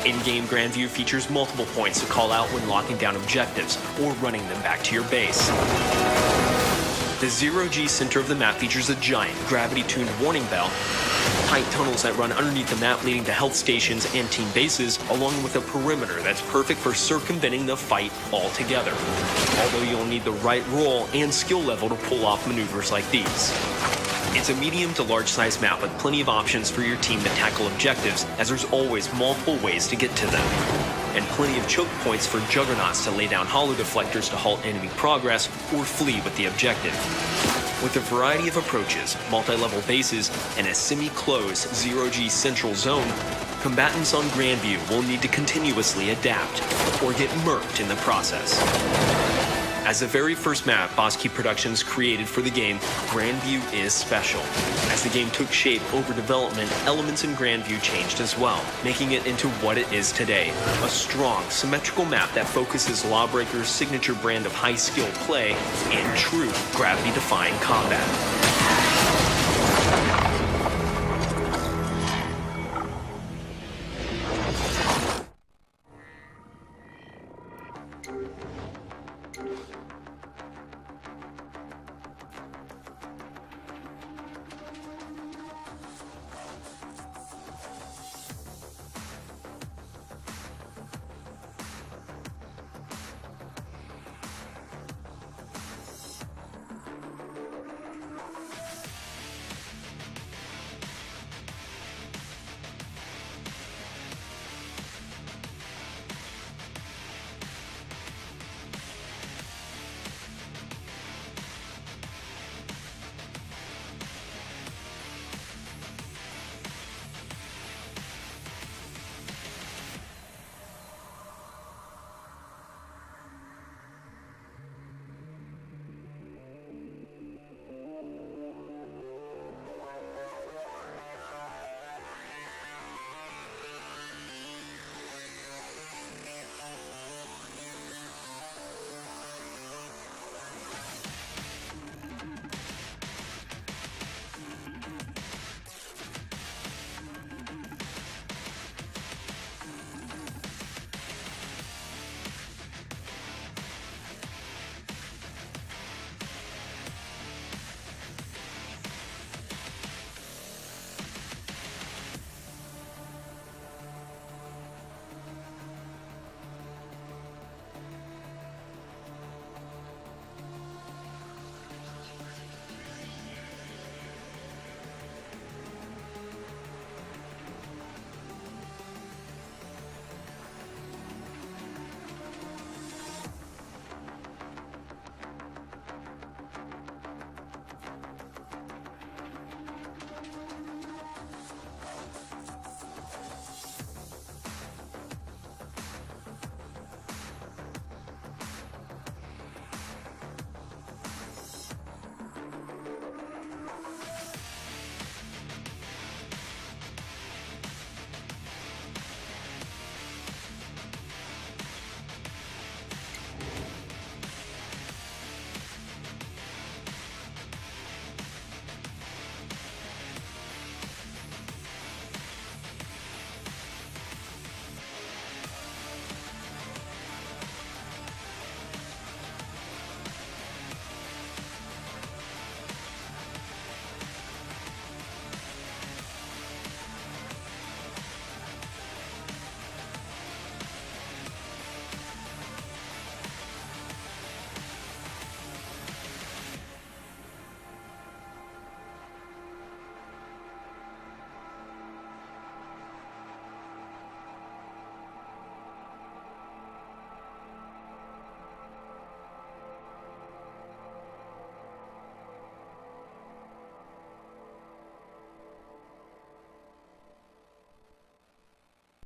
In-game Grandview features multiple points to call out when locking down objectives or running them back to your base. The zero-G center of the map features a giant, gravity-tuned warning bell, tight tunnels that run underneath the map leading to health stations and team bases, along with a perimeter that's perfect for circumventing the fight altogether. Although you'll need the right role and skill level to pull off maneuvers like these. It's a medium to large size map with plenty of options for your team to tackle objectives, as there's always multiple ways to get to them. And plenty of choke points for juggernauts to lay down holo deflectors to halt enemy progress or flee with the objective. With a variety of approaches, multi-level bases, and a semi-closed zero-G central zone, combatants on Grandview will need to continuously adapt or get murked in the process. As the very first map Bosky Productions created for the game, Grandview is special. As the game took shape over development, elements in Grandview changed as well, making it into what it is today. A strong, symmetrical map that focuses Lawbreakers' signature brand of high-skill play and true gravity-defying combat.